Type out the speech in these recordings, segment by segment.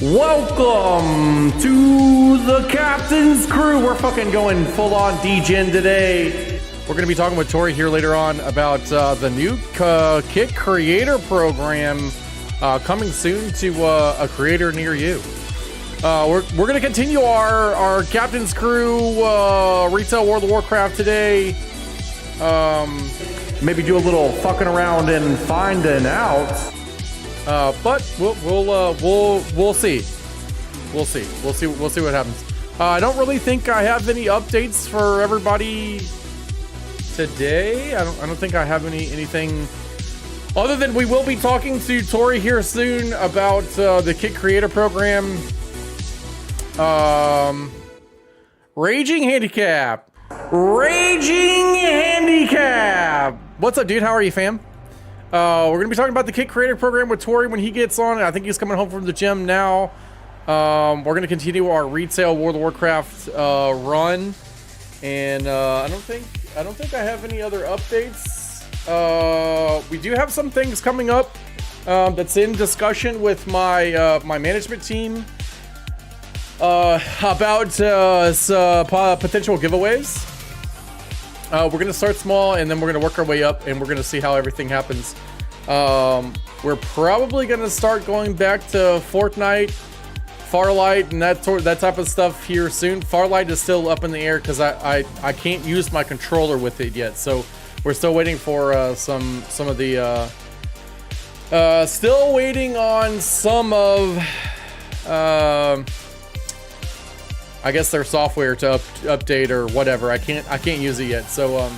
Welcome to the Captain's Crew. We're fucking going full-on degen today. We're going to be talking with Tori here later on about the new Kit Creator Program coming soon to a creator near you. We're going to continue our Captain's Crew retail World of Warcraft today. Maybe do a little fucking around and finding out. But we'll see. We'll see what happens. I don't really think I have any updates for everybody today. I don't think I have anything other than we will be talking to Tori here soon about the Kit Creator Program. Raging Handicap. What's up, dude? How are you, fam? We're gonna be talking about the Kit Creator Program with Tori when he gets on. I think he's coming home from the gym now. We're gonna continue our retail World of Warcraft run, and I don't think I have any other updates. We do have some things coming up that's in discussion with my my management team about potential giveaways. We're gonna start small and then we're gonna work our way up, and we're gonna see how everything happens. We're probably gonna start going back to FORTNITE, Farlight, and that type of stuff here soon. Farlight is still up in the air because I can't use my controller with it yet, so we're still waiting for some of the still waiting on some of I guess their software to update or whatever. I can't use it yet. So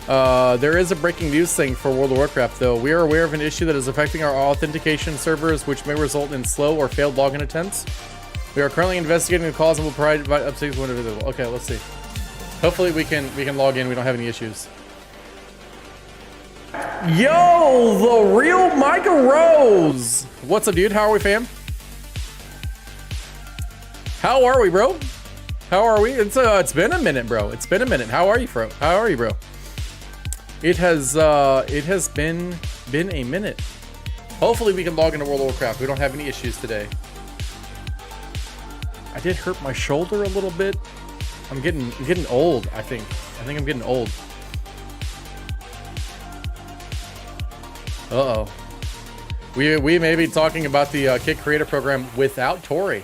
there is a breaking news thing for World of Warcraft though. We are aware of an issue that is affecting our authentication servers, which may result in slow or failed login attempts. We are currently investigating the cause and will provide updates when available. Okay, let's see. Hopefully we can log in. We don't have any issues. Yo, the real Micah Rose. What's up, dude? How are we, fam? How are we, bro? How are we? It's been a minute, bro. It's been a minute. How are you, bro? How are you, bro? It has been a minute. Hopefully we can log into World of Warcraft. We don't have any issues today. I did hurt my shoulder a little bit. I'm getting old, I think. I think I'm getting old. Uh-oh. We may be talking about the Kit Creator Program without Tori.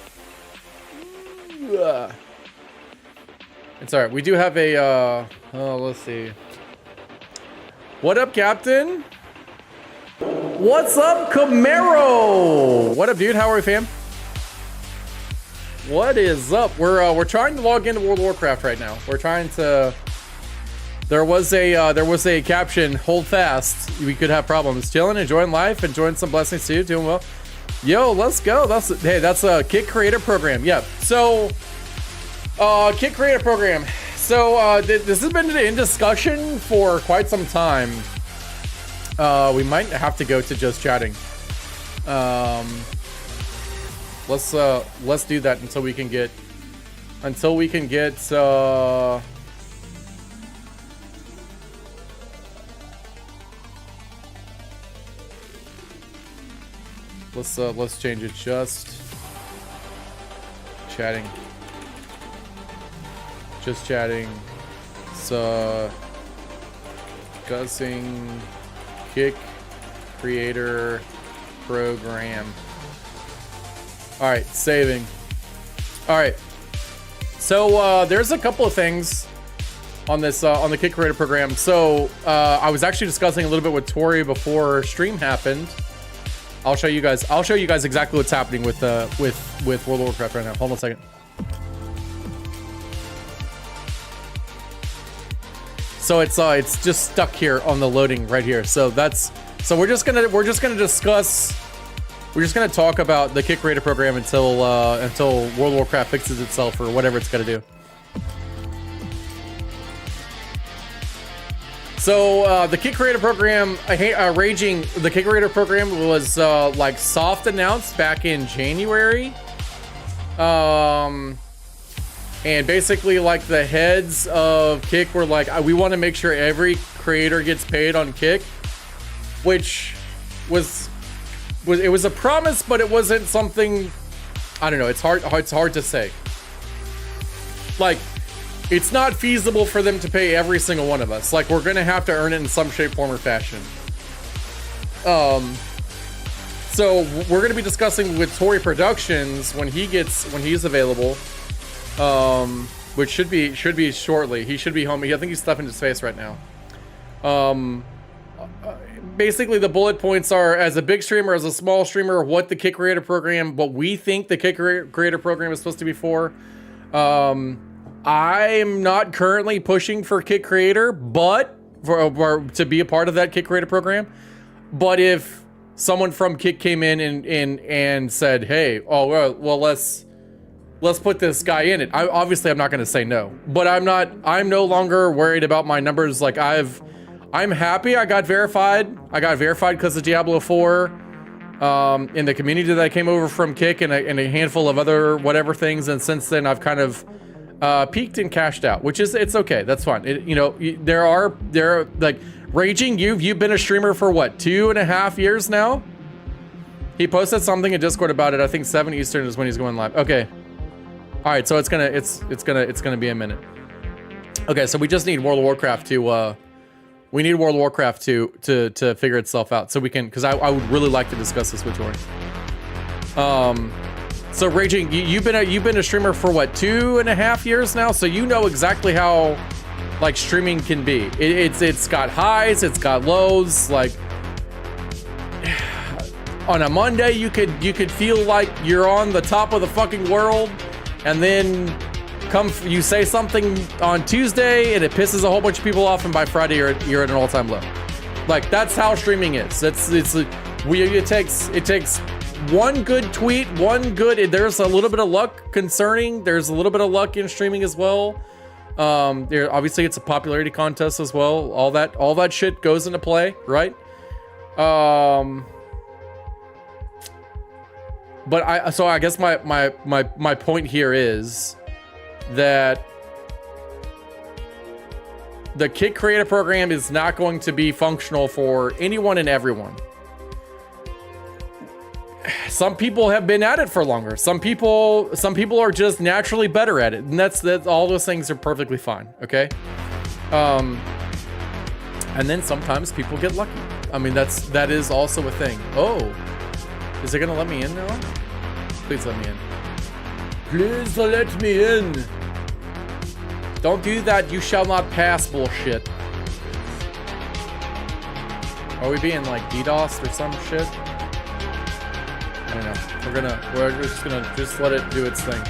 It's alright. We do have a let's see. What up, Captain? What's up, Camaro? What up, dude? How are we, fam? What is up? We're trying to log into World of Warcraft right now. We're trying to. There was a caption. Hold fast. We could have problems. Chilling, enjoying life, enjoying some blessings too. Doing well. Yo, let's go. That's a Kit Creator Program. Yep. So, Kit Creator Program. So, this has been in discussion for quite some time. We might have to go to just chatting. Let's do that until we can get. Let's change it. Just chatting. Just chatting. So discussing Kit Creator Program. All right, saving. All right. So there's a couple of things on this on the Kit Creator Program. So I was actually discussing a little bit with Tori before stream happened. I'll show you guys exactly what's happening with World of Warcraft right now. Hold on a second. So it's just stuck here on the loading right here. So we're just gonna talk about the Kit Creator Program until World of Warcraft fixes itself or whatever it's gonna do. So the Kit Creator Program, the Kit Creator Program was like soft announced back in January. And basically, like, the heads of Kick were like, we want to make sure every creator gets paid on Kick, which was it was a promise, but it wasn't something. I don't know. It's hard to say. Like, it's not feasible for them to pay every single one of us. Like, we're gonna have to earn it in some shape, form, or fashion. So we're gonna be discussing with Tory Productions when he's available. Which should be shortly. He should be home. I think he's stuffing his face right now. Basically, the bullet points are, as a big streamer, as a small streamer, what the Kick Creator Program, what we think the Kick Creator Program is supposed to be for. I'm not currently pushing for Kick Creator, but to be a part of that Kick Creator Program. But if someone from Kick came in and said, "Hey, well, let's put this guy in it," obviously I'm not going to say no. But I'm no longer worried about my numbers. Like, I'm happy I got verified. I got verified because of Diablo 4. In the community that I came over from Kick and a handful of other whatever things. And since then, I've kind of peaked and cashed out, which is, it's okay. That's fine. There are like Raging. You've been a streamer for what, 2.5 years now? He posted something in Discord about it. I think 7 Eastern is when he's going live. Okay. All right. So it's gonna be a minute. Okay. So we just need World of Warcraft to, we need World of Warcraft to figure itself out, so we can, because I would really like to discuss this with Tori. So Raging, you've been a streamer for what, 2.5 years now, so you know exactly how like streaming can be. It's got highs, it's got lows. Like on a Monday, you could feel like you're on the top of the fucking world, and then you say something on Tuesday and it pisses a whole bunch of people off, and by Friday you're at an all-time low. Like, that's how streaming is. It takes one good tweet, there's a little bit of luck concerning. There's a little bit of luck in streaming as well. Obviously it's a popularity contest as well. All that shit goes into play, right? But I guess my point here is that the Kick Creator Program is not going to be functional for anyone and everyone. Some people have been at it for longer. Some people are just naturally better at it, and that's all those things are perfectly fine. Okay. And then sometimes people get lucky. I mean, that is also a thing. Oh, is it gonna let me in now? Please let me in. Please let me in. Don't do that. You shall not pass bullshit. Are we being like DDoSed or some shit? I don't know. We're just gonna let it do its thing.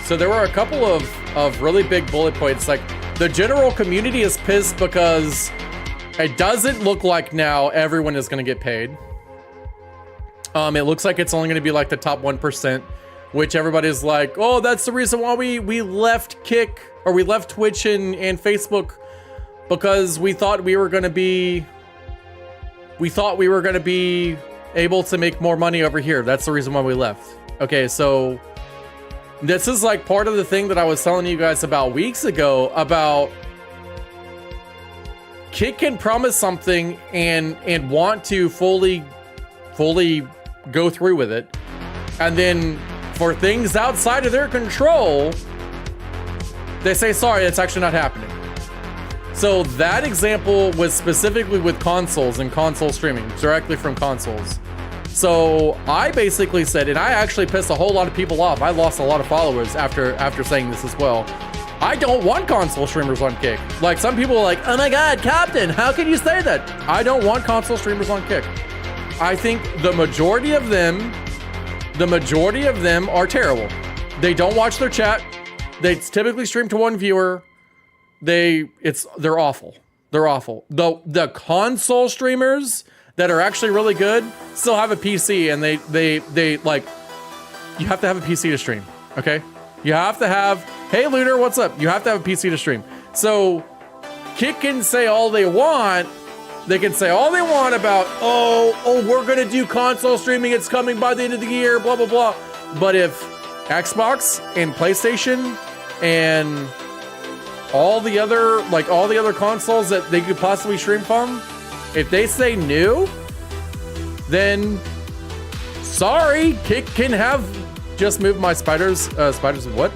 So there were a couple of really big bullet points. Like, the general community is pissed because it doesn't look like now everyone is gonna get paid. It looks like it's only gonna be like the top 1%. Which everybody's like, oh, that's the reason why we left Kick, or we left Twitch and Facebook, because we thought we were gonna be able to make more money over here. That's the reason why we left. Okay, so this is like part of the thing that I was telling you guys about weeks ago about Kick can promise something and want to fully go through with it, and then for things outside of their control, they say, sorry, it's actually not happening. So that example was specifically with consoles and console streaming, directly from consoles. So I basically said, and I actually pissed a whole lot of people off. I lost a lot of followers after saying this as well. I don't want console streamers on Kick. Like, some people are like, oh my God, Captain, how can you say that? I don't want console streamers on Kick. I think the majority of them are terrible. They don't watch their chat. They typically stream to one viewer. They're awful. They're awful. The console streamers that are actually really good still have a PC, and they like, you have to have a PC to stream. Okay, you have to have. Hey Lunar, what's up? You have to have a PC to stream. So Kick can say all they want. They can say all they want about, oh, we're gonna do console streaming, it's coming by the end of the year, blah, blah, blah. But if Xbox and PlayStation and all the other consoles that they could possibly stream from, if they say no, then sorry, Kick can have. Just moved my spiders. Spiders. What?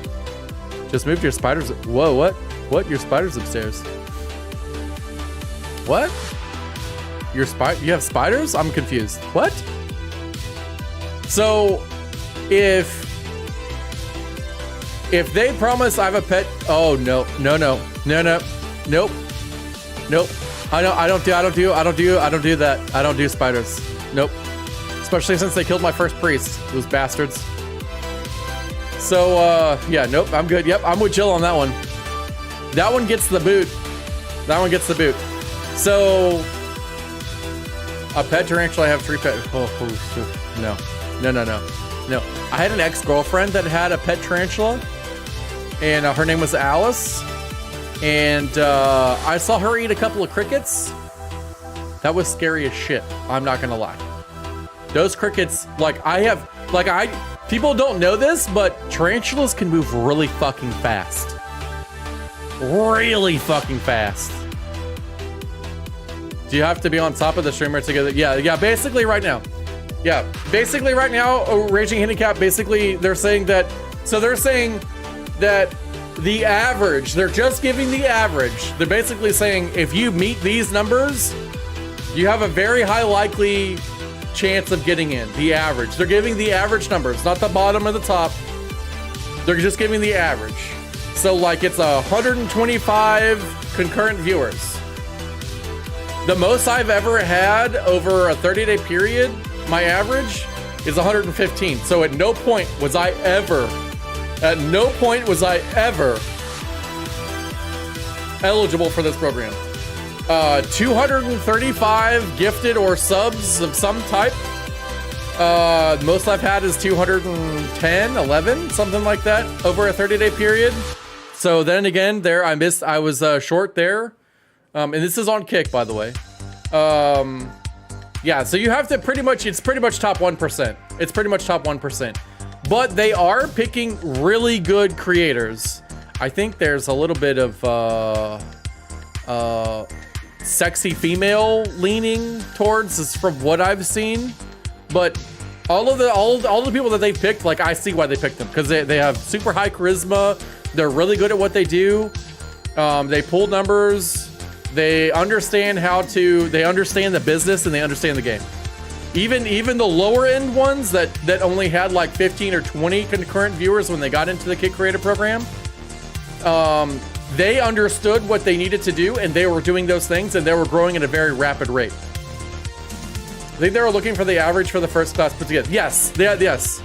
Just moved your spiders. Whoa, what? What? Your spiders upstairs? What? You have spiders? I'm confused. What? So, if they promise I have a pet, oh no, nope. I don't do that. I don't do spiders. Nope. Especially since they killed my first priest, those bastards. So, yeah, nope, I'm good. Yep, I'm with Jill on that one. That one gets the boot. So, a pet tarantula, I have 3 pets. Oh, no. I had an ex-girlfriend that had a pet tarantula, and her name was Alice. And I saw her eat a couple of crickets. That was scary as shit. I'm not gonna lie. Those crickets, people don't know this, but tarantulas can move really fucking fast. Really fucking fast. Do you have to be on top of the streamer together? Yeah, basically right now. Yeah, basically right now, Raging Handicap, basically they're saying that the average, they're just giving the average. They're basically saying if you meet these numbers, you have a very high likely chance of getting in. The average. They're giving the average numbers, not the bottom or the top. They're just giving the average. So like it's 125 concurrent viewers. The most I've ever had over a 30-day period, my average is 115. So at no point was I ever eligible for this program. 235 gifted or subs of some type. Most I've had is 210, 11, something like that over a 30-day period. So then again, I was short there. And this is on Kick, by the way. Yeah, so you have to it's pretty much top 1%. It's pretty much top 1%. But they are picking really good creators. I think there's a little bit of sexy female leaning towards is from what I've seen. But all the people that they've picked, like I see why they picked them, because they have super high charisma. They're really good at what they do. They pull numbers. They understand the business and they understand the game. Even the lower end ones that only had like 15 or 20 concurrent viewers when they got into the Kick Creator program, they understood what they needed to do and they were doing those things and they were growing at a very rapid rate. I think they were looking for the average for the first class put together. Yes, that is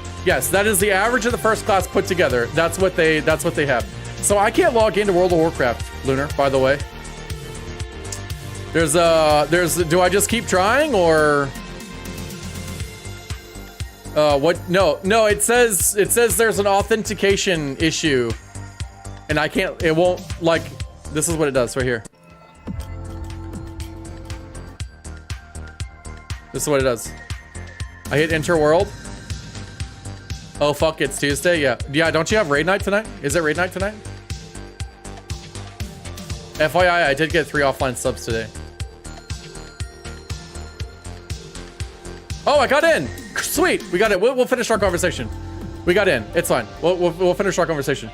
the average of the first class put together. That's what they have. So I can't log into World of Warcraft, Lunar, by the way. Do I just keep trying or what? No, it says there's an authentication issue and it won't, like, this is what it does right here. This is what it does. I hit enter world. Oh fuck, it's Tuesday. Yeah, don't you have raid night tonight? Is it raid night tonight? FYI, I did get 3 offline subs today. Oh, I got in. Sweet, we got it. We'll finish our conversation. We got in. It's fine. We'll finish our conversation.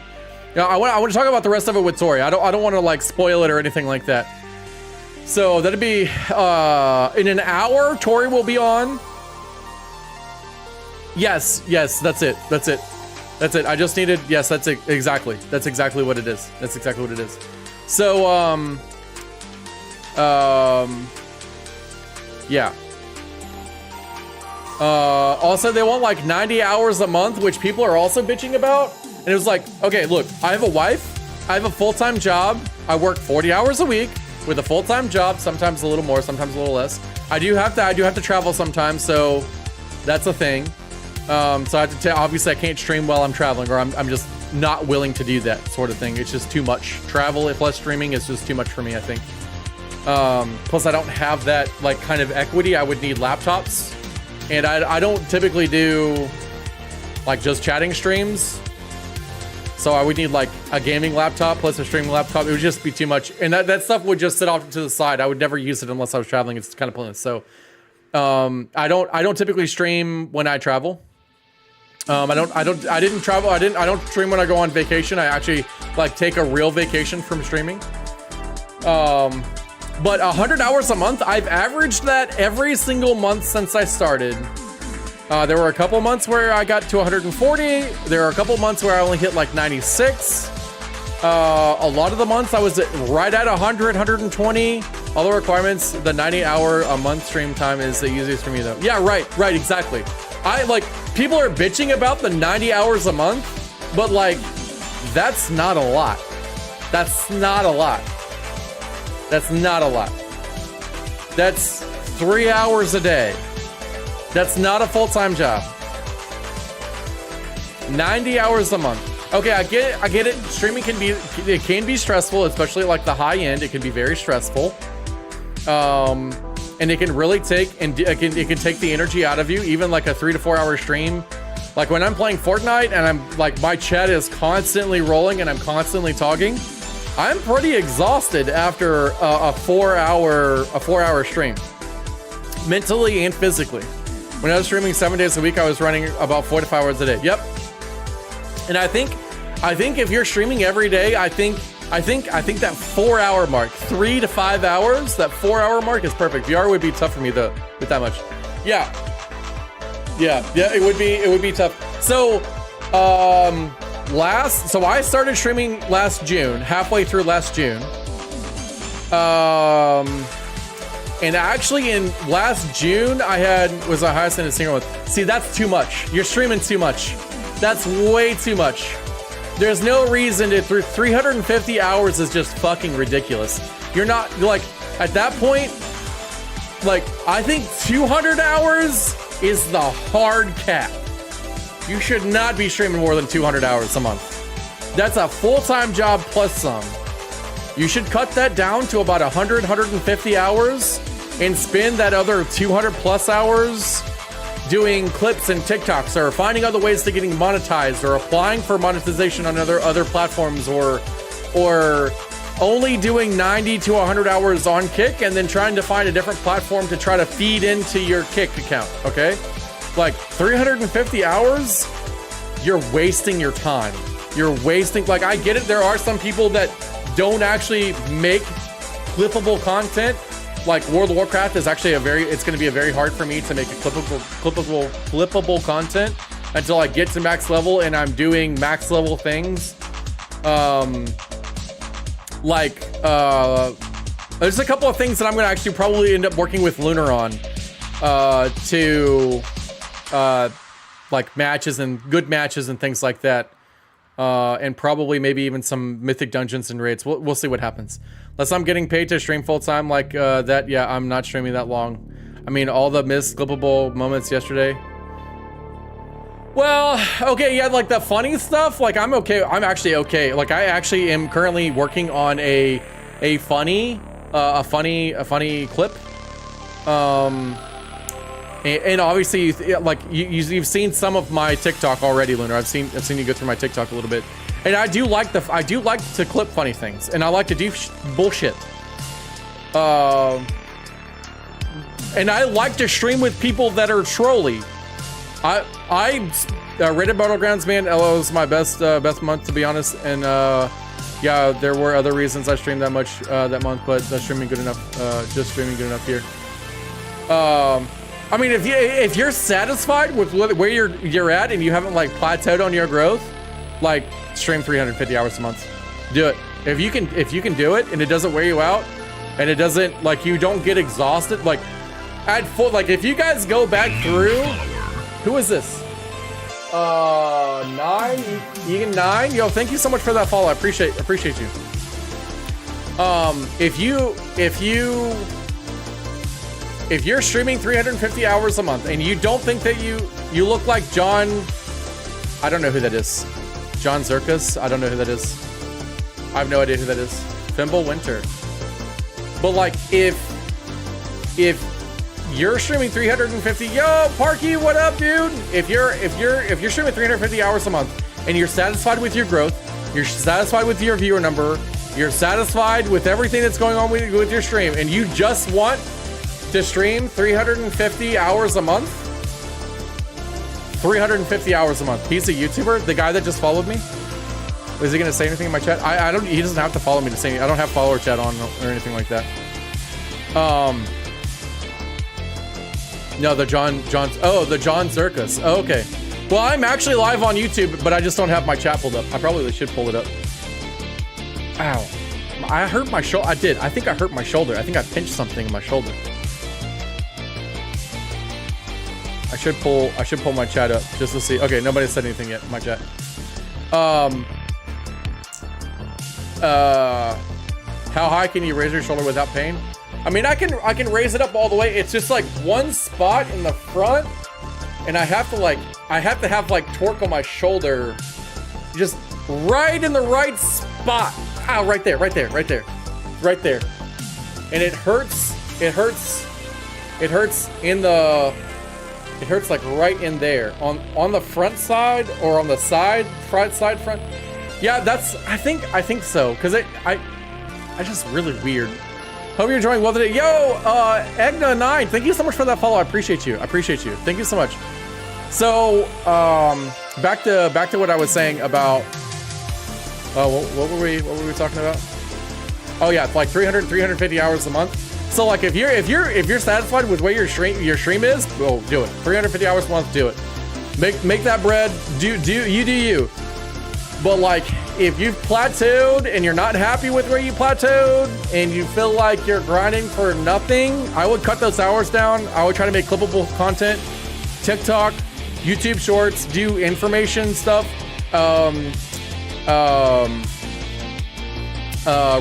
Yeah, I want to talk about the rest of it with Tori. I don't want to like spoil it or anything like that. So that'd be in an hour. Tori will be on. Yes, that's it. I just needed. Yes, that's it. Exactly. That's exactly what it is. So yeah. Also, they want like 90 hours a month, which people are also bitching about. And it was like, okay, look, I have a wife, I have a full-time job, I work 40 hours a week with a full-time job, sometimes a little more, sometimes a little less. I do have to travel sometimes, so that's a thing. So I have to obviously I can't stream while I'm traveling, or I'm just not willing to do that sort of thing. It's just too much. Travel plus streaming is just too much for me, I think. Plus I don't have that like kind of equity. I would need laptops. And I don't typically do like just chatting streams. So I would need like a gaming laptop plus a streaming laptop. It would just be too much. And that stuff would just sit off to the side. I would never use it unless I was traveling. It's kind of pointless. So I don't typically stream when I travel. I don't stream when I go on vacation. I actually like take a real vacation from streaming. But 100 hours a month, I've averaged that every single month since I started. There were a couple months where I got to 140. There are a couple months where I only hit like 96. A lot of the months I was right at 100, 120. All the requirements, the 90-hour a month stream time is the easiest for me though. Yeah, right, exactly. I like, people are bitching about the 90 hours a month, but like, that's not a lot. That's not a lot. That's not a lot. That's 3 hours a day. That's not a full-time job. 90 hours a month. Okay, I get it. Streaming can be stressful, especially like the high end. It can be very stressful. And it can really take, it can take the energy out of you, even like a 3 to 4 hour stream. Like when I'm playing Fortnite and I'm like, my chat is constantly rolling and I'm constantly talking, I'm pretty exhausted after a 4 hour stream, mentally and physically. When I was streaming 7 days a week, I was running about 4 to 5 hours a day. Yep. And I think if you're streaming every day, I think that 4 hour mark, 3 to 5 hours, that 4 hour mark is perfect. VR would be tough for me though, with that much. Yeah, it would be tough. So, so I started streaming last June, halfway through last June. And actually in last June, was the highest in a single month. See, that's too much. You're streaming too much. That's way too much. There's no reason to, through 350 hours is just fucking ridiculous. You're not, like, at that point, like, I think 200 hours is the hard cap. You should not be streaming more than 200 hours a month. That's a full-time job plus some. You should cut that down to about 100, 150 hours and spend that other 200 plus hours doing clips and TikToks or finding other ways to getting monetized or applying for monetization on other platforms or only doing 90 to 100 hours on Kick and then trying to find a different platform to try to feed into your Kick account, okay? Like 350 hours, you're wasting your time. You're wasting, like, I get it. There are some people that don't actually make clippable content. Like World of Warcraft is actually it's going to be very hard for me to make a clippable content until I get to max level and I'm doing max level things. There's a couple of things that I'm going to actually probably end up working with Lunar on, like matches and good matches and things like that. And probably maybe even some mythic dungeons and raids. We'll see what happens. Unless I'm getting paid to stream full time like that, yeah, I'm not streaming that long. I mean, all the missed clippable moments yesterday. Well, okay, yeah, like the funny stuff, like I'm okay. I'm actually okay. Like I actually am currently working on a funny clip. And obviously, like you've seen some of my TikTok already, Lunar. I've seen you go through my TikTok a little bit, and I do like to clip funny things, and I like to do bullshit. And I like to stream with people that are trolly. Rated Battlegrounds, man, LO is my best month, to be honest, and yeah, there were other reasons I streamed that much that month, but streaming good enough. Just streaming good enough here. I mean, if you're satisfied with where you're at and you haven't like plateaued on your growth, like stream 350 hours a month. Do it. If you can do it and it doesn't wear you out and it doesn't, like, you don't get exhausted, like like if you guys go back through, who is this? 9, Egan 9. Yo, thank you so much for that follow. I appreciate you. If you're streaming 350 hours a month and you don't think that you look like John, I don't know who that is. John Zirkus, I don't know who that is. I have no idea who that is. Fimble Winter. But like if you're streaming 350, yo, Parky, what up, dude? If you're streaming 350 hours a month and you're satisfied with your growth, you're satisfied with your viewer number, you're satisfied with everything that's going on with your stream, and you just want to stream 350 hours a month. 350 hours a month. He's a YouTuber, the guy that just followed me. Is he gonna say anything in my chat? I don't. He doesn't have to follow me to say anything. I don't have follower chat on or anything like that. No, the John. Oh, the John Zirkus. Oh, okay. Well, I'm actually live on YouTube, but I just don't have my chat pulled up. I probably should pull it up. Ow! I hurt my shoulder. I did. I think I hurt my shoulder. I think I pinched something in my shoulder. I should pull my chat up just to see. Okay, nobody said anything yet in my chat. How high can you raise your shoulder without pain? I mean, I can raise it up all the way. It's just like one spot in the front, and I have to have like torque on my shoulder, just right in the right spot. Ow, right there. And it hurts like right in there on the front side or on the side front. Yeah, I think so, because I just really weird. Hope you're enjoying well today. Yo, Egna9, thank you so much for that follow. I appreciate you. Thank you so much. So, back to what I was saying about what were we talking about? Oh yeah, like 350 hours a month. So like if you're satisfied with where your stream is, well, do it. 350 hours a month, do it. Make that bread. Do you. But like, if you've plateaued and you're not happy with where you plateaued and you feel like you're grinding for nothing, I would cut those hours down. I would try to make clippable content, TikTok, YouTube Shorts, do information stuff.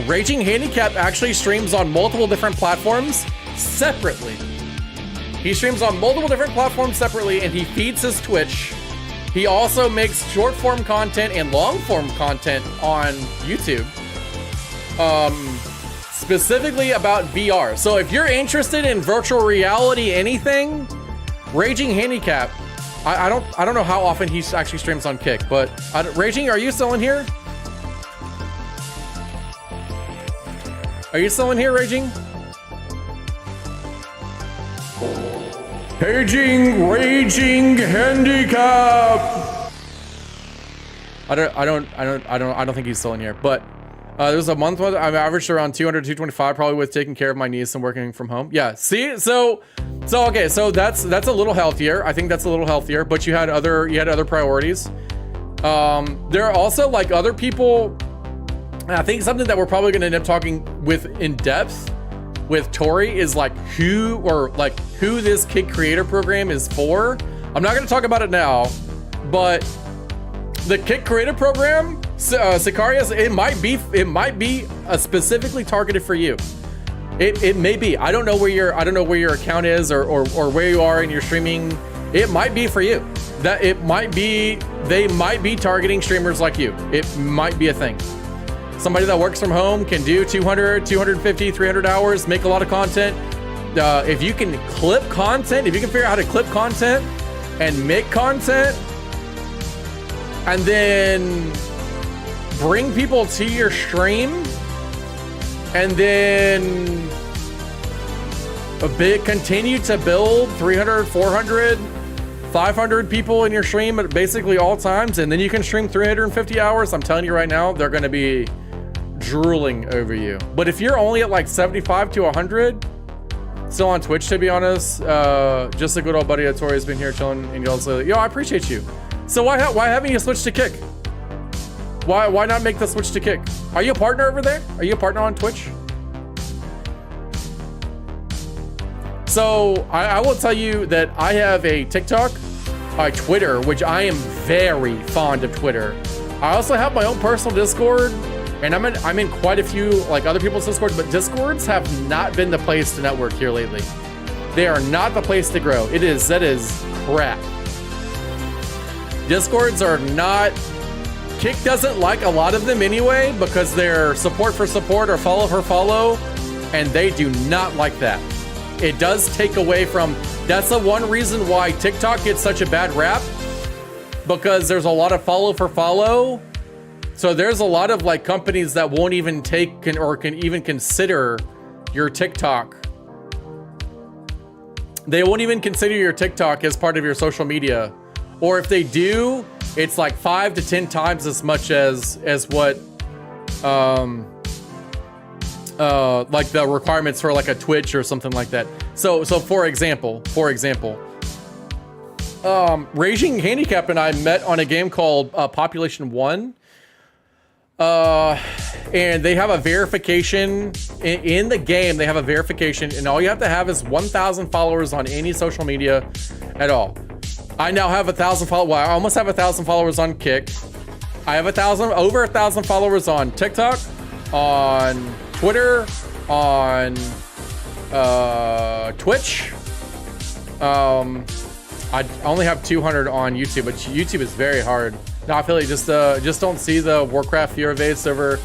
Raging Handicap actually streams on multiple different platforms separately. He streams on multiple different platforms separately, and he feeds his Twitch. He also makes short form content and long form content on YouTube, specifically about VR. So if you're interested in virtual reality, anything, Raging Handicap. I don't know how often he actually streams on Kick, but Raging, are you still in here? Are you still in here, Raging? Raging Handicap. I don't think he's still in here, but there's a month I've averaged around 200 225, probably with taking care of my niece and working from home. Yeah, see, so okay, so that's a little healthier. I think that's a little healthier, but you had other priorities. There are also like other people. I think something that we're probably going to end up talking with in depth with Tori is like who this Kid Creator Program is for. I'm not going to talk about it now, but the Kid Creator Program, Sicarius, it might be specifically targeted for you. It may be. I don't know where your account is or where you are in your streaming. It might be for you. They might be targeting streamers like you. It might be a thing. Somebody that works from home can do 200, 250, 300 hours, make a lot of content. If you can clip content, if you can figure out how to clip content and make content and then bring people to your stream and then continue to build 300, 400, 500 people in your stream at basically all times, and then you can stream 350 hours, I'm telling you right now, they're going to be drooling over you. But if you're only at like 75 to 100, still on Twitch, to be honest, just a good old buddy of Tori has been here chilling and y'all say, yo, I appreciate you. So why haven't you switched to Kick? Why not make the switch to Kick? Are you a partner over there? Are you a partner on Twitch? So I will tell you that I have a TikTok, Twitter, which I am very fond of Twitter. I also have my own personal Discord, and I'm in quite a few like other people's Discords, but Discords have not been the place to network here lately. They are not the place to grow. That is crap. Discords are not. Kick doesn't like a lot of them anyway because they're support for support or follow for follow, and they do not like that. It does take away from. That's the one reason why TikTok gets such a bad rap, because there's a lot of follow for follow. So there's a lot of like companies that won't even take or can even consider your TikTok They won't even consider your TikTok as part of your social media. Or if they do, it's like 5 to 10 times as much as what like the requirements for like a Twitch or something like that. So for example, Raging Handicap and I met on a game called Population 1. And they have a verification in the game. They have a verification, and all you have to have is 1,000 followers on any social media at all. I now have 1,000 followers. Well, I almost have 1,000 followers on Kick. I have over 1,000 followers on TikTok, on Twitter, on Twitch. I only have 200 on YouTube, but YouTube is very hard. No, I feel like just don't see the Warcraft Fear base over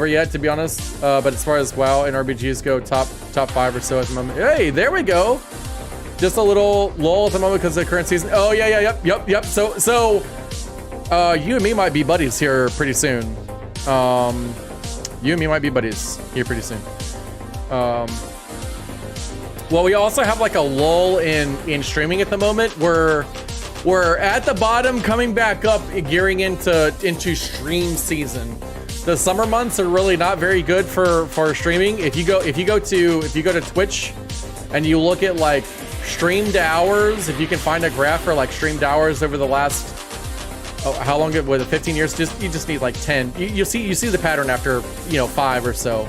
yet, to be honest. But as far as WoW and RPGs go, top 5 or so at the moment. Hey, there we go. Just a little lull at the moment because of the current season. Oh yeah, yep. So you and me might be buddies here pretty soon. You and me might be buddies here pretty soon. Well, we also have like a lull in streaming at the moment. We're at the bottom, coming back up, gearing into stream season. The summer months are really not very good for streaming. If you go to Twitch and you look at like streamed hours, if you can find a graph for like streamed hours over the last how long it was, 15 years, you just need like 10. You see the pattern after 5 or so.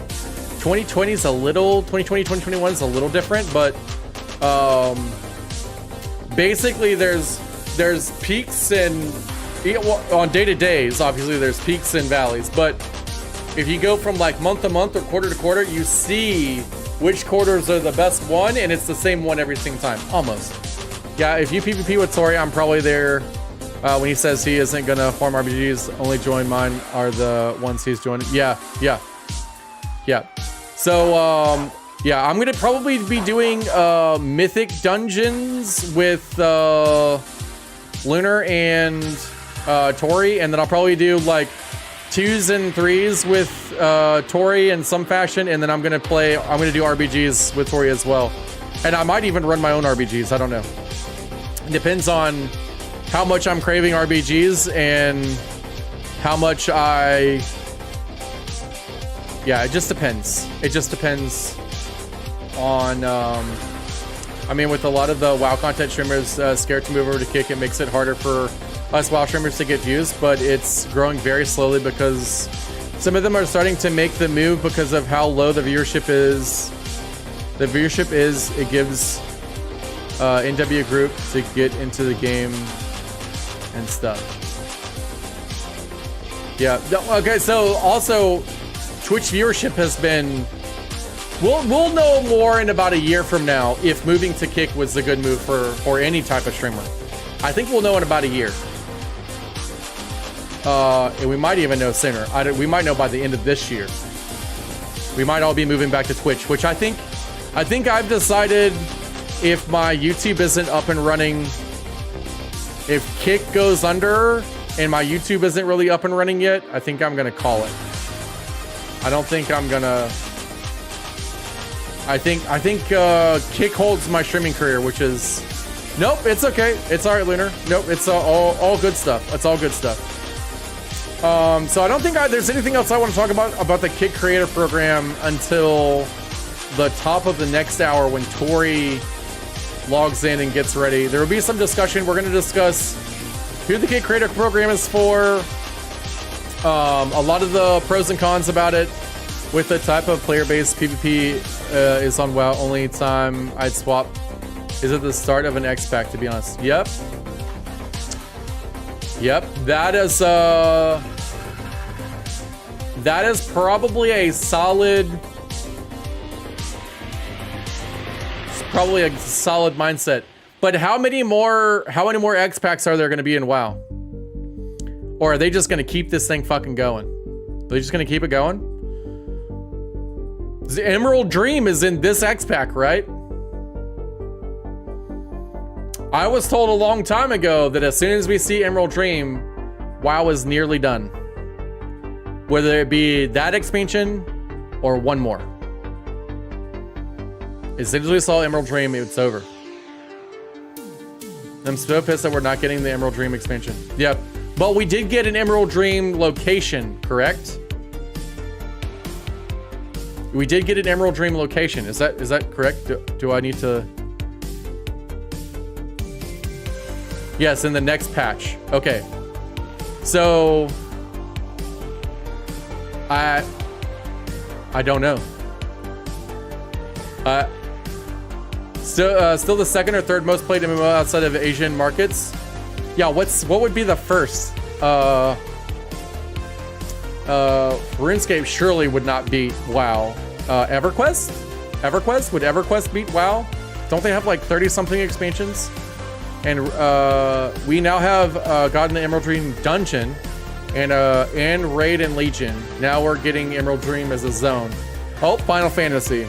2020 is a little 2021 is a little different, but basically there's peaks and on day-to-days, obviously there's peaks and valleys, but if you go from like month to month or quarter to quarter, you see which quarters are the best one, and it's the same one every single time, almost. Yeah, if you PvP with Tori, I'm probably there. When he says he isn't gonna farm RPGs, only join mine are the ones he's joining. Yeah. So, yeah, I'm gonna probably be doing mythic dungeons with Lunar and Tori, and then I'll probably do like 2s and 3s with Tori in some fashion, and then I'm gonna do RPGs with Tori as well. And I might even run my own RPGs, I don't know. It depends on how much I'm craving RPGs and how much yeah, it just depends. It just depends on, I mean, with a lot of the WoW content streamers scared to move over to Kick, it makes it harder for us WoW streamers to get views, but it's growing very slowly because some of them are starting to make the move because of how low the viewership is. It gives NW Group to get into the game and stuff. Yeah, okay, so also Twitch viewership has been, we'll know more in about a year from now if moving to Kick was a good move for any type of streamer. I think we'll know in about a year. And we might even know sooner. We might know by the end of this year. We might all be moving back to Twitch, which I think I've decided if my YouTube isn't up and running, if Kick goes under and my YouTube isn't really up and running yet, I think I'm gonna call it. I don't think I'm gonna. I think Kick holds my streaming career, which is, nope, it's okay. It's all right, Lunar. Nope, it's all good stuff. It's all good stuff. So I don't think there's anything else I want to talk about the Kick Creator Program until the top of the next hour when Tori logs in and gets ready. There will be some discussion. We're going to discuss who the Kick Creator Program is for. A lot of the pros and cons about it. With the type of player-based PvP is on WoW, only time I'd swap is at the start of an X-Pack, to be honest. Yep. That is probably a solid mindset. But how many more X-Packs are there going to be in WoW? Or are they just going to keep this thing fucking going? Are they just going to keep it going? The Emerald Dream is in this X-Pack, right? I was told a long time ago that as soon as we see Emerald Dream, WoW is nearly done. Whether it be that expansion or one more. As soon as we saw Emerald Dream, it's over. I'm so pissed that we're not getting the Emerald Dream expansion. Yep. But we did get an Emerald Dream location, correct? We did get an Emerald Dream location. Is that correct? Do I need to? Yes, in the next patch. Okay. So I don't know. Still the second or third most played MMO outside of Asian markets. Yeah, what would be the first? RuneScape surely would not beat WoW. EverQuest? Would EverQuest beat WoW? Don't they have like 30 something expansions? And we now have gotten the Emerald Dream Dungeon and Raid and Legion. Now we're getting Emerald Dream as a zone. Oh, Final Fantasy.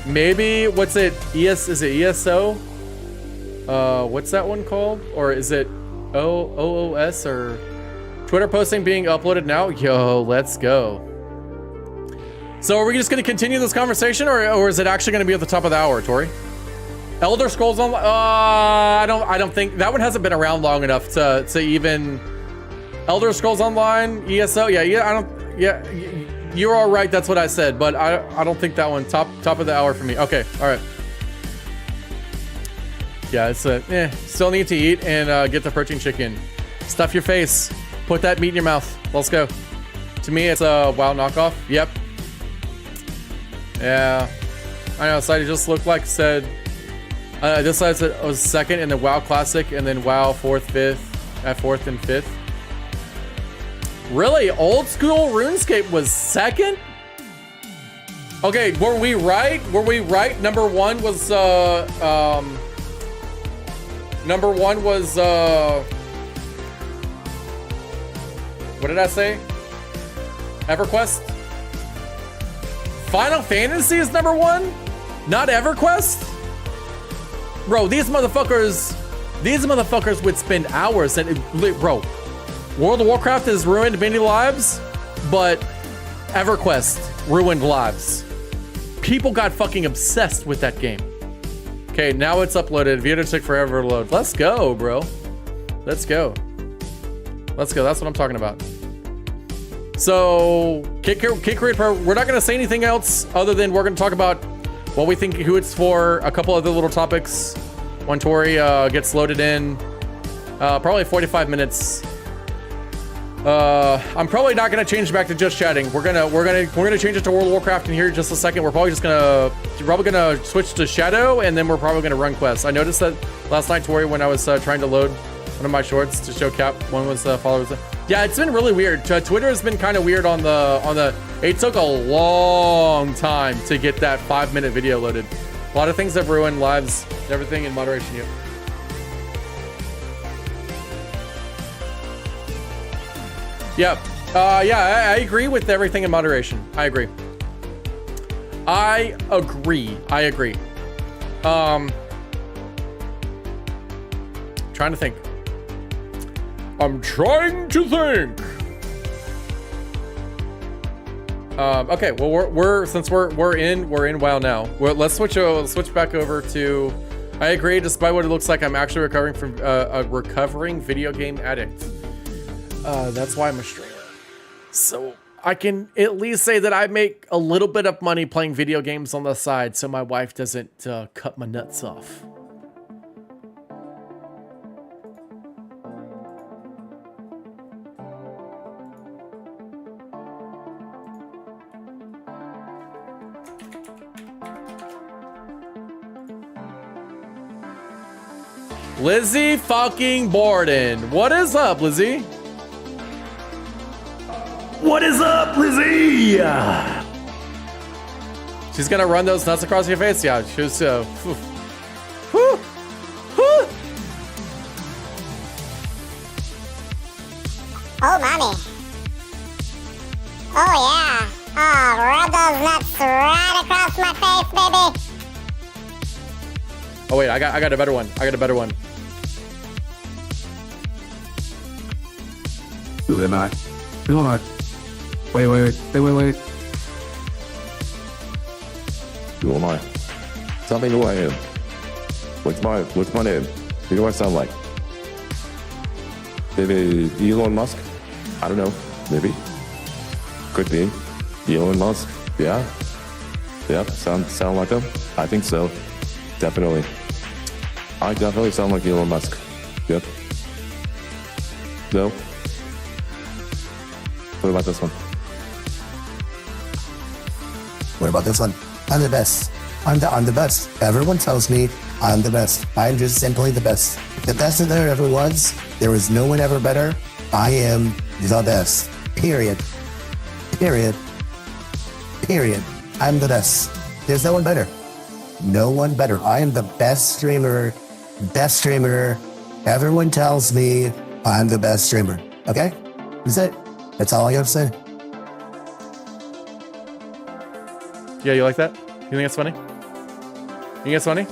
Maybe, what's it? Is it ESO? What's that one called? Or is it OOS or Twitter posting being uploaded now? Yo, let's go. So are we just going to continue this conversation, or is it actually going to be at the top of the hour, Tori? Elder Scrolls Online? I don't think that one hasn't been around long enough to even. Elder Scrolls Online, ESO, yeah. You're all right. That's what I said, but I don't think that one top of the hour for me. Okay, all right. Yeah, it's still need to eat and get the protein chicken. Stuff your face. Put that meat in your mouth. Let's go. To me, it's a WoW knockoff. Yep. Yeah. I know. So I just looked like said. This side said it was second in the WoW Classic, and then WoW fourth and fifth. Really? Old school RuneScape was second? Okay, were we right? Number one was what did I say? EverQuest? Final Fantasy is number one? Not EverQuest? Bro, these motherfuckers would spend hours and bro, World of Warcraft has ruined many lives, but EverQuest ruined lives. People got fucking obsessed with that game. Okay, now it's uploaded. Video took forever to load. Let's go, bro. Let's go. That's what I'm talking about. So, Kick Create Pro, we're not gonna say anything else other than we're gonna talk about what we think, who it's for, a couple other little topics when Tori gets loaded in. Probably 45 minutes. I'm probably not gonna change back to just chatting. We're gonna change it to World of Warcraft in here in just a second. We're probably gonna switch to Shadow, and then we're probably gonna run quests. I noticed that last night, Tori, when I was trying to load one of my shorts to show Cap, one was followers. Yeah, it's been really weird. Twitter has been kind of weird on the. It took a long time to get that 5-minute video loaded. A lot of things have ruined lives, everything in moderation. Yep. Yep. Yeah, I agree with everything in moderation. I agree. Trying to think. I'm trying to think. Okay, well we're in WoW now. Let's switch back over to. I agree. Despite what it looks like, I'm actually recovering from a recovering video game addict. That's why I'm a streamer. So I can at least say that I make a little bit of money playing video games on the side, so my wife doesn't cut my nuts off. Lizzie fucking Borden. What is up, Lizzie? What is up, Lizzie? She's gonna run those nuts across your face? Yeah, she was Oh, mommy. Oh, yeah. Oh, rub those nuts right across my face, baby. Oh, wait, I got a better one. Who am I? Who am I? Wait. Who am I? Tell me who I am. What's my name? Who do I sound like? Maybe Elon Musk? I don't know. Maybe. Could be. Elon Musk? Yeah. Yep. Sound like him? I think so. Definitely. I definitely sound like Elon Musk. Yep. No? What about this one? What about this one? I'm the best. I'm the best. Everyone tells me I'm the best. I'm just simply the best. The best that there ever was. There was no one ever better. I am the best. Period. Period. Period. I'm the best. There's no one better. No one better. I am the best streamer. Best streamer. Everyone tells me I'm the best streamer. Okay? That's it. That's all I gotta say. Yeah, you like that? You think it's funny? You think it's funny?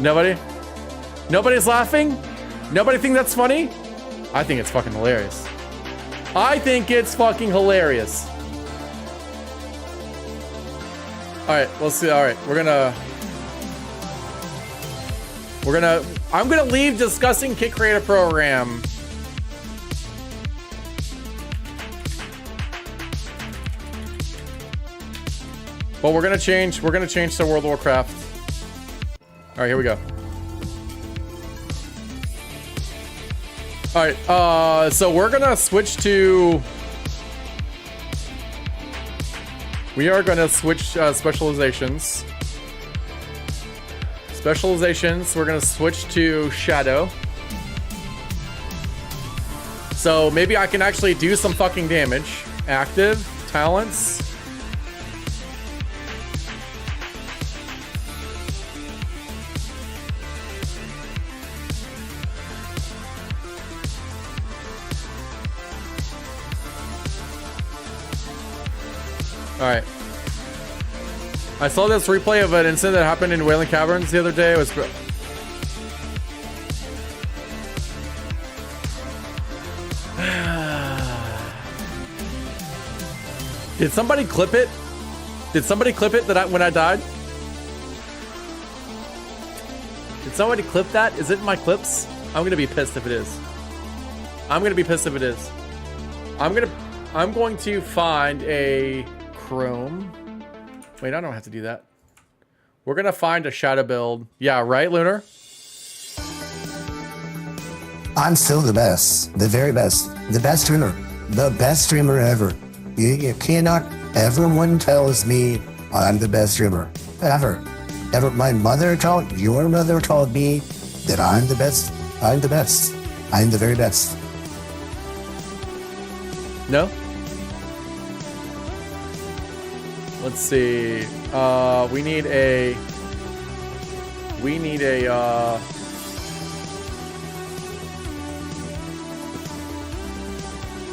Nobody? Nobody's laughing? Nobody think that's funny? I think it's fucking hilarious. I think it's fucking hilarious. Alright, let's see. Alright, I'm gonna leave discussing Kit Creator Program. But we're gonna change to World of Warcraft. Alright, here we go. Alright, so we're gonna switch to... We are gonna switch specializations. We're gonna switch to Shadow. So maybe I can actually do some fucking damage. Active, talents. Alright. I saw this replay of an incident that happened in Wailing Caverns the other day. It was... Did somebody clip it? Did somebody clip it when I died? Did somebody clip that? Is it in my clips? I'm gonna be pissed if it is. I'm going to find a Chrome. Wait, I don't have to do that. We're gonna find a shadow build. Yeah, right, Lunar? I'm still the best. The very best. The best streamer. The best streamer ever. You cannot... Everyone tells me I'm the best streamer. Ever. My mother told... Your mother told me that I'm the best. I'm the best. I'm the very best. No? Let's see. We need a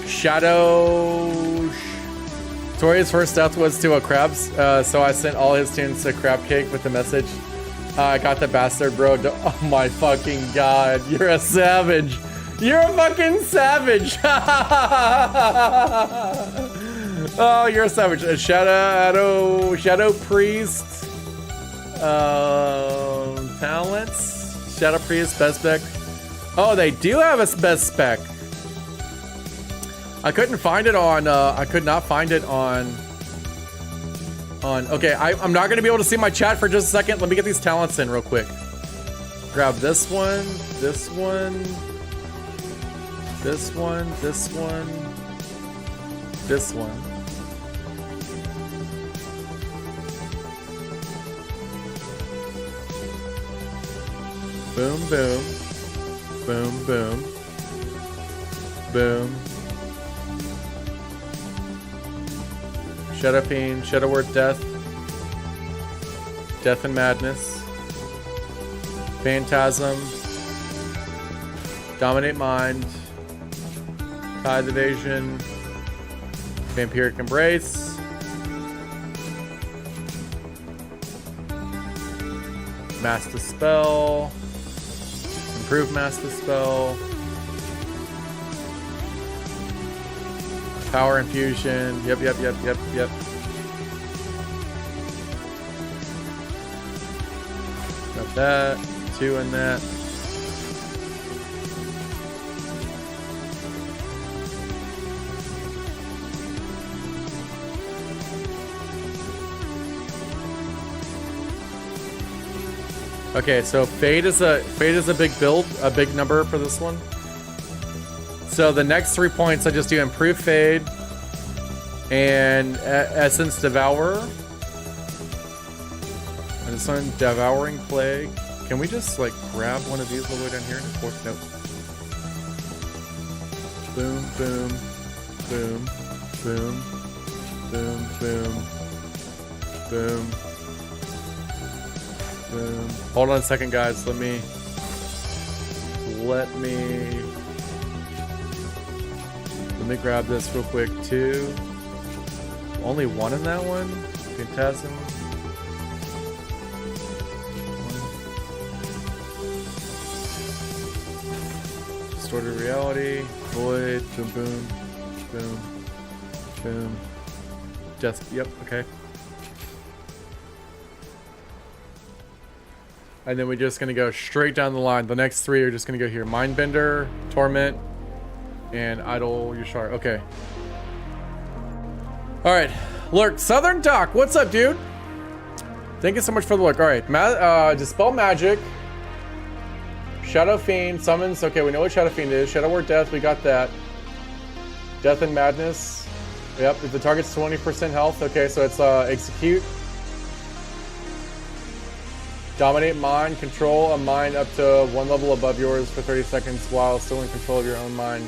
Shadow. Tori's first death was to a crabs, so I sent all his tunes to Crab Cake with the message. I got the bastard, bro. Oh my fucking god, you're a savage. You're a fucking savage. Oh, you're a savage. A Shadow Priest. Talents. Shadow Priest, best spec. Oh, they do have a best spec. I couldn't find it on, I could not find it on, okay, I'm not gonna be able to see my chat for just a second. Let me get these talents in real quick. Grab this one, this one, this one, this one, this one. Boom, boom, boom, boom, boom. Shadow Fiend, Shadow Word Death, Death and Madness, Phantasm, Dominate Mind, Tide Evasion, Vampiric Embrace, Master Spell, Improve Master Spell, Power Infusion. Yep. that, 2 in that. Okay, so fade is a big build, a big number for this one. So the next 3 points, I just do improve fade and essence devourer. And this one, devouring plague. Can we just like grab one of these all the way down here? Nope. Boom, boom, boom, boom, boom, boom, boom. Boom. Hold on a second, guys. Let me grab this real quick too. Only 1 in that one. Phantasm. Distorted reality. Void. Boom, boom, boom, boom. Just. Yep. Okay. And then we're just gonna go straight down the line. The next 3 are just gonna go here. Mindbender, Torment, and Idle Yashar. Okay. Alright. Lurk, Southern Doc, what's up, dude? Thank you so much for the lurk. Alright. Dispel Magic. Shadow Fiend, Summons. Okay, we know what Shadow Fiend is. Shadow Word Death, we got that. Death and Madness. Yep, if the target's 20% health. Okay, so it's Execute. Dominate mind, control a mind up to 1 level above yours for 30 seconds while still in control of your own mind.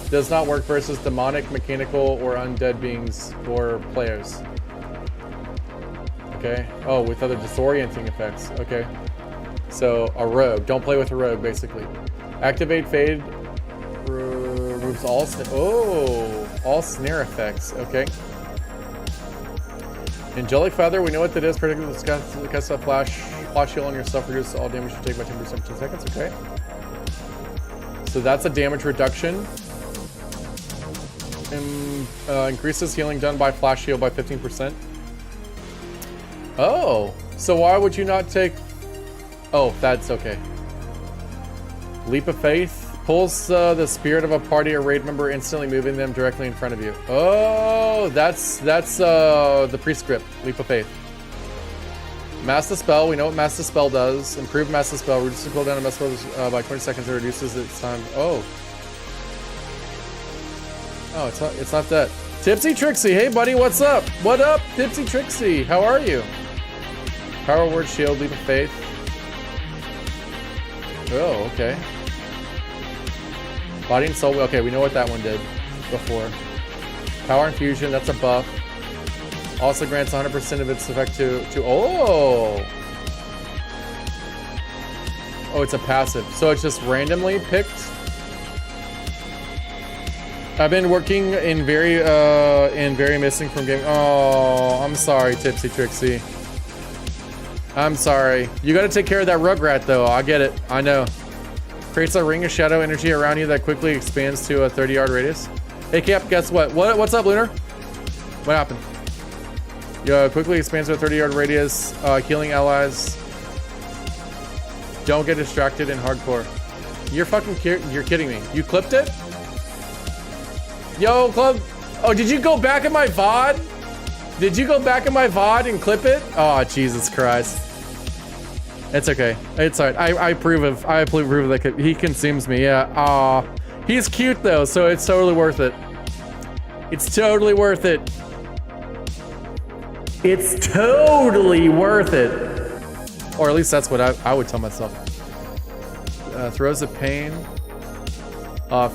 Does not work versus demonic, mechanical, or undead beings or players. Okay. Oh, with other disorienting effects. Okay. So, a rogue. Don't play with a rogue, basically. Activate Fade. Removes all snare effects. Okay. Angelic Feather, we know what that is. Particularly cast a flash shield on yourself, reduces all damage you take by 10% for 10 seconds. Okay. So that's a damage reduction. Increases healing done by flash shield by 15%. Oh, so why would you not take... Oh, that's okay. Leap of Faith. Pulls the spirit of a party or raid member, instantly moving them directly in front of you. Oh, that's the prescript. Leap of Faith. Master Spell. We know what Master Spell does. Improved Master Spell. Reduces the cooldown of Master Spell by 20 seconds. It reduces its time. Oh. Oh, it's not that. Tipsy Trixie. Hey, buddy. What's up? What up, Tipsy Trixie? How are you? Power Word Shield. Leap of Faith. Oh, okay. Body and Soul. Okay, we know what that one did before. Power Infusion. That's a buff. Also grants 100% of its effect to oh! Oh, it's a passive. So it's just randomly picked. I've been working in very missing from game. Oh, I'm sorry, Tipsy Trixie. I'm sorry. You gotta take care of that Rugrat though. I get it. I know. Creates a ring of shadow energy around you that quickly expands to a 30-yard radius. Hey Cap, guess what? What's up, Lunar? What happened? Quickly expands to a 30-yard radius, healing allies. Don't get distracted in hardcore. You're kidding me. You clipped it? Yo, Club. Oh, did you go back in my VOD? Did you go back in my VOD and clip it? Oh, Jesus Christ. It's okay. It's alright. I approve of that. He consumes me. Yeah. Aw. He's cute though, so it's totally worth it. It's totally worth it. It's totally worth it. Or at least that's what I would tell myself. Throws of Pain.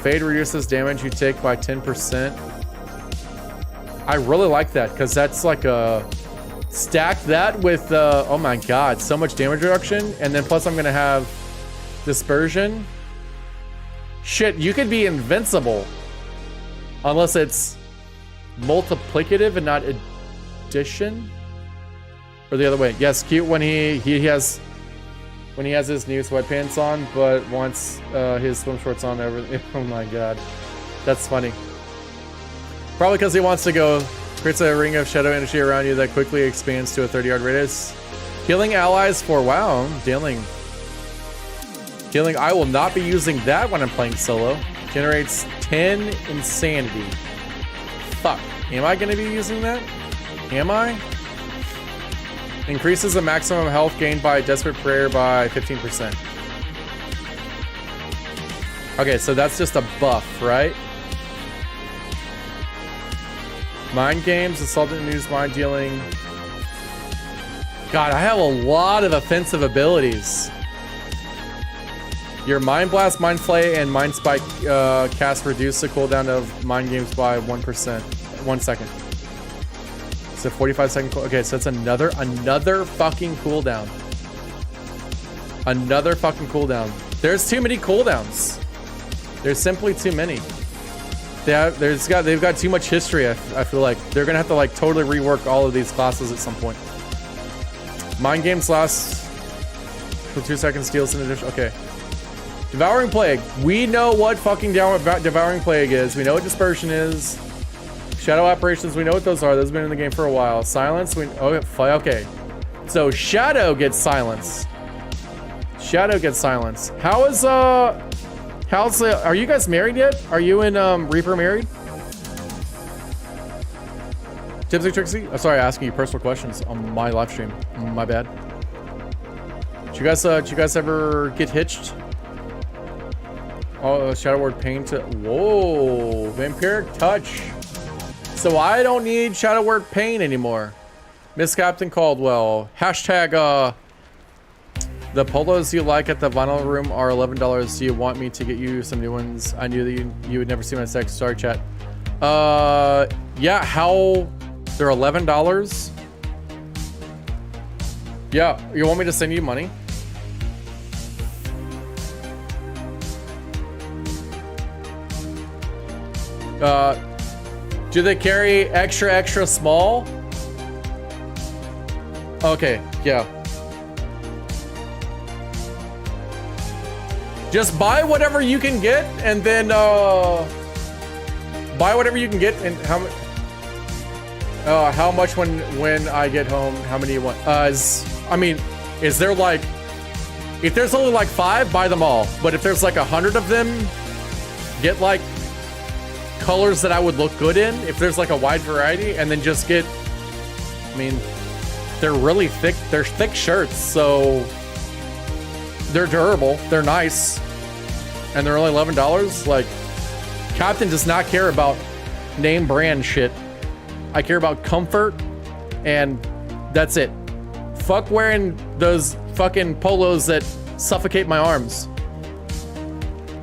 Fade reduces damage you take by 10%. I really like that because that's like a... Stack that with, oh my god, so much damage reduction. And then plus I'm going to have Dispersion. Shit, you could be invincible. Unless it's multiplicative and not addition. Or the other way. Yes, cute when he has his new sweatpants on, but once his swim shorts on, everything. Oh my god. That's funny. Probably because he wants to go... Creates a ring of shadow energy around you that quickly expands to a 30-yard radius. Healing allies for, wow, dealing Healing, I will not be using that when I'm playing solo. Generates 10 insanity. Fuck. Am I going to be using that? Am I? Increases the maximum health gained by Desperate Prayer by 15%. Okay, so that's just a buff, right? Mind games, assault and news, mind dealing. God, I have a lot of offensive abilities. Your Mind Blast, Mind Flay, and Mind Spike cast reduce the cooldown of mind games by 1%. 1 second. So 45 second cool. Okay, so it's another fucking cooldown. Another fucking cooldown. There's too many cooldowns. There's simply too many. They've got too much history. I feel like they're gonna have to like totally rework all of these classes at some point. Mind games last for 2 seconds. Steals in addition. Okay. Devouring Plague. We know what fucking Devouring Plague is. We know what Dispersion is. Shadow Apparitions. We know what those are. Those have been in the game for a while. Silence. Okay. So Shadow gets silence. Shadow gets silence. Are you guys married yet? Are you and Reaper married? Tipsy Trixie? I'm sorry, asking you personal questions on my live stream. My bad. Did you guys ever get hitched? Oh, Shadow Word Pain to... Whoa, Vampiric Touch. So I don't need Shadow Word Pain anymore. Miss Captain Caldwell. Hashtag, the polos you like at the vinyl room are $11. Do you want me to get you some new ones? I knew that you would never see my sex. Sorry, chat. Yeah, how... They're $11? Yeah, you want me to send you money? Do they carry extra small? Okay, yeah. Just buy whatever you can get, and then buy whatever you can get, and how much when I get home? How many you want? Is there like, if there's only like 5, buy them all. But if there's like 100 of them, get like colors that I would look good in. If there's like a wide variety, and then just get. They're really thick. They're thick shirts, so they're durable. They're nice, and they're only $11. Like, Captain does not care about name brand shit. I care about comfort, and that's it. Fuck wearing those fucking polos that suffocate my arms.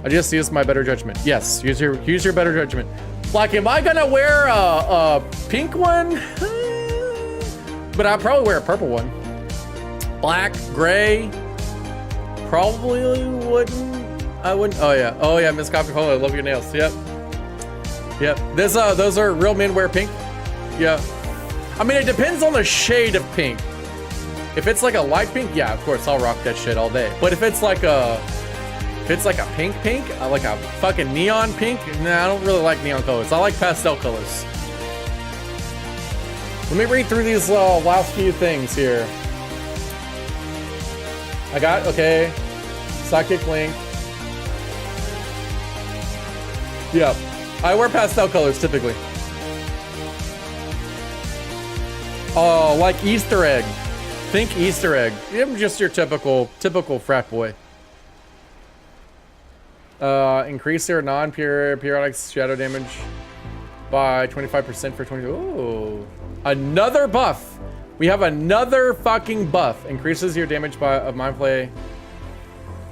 I just use my better judgment. Yes, use your better judgment. Like, am I gonna wear a pink one? But I'll probably wear a purple one. Black, gray. Probably wouldn't. I wouldn't. Oh yeah, Miss Coffee Cola. I love your nails. Yep. Those are real men wear pink. Yeah. It depends on the shade of pink. If it's like a light pink, yeah, of course I'll rock that shit all day. But if it's like a pink, like a fucking neon pink, nah, I don't really like neon colors. I like pastel colors. Let me read through these last few things here. Okay, Psychic Link. Yep, I wear pastel colors typically. Oh, like Easter egg. Think Easter egg. I'm just your typical frat boy. Increase their non-periodic shadow damage by 25% for 20. Ooh, another buff. We have another fucking buff. Increases your damage of Mind Flay.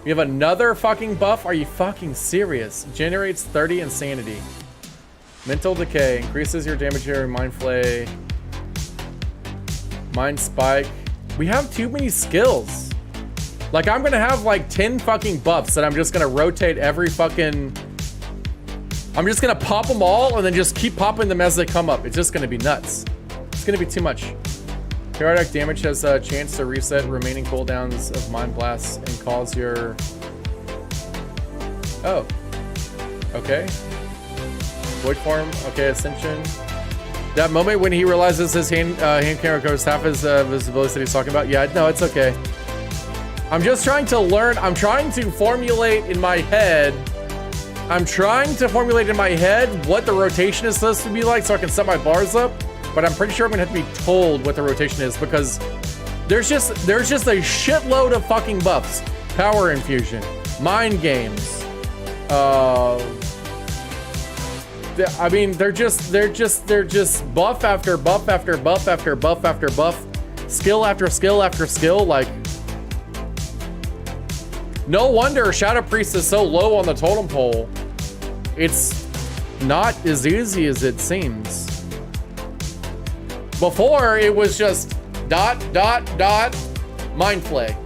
We have another fucking buff. Are you fucking serious? Generates 30 insanity. Mental Decay. Increases your damage here. Mind Flay. Mind Spike. We have too many skills. Like, I'm gonna have like 10 fucking buffs that I'm just gonna rotate every fucking... I'm just gonna pop them all and then just keep popping them as they come up. It's just gonna be nuts. It's gonna be too much. Periodic damage has a chance to reset remaining cooldowns of Mind Blast and cause your... Oh. Okay. Void Form. Okay, Ascension. That moment when he realizes his hand camera covers half his visibility that he's talking about. Yeah, no, it's okay. I'm just trying to learn. I'm trying to formulate in my head. What the rotation is supposed to be like so I can set my bars up. But I'm pretty sure I'm gonna have to be told what the rotation is because there's just a shitload of fucking buffs. Power infusion, mind games. I mean, they're just buff after buff after buff after buff after buff, skill after skill after skill. Like, no wonder Shadow Priest is so low on the totem pole. It's not as easy as it seems. Before, it was just dot, mind flay,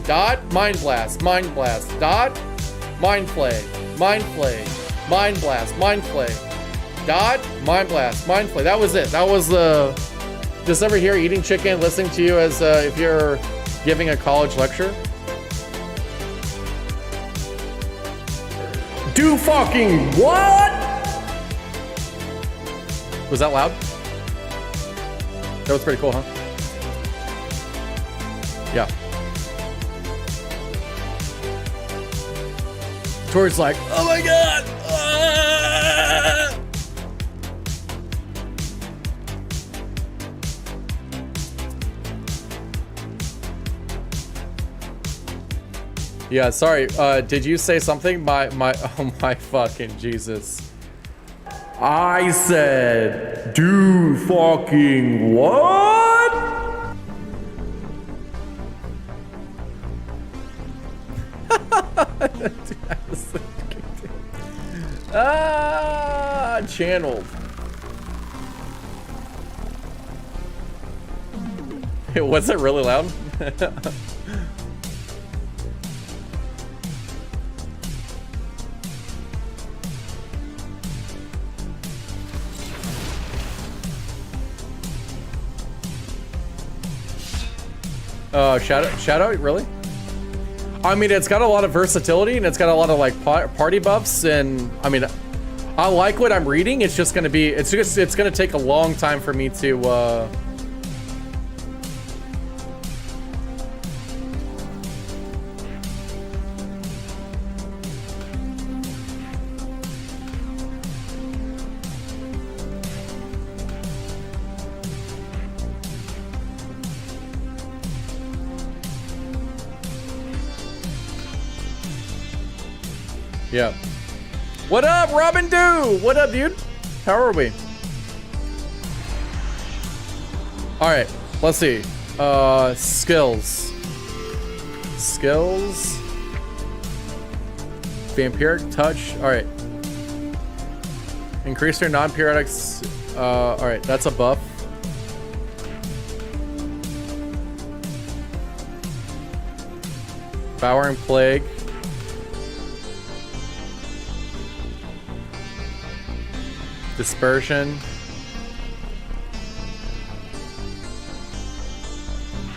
dot, mind blast, dot, mind flay, mind blast, mind flay, dot, mind blast, mind flay. That was it. That was just over here eating chicken, listening to you as if you're giving a college lecture. Do fucking what? Was that loud? That was pretty cool, huh? Yeah. Tori's like, oh my god! Yeah, sorry. Did you say something? Oh my fucking Jesus. I said, do fucking what? Channeled. Was it really loud? Shadow, really? I mean, it's got a lot of versatility and it's got a lot of like party buffs, and I mean, I like what I'm reading. It's just gonna be, it's gonna take a long time for me to yeah. What up, Robin Do? What up, dude? How are we? All right, let's see. Skills. Vampiric touch. All right. Increase your non-periodics. All right, that's a buff. Devouring Plague. Dispersion.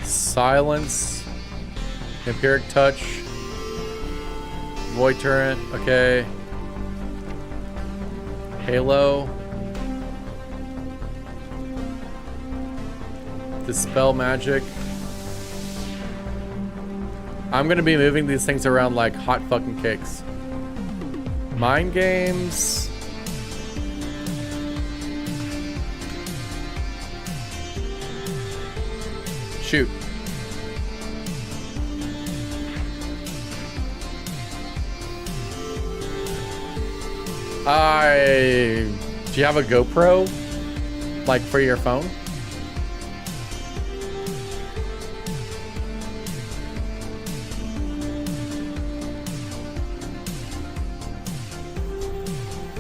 Silence. Vampiric touch. Void turret. Okay. Halo. Dispel magic. I'm gonna be moving these things around like hot fucking cakes. Mind games. Shoot. Do you have a GoPro? Like for your phone?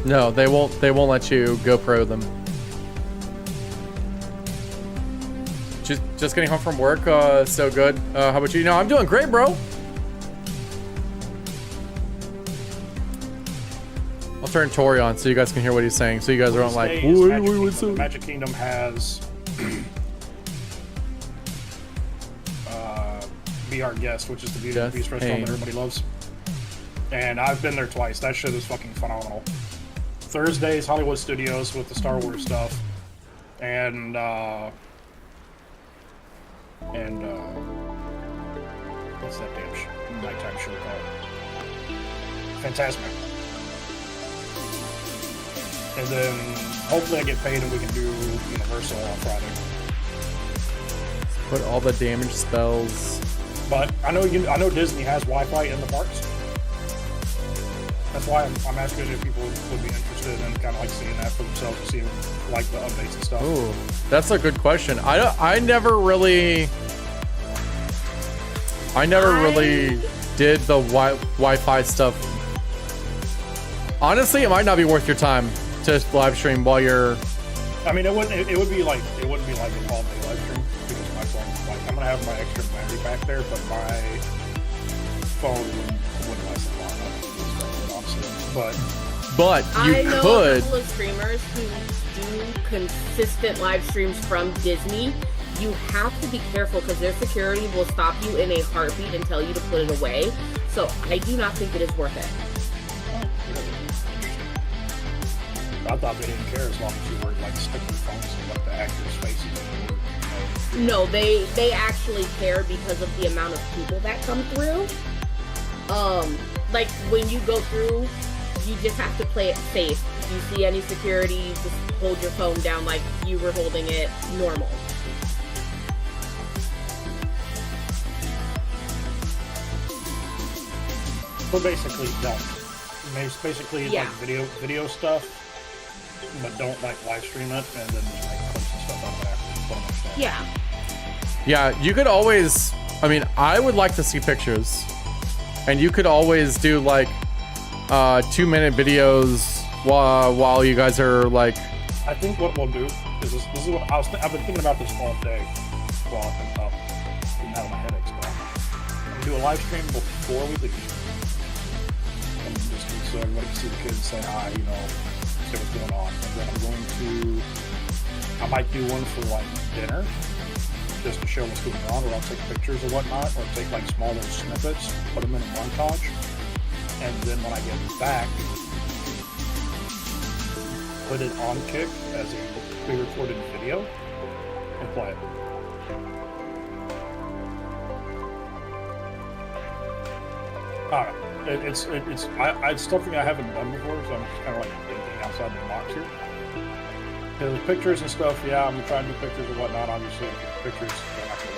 No, they won't let you GoPro them. Just getting home from work, so good. How about you? No, I'm doing great, bro. I'll turn Tori on so you guys can hear what he's saying. So you guys aren't like, Magic Kingdom has Be Our Guest, which is the Beauty and the Beast restaurant that everybody loves. And I've been there twice. That shit is fucking phenomenal. Thursdays, Hollywood Studios with the Star Wars stuff. And What's that damn nighttime show called? Fantastic. And then hopefully I get paid and we can do Universal on Friday. Put all the damage spells. But I know Disney has Wi-Fi in the parks. That's why I'm asking if people would be interested in kind of like seeing that for themselves to see like the updates and stuff. Ooh, that's a good question. I never really did the Wi-Fi stuff. Honestly, it might not be worth your time to live stream while you're. I mean, it wouldn't be like an all-day live stream because my phone. Like, I'm gonna have my extra battery back there, but my phone wouldn't last that long. Honestly, but you I know could. a couple of streamers who do consistent live streams from Disney. You have to be careful because their security will stop you in a heartbeat and tell you to put it away. So I do not think it is worth it. I thought they didn't care as long as you were like sticking phones and like the actors' faces. No, they actually care because of the amount of people that come through. Like when you go through, you just have to play it safe. If you see any security, just hold your phone down like you were holding it normal. But basically, don't. Basically, Yeah. like video stuff, but don't like live stream it and then just like post and stuff like that. Yeah. Yeah, you could always. I mean, I would like to see pictures, and you could always do like 2-minute videos while you guys are like. I think what we'll do is this is what I've been thinking about this all day while I've been up. Getting out of my headaches gone. I'm gonna do a live stream before we leave. And just so everybody can see the kids say hi, see what's going on. And then I might do one for like dinner, just to show what's going on, or I'll take pictures or whatnot, or take like small little snippets, put them in a montage, and then when I get back, put it on Kick as a pre-recorded video and play it. Alright, it's something I haven't done before, so I'm just kind of like thinking outside the box here. Because pictures and stuff, yeah, I'm trying to do pictures and whatnot. Obviously, pictures, they're not going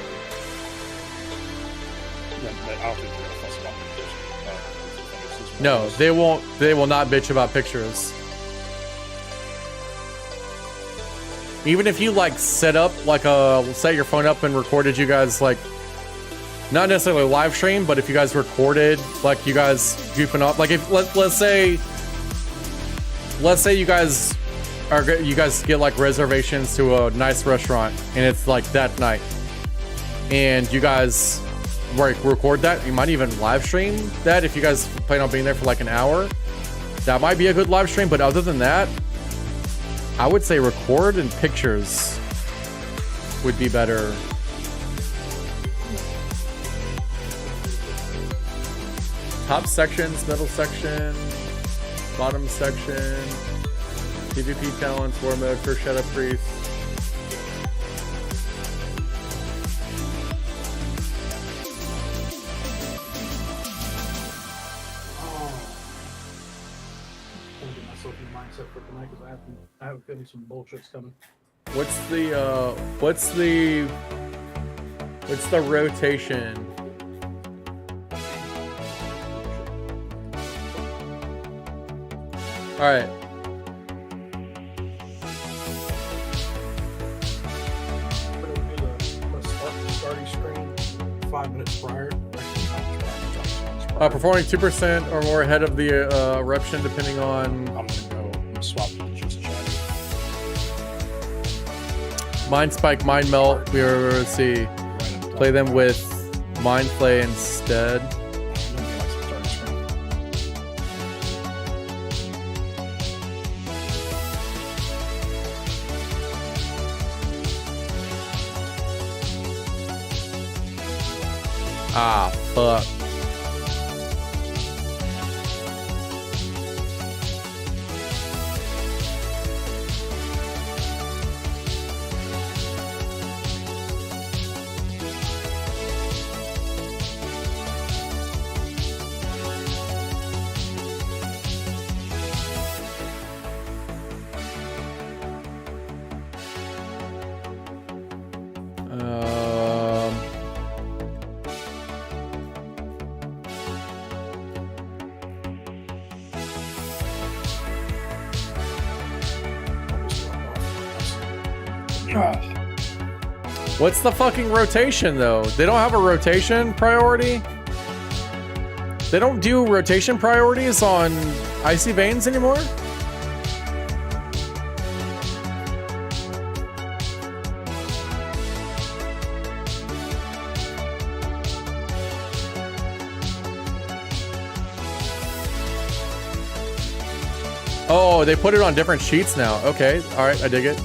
to I don't think they're going to fuss about pictures. No, they won't. They will not bitch about pictures. Even if you like set your phone up and recorded you guys like, not necessarily live stream, but if you guys recorded like you guys goofing off, like if let's say you guys get like reservations to a nice restaurant and it's like that night, and you guys record that. You might even live stream that if you guys plan on being there for like an hour. That might be a good live stream, but other than that, I would say record and pictures would be better. Top sections, middle section, bottom section, PvP talents, war mode, first shadow priest. For tonight because I have a feeling some bullshit's coming. What's the rotation? All right. Starting screen 5 minutes prior. Performing 2% or more ahead of the eruption, depending on. I'm gonna go and swap just chat. Mind Spike, Mind Melt. We are see. Play them with Mind Play instead. Ah, fuck. What's the fucking rotation though? They don't have a rotation priority? They don't do rotation priorities on Icy Veins anymore? Oh, they put it on different sheets now. Okay, all right, I dig it.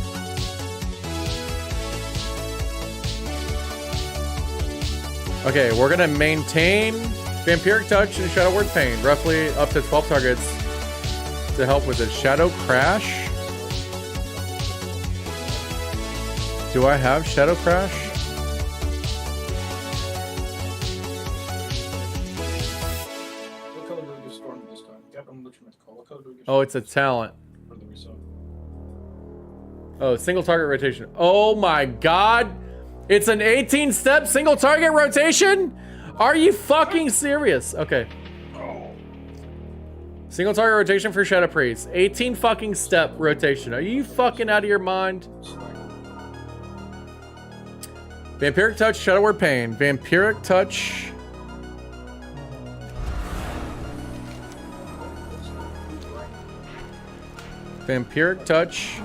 Okay, we're gonna maintain Vampiric Touch and Shadow Word Pain, roughly up to 12 targets to help with it. Shadow Crash? Do I have Shadow Crash? What color do we get Storm this time? Captain Luchman's call. What color do we get Oh, it's a talent. for the reset? Oh, single target rotation. Oh my god! It's an 18-step single target rotation? Are you fucking serious? Okay. Single target rotation for Shadow Priest. 18 fucking step rotation. Are you fucking out of your mind? Vampiric Touch, Shadow Word Pain. Vampiric Touch. Vampiric Touch.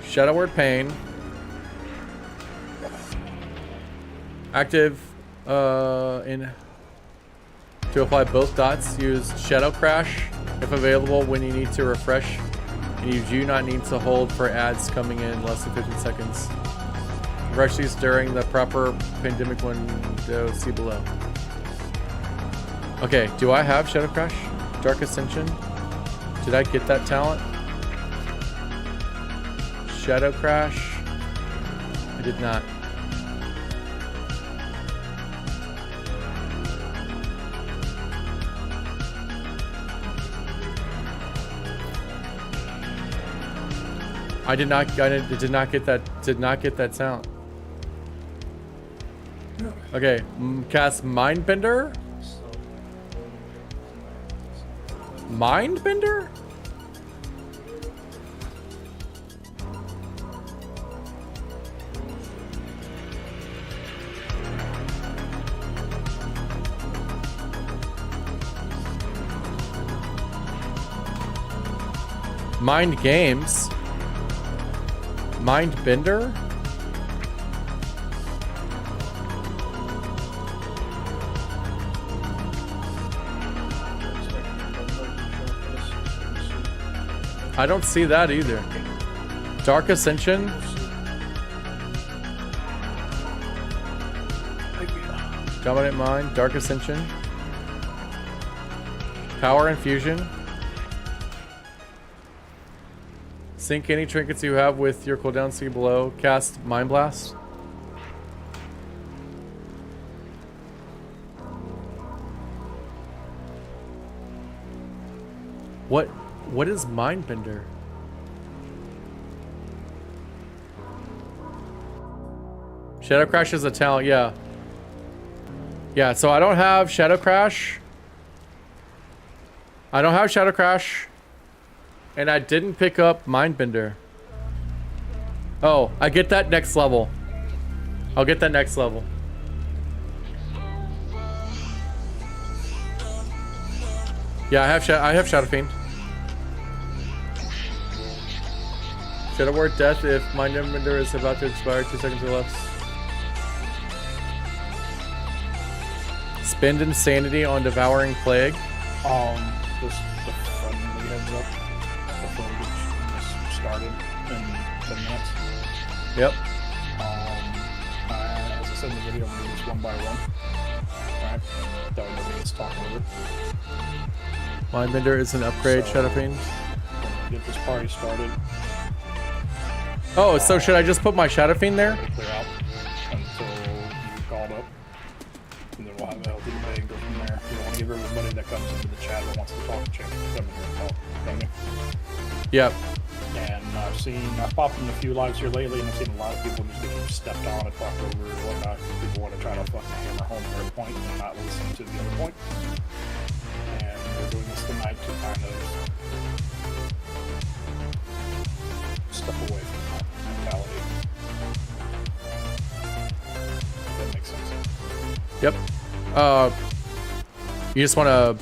Shadow Word Pain. Active to apply both dots, use Shadow Crash if available when you need to refresh, and you do not need to hold for ads coming in less than 15 seconds. Refresh these during the proper pandemic window, see below. Okay, do I have Shadow Crash? Dark Ascension? Did I get that talent? Shadow Crash? I did not. I did not get that sound. Okay, cast Mindbender? Mindbender? Mind Games? Mindbender? I don't see that either. Dark Ascension? Dominant Mind, Dark Ascension. Power Infusion. Sync any trinkets you have with your cooldown, see below. Cast Mind Blast. What is Mindbender? Shadow Crash is a talent, yeah. Yeah, so I don't have Shadow Crash. I don't have Shadow Crash. And I didn't pick up Mindbender. Oh, I get that next level. I'll get that next level. Yeah, I have Shadow Fiend. Shadow Word Death if Mindbender is about to expire 2 seconds or less. Spend Insanity on Devouring Plague. Just the friendly heads up before we get started in 10 minutes. Yep. As I said in the video, I'm going to do this one by one. Alright? That way nobody gets talking over. Mindbender is an upgrade, So, Shadow Fiend. Get this party started. Oh, so should I just put my Shadow Fiend there? Clear out until you called up. And then we'll have a healthy debate and go from there. We don't want to give everybody that comes into the chat that wants to talk to come in here and talk. Okay? Yep. And I've popped in a few lives here lately, and I've seen a lot of people just getting stepped on and talked over and whatnot. People want to try to fucking hammer home their point and not listen to the other point. And we're doing this tonight to kind of step away from that. You just want to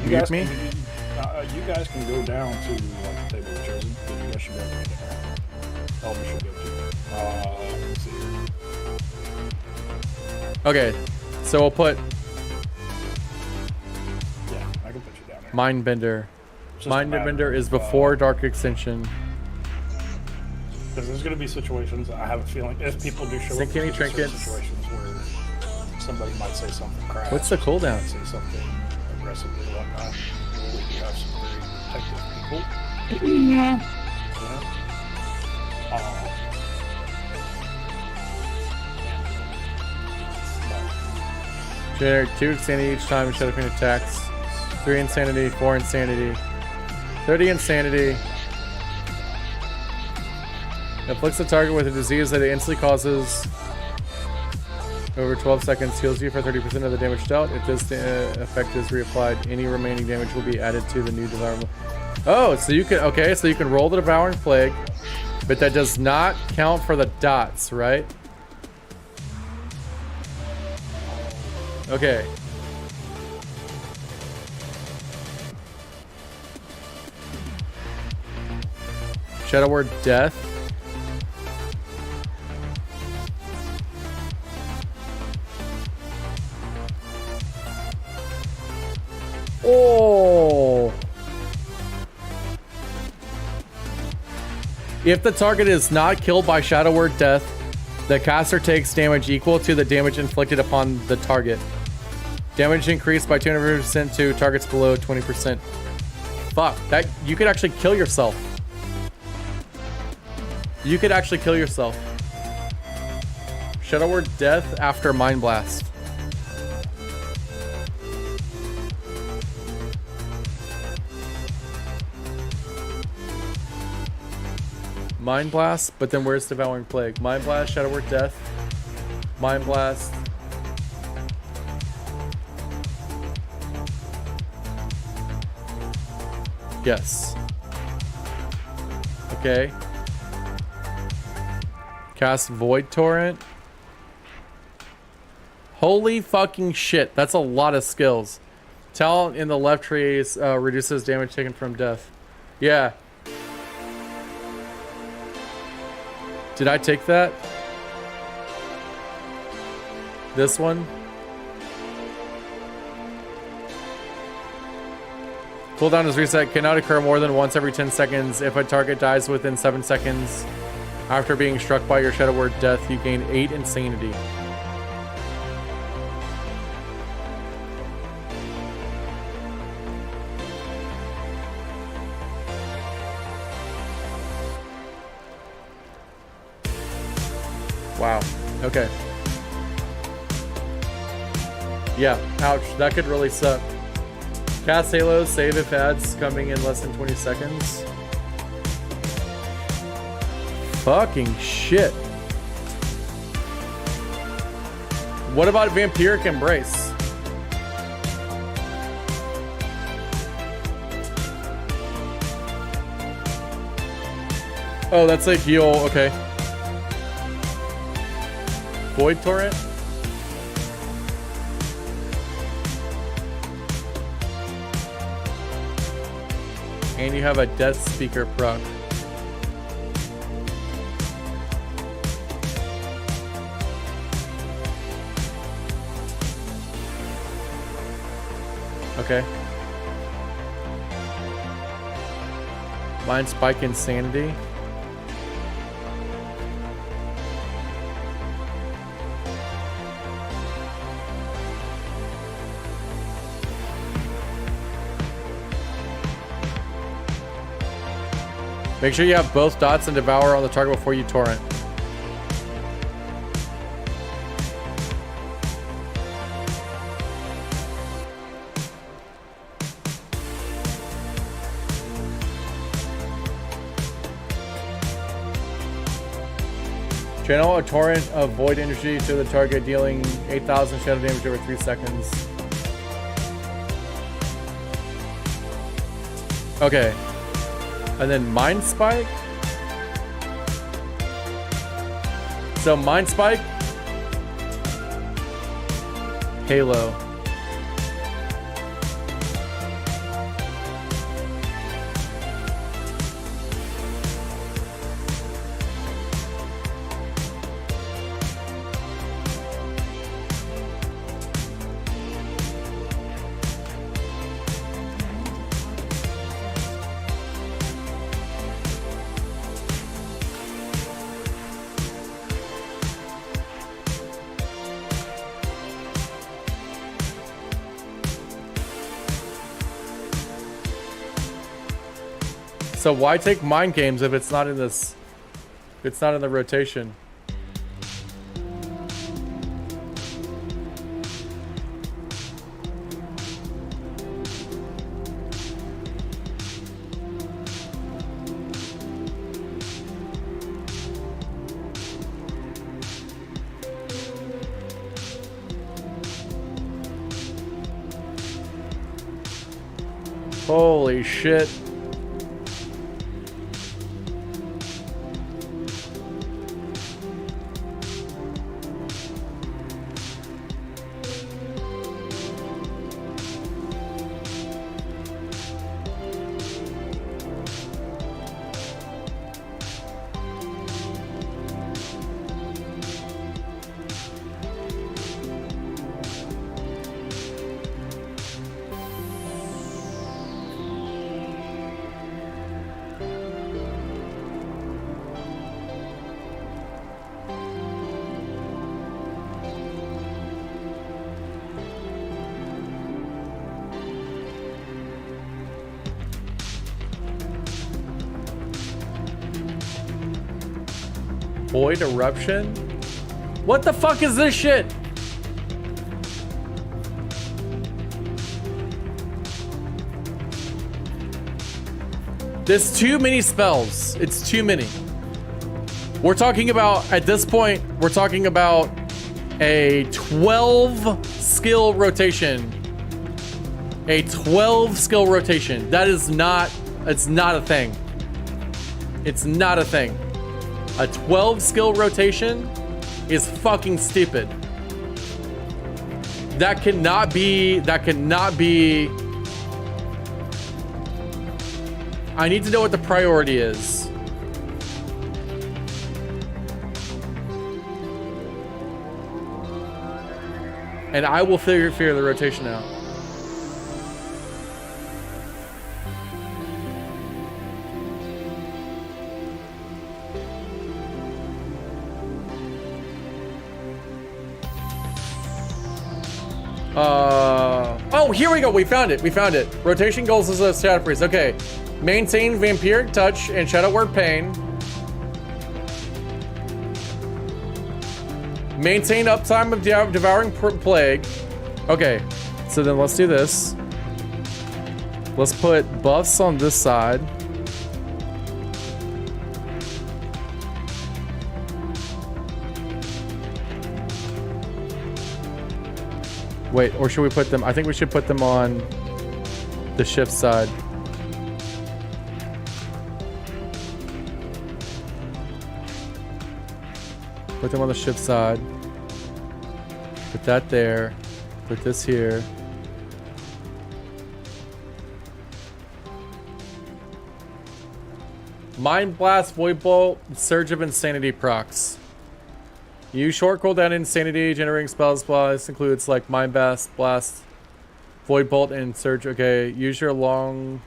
mute me? You guys can go down to like, the table of chosen. You guys should be able to get there. Elder should be able to. Let's see. Okay, so we'll put Yeah, I can put you down there. Mindbender. It's just a matter Mindbender is of, before Dark Extension. Because there's going to be situations, I have a feeling, if people do show Think up, any there's certain trinkets? situations where somebody might say something crass. What's the cooldown? Might say something aggressive or whatnot. We do have some very protective people. Yeah. Generate 2 insanity each time and Shadow Fiend attacks. 3 insanity, 4 insanity, 30 insanity. Afflicts the target with a disease that it instantly causes. Over 12 seconds, heals you for 30% of the damage dealt. If this effect is reapplied, any remaining damage will be added to the new Devouring. Oh, so you can, okay, so you can roll the Devouring Plague, but that does not count for the dots, right? Okay. Shadow Word Death. Oh. If the target is not killed by Shadow Word Death, the caster takes damage equal to the damage inflicted upon the target. Damage increased by 200% to targets below 20%. Fuck, that you could actually kill yourself. You could actually kill yourself. Shadow Word Death after Mind Blast. Mind Blast, but then where's Devouring Plague? Mind Blast, Shadow Word Death, Mind Blast. Yes. Okay. Cast Void Torrent. Holy fucking shit, that's a lot of skills. Talent in the left tree reduces damage taken from death. Yeah. Did I take that? This one? Cooldown is reset. Cannot occur more than once every 10 seconds. If a target dies within 7 seconds after being struck by your Shadow Word Death, you gain 8 insanity. Wow. Okay. Yeah. Ouch. That could really suck. Cast Halo. Save if ads coming in less than 20 seconds. Fucking shit. What about Vampiric Embrace? Oh, that's a heal. Okay. Void Torrent? And you have a Death Speaker proc. Okay. Mind Spike Insanity. Make sure you have both dots and Devour on the target before you torrent. Channel a torrent of void energy to the target, dealing 8,000 shadow damage over 3 seconds. Okay. And then Mind Spike. So Mind Spike. Halo. So why take mind games if it's not in this? If it's not in the rotation. Holy shit. Void eruption? What the fuck is this shit? There's too many spells. It's too many. We're talking about, at this point, we're talking about a 12 skill rotation. A 12 skill rotation. That is not, it's not a thing. It's not a thing. A 12 skill rotation is fucking stupid. That cannot be, I need to know what the priority is. And I will figure the rotation out. Oh, here we go. We found it. We found it. Rotation goals is a Shadow Priest. Okay. Maintain Vampiric Touch and Shadow Word Pain. Maintain uptime of Devouring Plague. Okay. So then let's do this. Let's put buffs on this side. Wait, or should we put them? I think we should put them on the shift side. Put them on the shift side. Put that there. Put this here. Mind Blast, Void Bolt, Surge of Insanity procs. Use short cooldown Insanity, generating spells. This includes like Mind Blast, Void Bolt, and Surge. Okay, use your long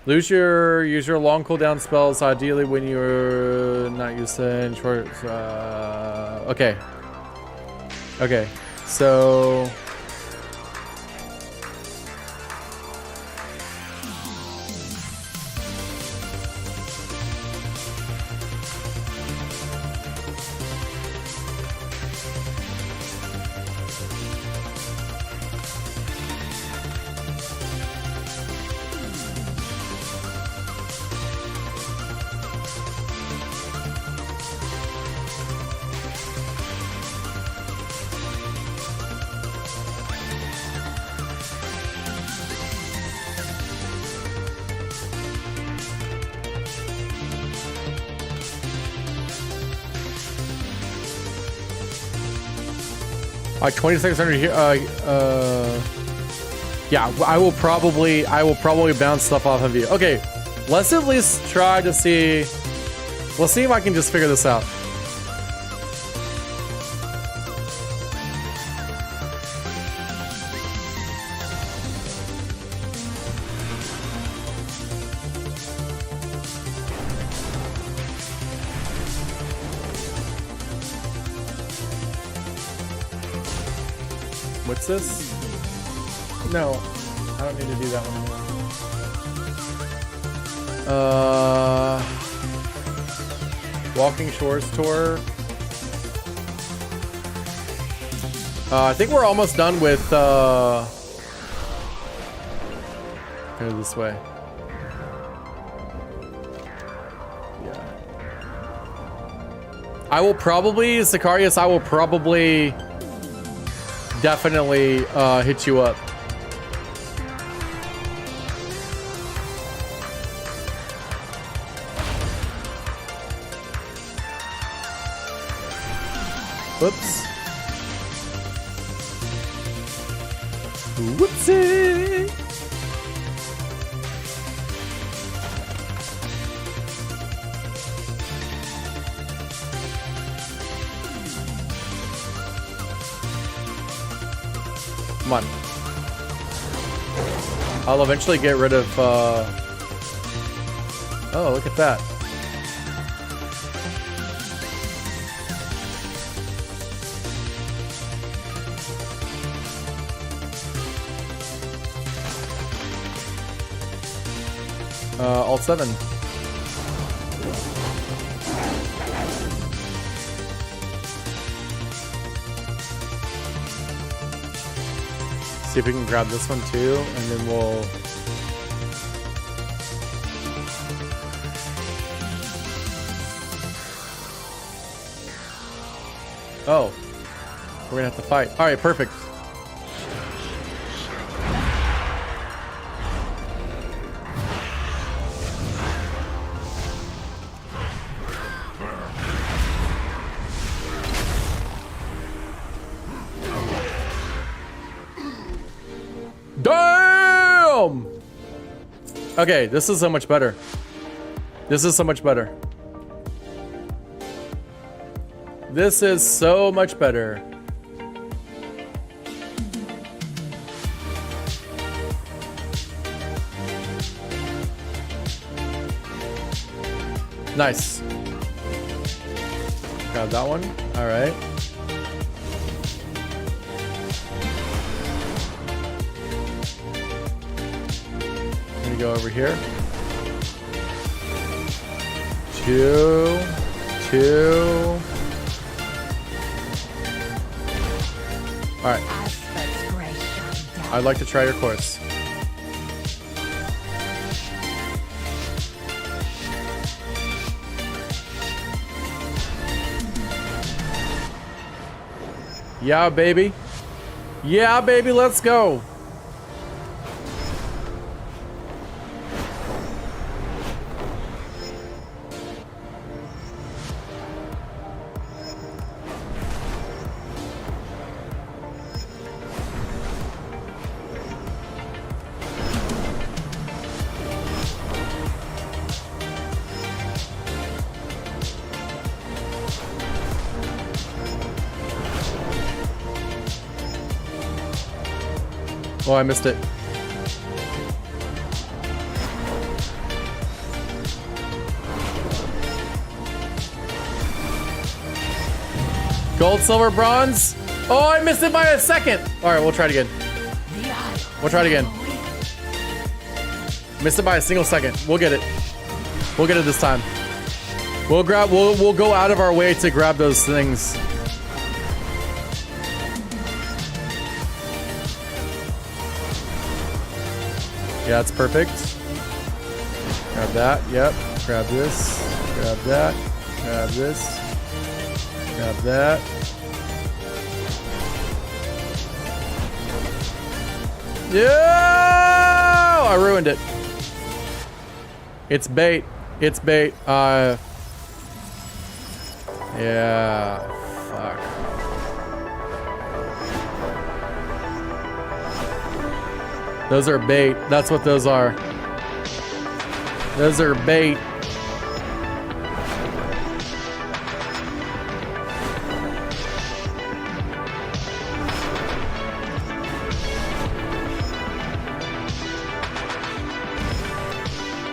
cooldown spells. Ideally, when you're not using short. Okay. Okay. So. Like 2600 here. Yeah, I will probably bounce stuff off of you. Okay, let's at least try to see. Let's see if I can just figure this out. What's this? No, I don't need to do that one anymore. Walking Shores tour. I think we're almost done with go this way. Yeah. I will probably, Sicarius, I will probably definitely hit you up. Whoops. Whoopsie. Come on. I'll eventually get rid of, oh, look at that. Alt 7. See if we can grab this one too, and then we'll... Oh. We're gonna have to fight. Alright, perfect. Damn! Okay, this is so much better. This is so much better. This is so much better. Nice. Grab that one. All right. Go over here. 2, 2. All right. I'd like to try your course. Yeah, baby. Yeah, baby. Let's go. Oh, I missed it. Gold, silver, bronze. Oh, I missed it by a second. All right, we'll try it again. We'll try it again. Missed it by a single second. We'll get it. We'll get it this time. We'll go out of our way to grab those things. Yeah, it's perfect. Grab that. Yep. Grab this. Grab that. Grab this. Grab that. Yeah! I ruined it. It's bait. It's bait. Yeah. Fuck. Those are bait. That's what those are. Those are bait.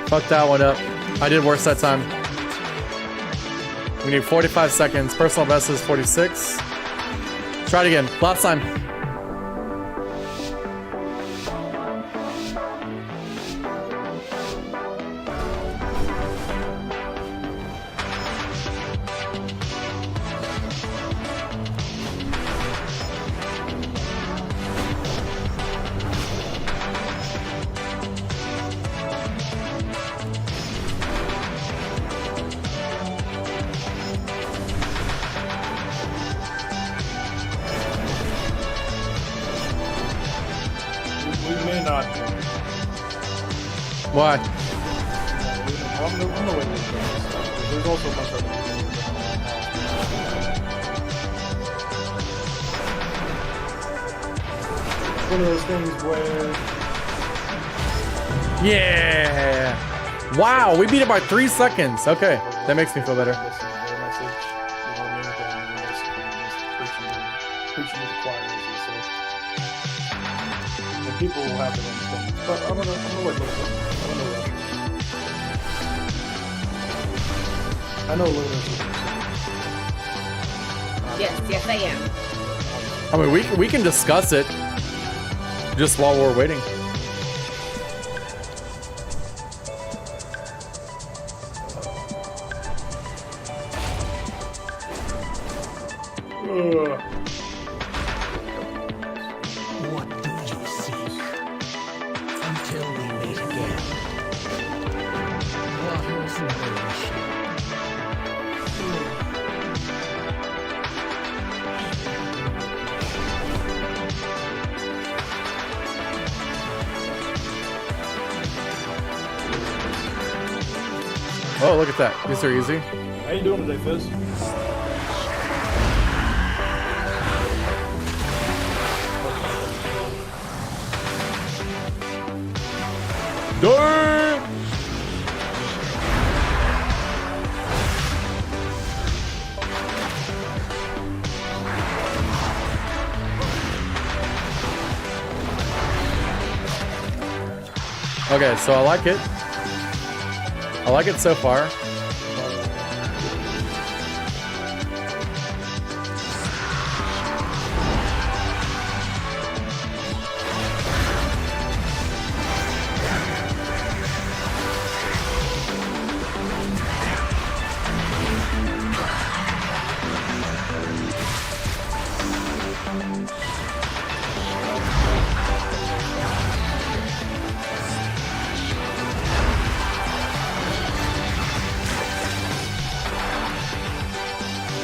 Fuck that one up. I did worse that time. We need 45 seconds. Personal best is 46. Try it again. Last time. We may not. Why? I'm gonna wait. There's also a bunch of. One of those things where. Yeah. Wow, we beat it by 3 seconds. Okay, that makes me feel better. Listen to their message, you know what I mean? Then you're just preaching to the choir, as you say. And people will have their own things. But I'm gonna wait a little bit. I'm gonna rush. I know Luna's Yes, I am. I mean, we can discuss it just while we're waiting. What did you see? Until we meet again. Waters in the ocean. Oh, look at that. These are easy. How you doing today, Fizz? Damn! Okay, so I like it. I like it so far.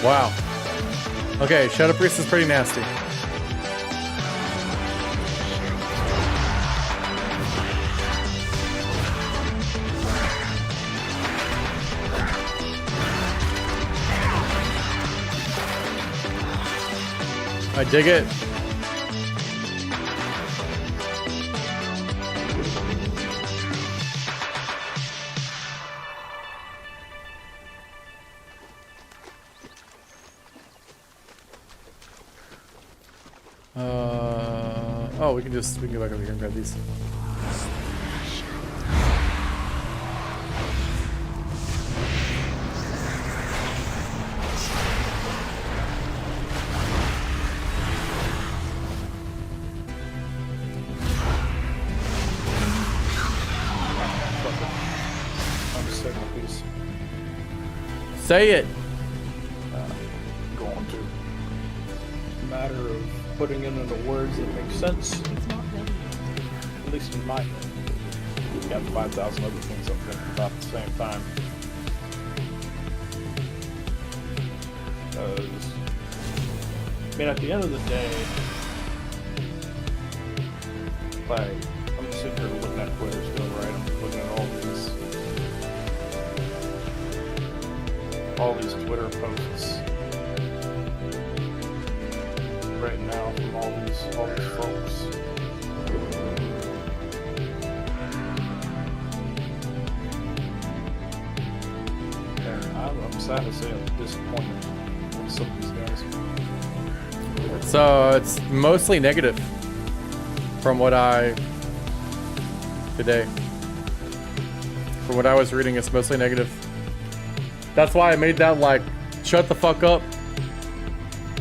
Wow. Okay, Shadow Priest is pretty nasty. I dig it. Oh, we can go back over here and grab these. I'm just taking a piece. Say it. Going to. Matter of putting it into words that make sense. At least in my head. We've got 5,000 other things I'm thinking about at the same time. I mean, at the end of the day, like, I'm just sitting here looking at Twitter still, right? I'm looking at all these Twitter posts right now from all these folks. sad to say I'm disappointed with some of these guys. It's mostly negative from what today. From what I was reading, it's mostly negative. That's why I made that like shut the fuck up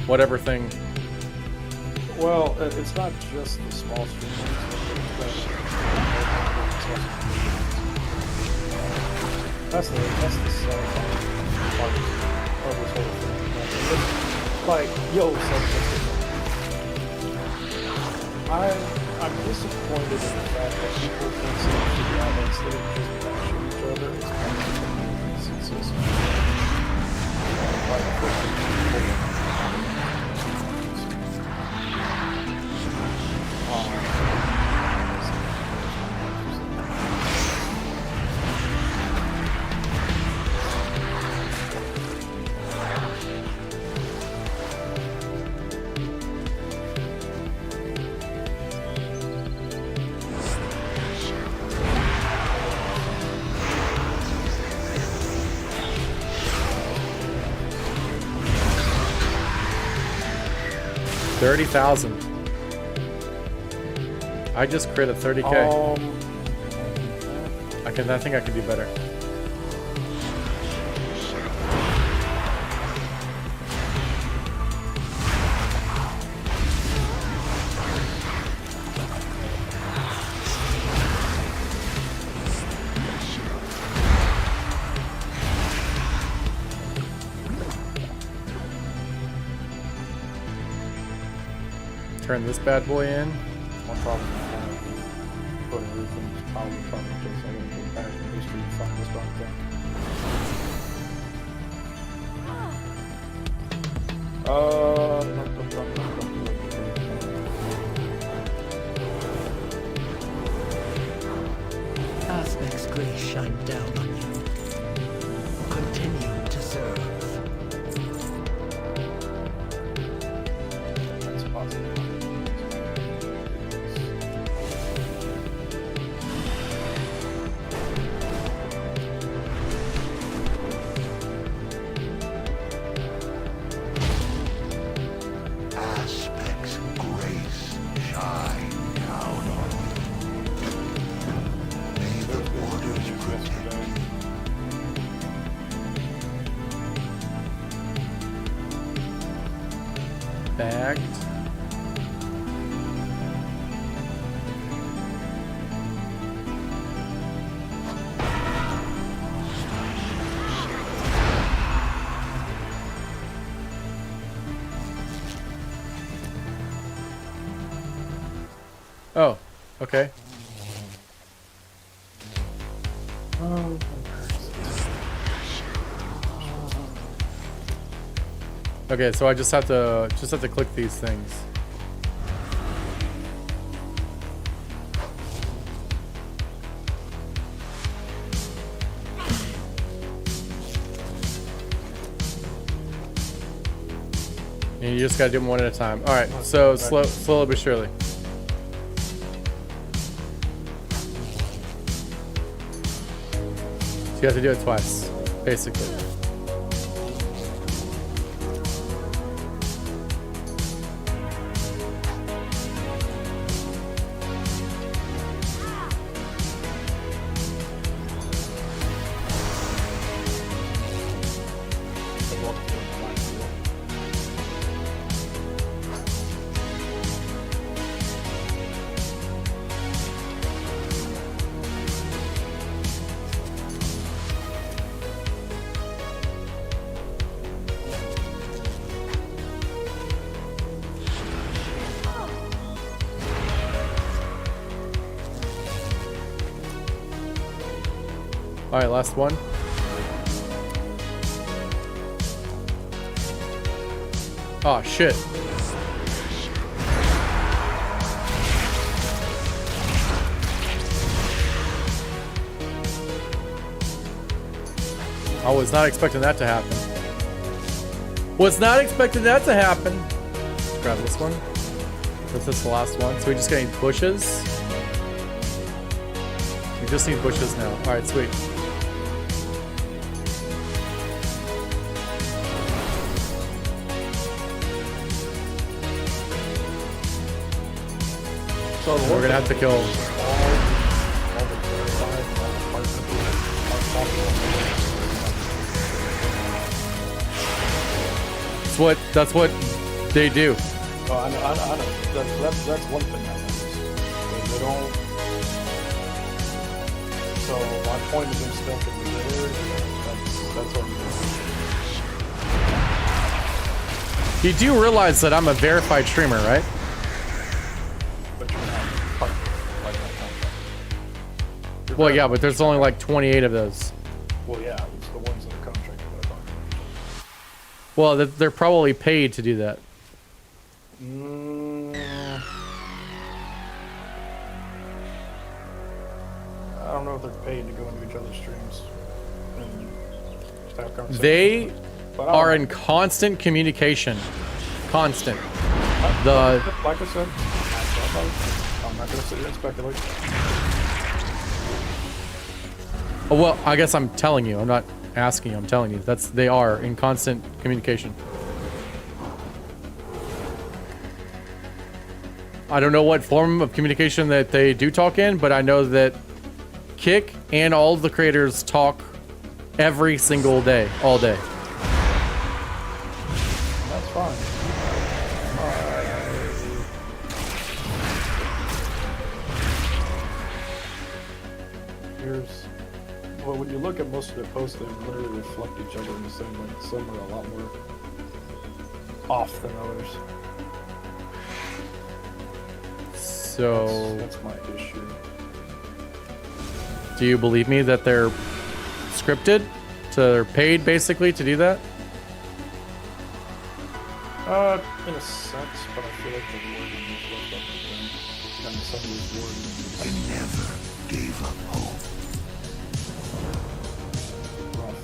whatever thing. Well, it's not just the small streamers. That's the sad part of this whole thing. Like, yo, I'm disappointed in the fact that people think so much of the outlets that just bashing each other. It's just like $30,000. I just crit at 30K. I think I can do better. Turn this bad boy in. one problem put a roof in probably just I'm gonna go back in history and find this darn thing. Aspect's grace shine down on you. Continue to serve. That's positive. Aspect's grace shine down on you. May the waters protect you. Bagged. Oh, okay. Okay, so I just have to click these things. And you just gotta do them one at a time. All right, so slowly but surely. So you have to do it twice, basically. All right, last one. Oh shit. I was not expecting that to happen. Was not expecting that to happen. Let's grab this one. This is the last one. So we just need bushes. We just need bushes now. All right, sweet. So We're gonna have to kill. all the verified, all the partners. That's what they do. Oh, I know. That's one thing I noticed. They don't. So my point of them stinking me there. That's what. You do realize that I'm a verified streamer, right? But you're not part like that contract. Well, yeah, but there's only like 28 of those. Well, yeah, it's the ones in the contract that I'm talking about. Well, they're probably paid to do that. I don't know if they're paid to go into each other's streams and just have conversations. They But I are don't in constant communication. Constant. know. Like I said, I'm not going to sit here and speculate. Oh, well, I guess I'm telling you. I'm not asking you. I'm telling you. They are in constant communication. I don't know what form of communication that they do talk in, but I know that Kick and all of the creators talk every single day, all day. That's fine. Well, when you look at most of their posts, they literally reflect each other in the same way. Some are a lot more off than others. So, That's my issue. do you believe me that they're scripted? They're paid basically to do that? In a sense, but I feel like the wording is left up to them. And some of these wording. I never gave up hope. Rough.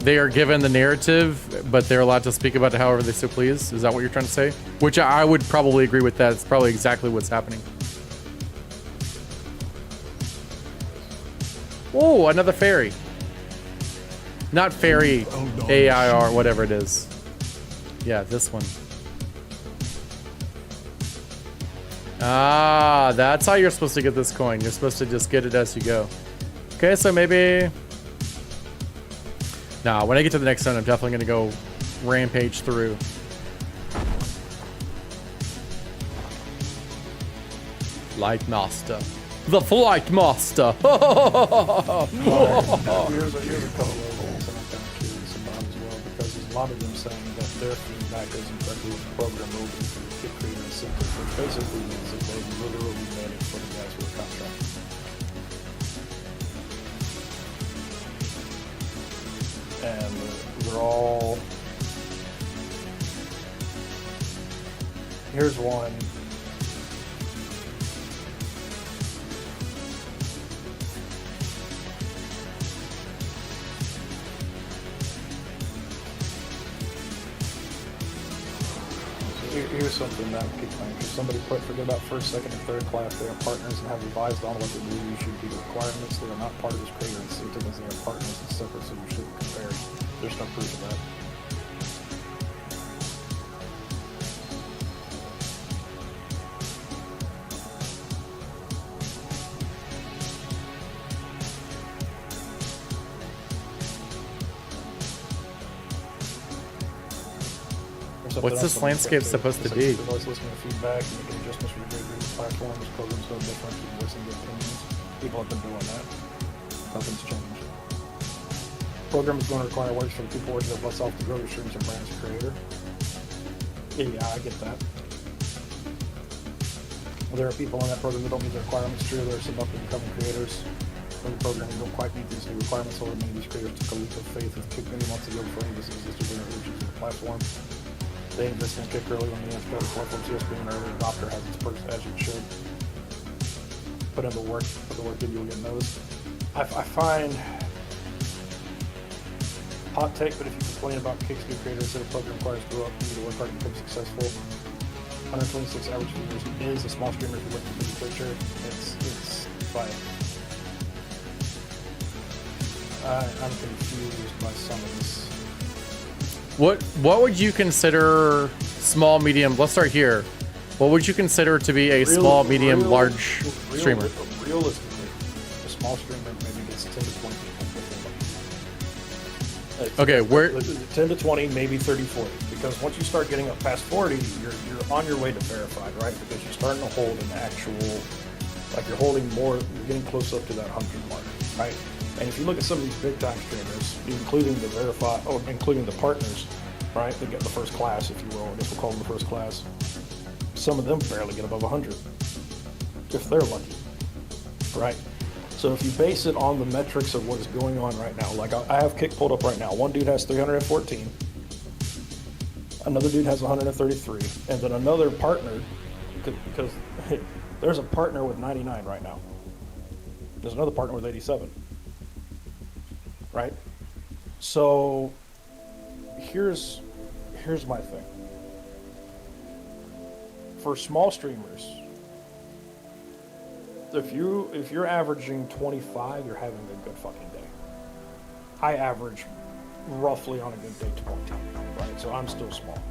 They are given the narrative, but they're allowed to speak about it however they so please. Is that what you're trying to say? Which I would probably agree with that. It's probably exactly what's happening. Oh, another fairy. Not fairy, AIR, whatever it is. Yeah, this one. Ah, that's how you're supposed to get this coin. You're supposed to just get it as you go. Okay, so maybe... Nah, when I get to the next one, I'm definitely going to go rampage through. Light Master. The Flight Master! Here's a couple of things that I'm kind of curious about as well, because there's a lot of them saying that their feedback isn't directly with the program moving to the creator incentive, which basically means that they literally made it for the guys who are contracted. And they're all... Here's one. Here's something that piqued my interest. Somebody put, forget about first, second, and third class. They are partners and have advised on what they believe you should be the requirements. They are not part of this creator incentive as they are partners and separate, so you shouldn't compare. There's no proof of that. What's this landscape supposed to be? Always listening to feedback and making adjustments for your great platform. This program's so different. You listen to opinions. People have been doing that. Nothing's changed. Program is going to require works from people working with less off to grow your streams and brands creator. Yeah, I get that. Well, there are people in that program that don't meet the requirements. True, there are some up-and-coming creators in the program who don't quite meet these new requirements. However, many of these creators took a leap of faith and kicked many months ago before any of this existed in the platform. They invest in Kick early on the platform, so being an early adopter has its perks as it should. Put in the work in, you'll get noticed. I find hot take, but if you complain about Kick's new creators that a program requires to grow up, you need to work hard to become successful. 126 average viewers is a small streamer if you look at the big picture. It's like I'm confused by some of this. What would you consider small, medium? Let's start here. What would you consider to be a small, medium, large streamer? Realistically, a small streamer maybe gets 10 to 20 people. Okay, where 10 to 20, maybe 30, 40. Because once you start getting up past 40, you're on your way to verified, right? Because you're starting to hold an actual, like you're holding more, you're getting close up to that 100 mark, right? And if you look at some of these big time streamers, including the verified, including the partners, right? They get the first class, if you will. I guess we'll call them the first class. Some of them barely get above 100, if they're lucky, right? So if you base it on the metrics of what is going on right now, like I have Kick pulled up right now. One dude has 314, another dude has 133, and then another partner, because there's a partner with 99 right now. There's another partner with 87, right? So here's my thing. For small streamers, if you're averaging 25, you're having a good fucking day. I average roughly on a good day 20, right? So I'm still small.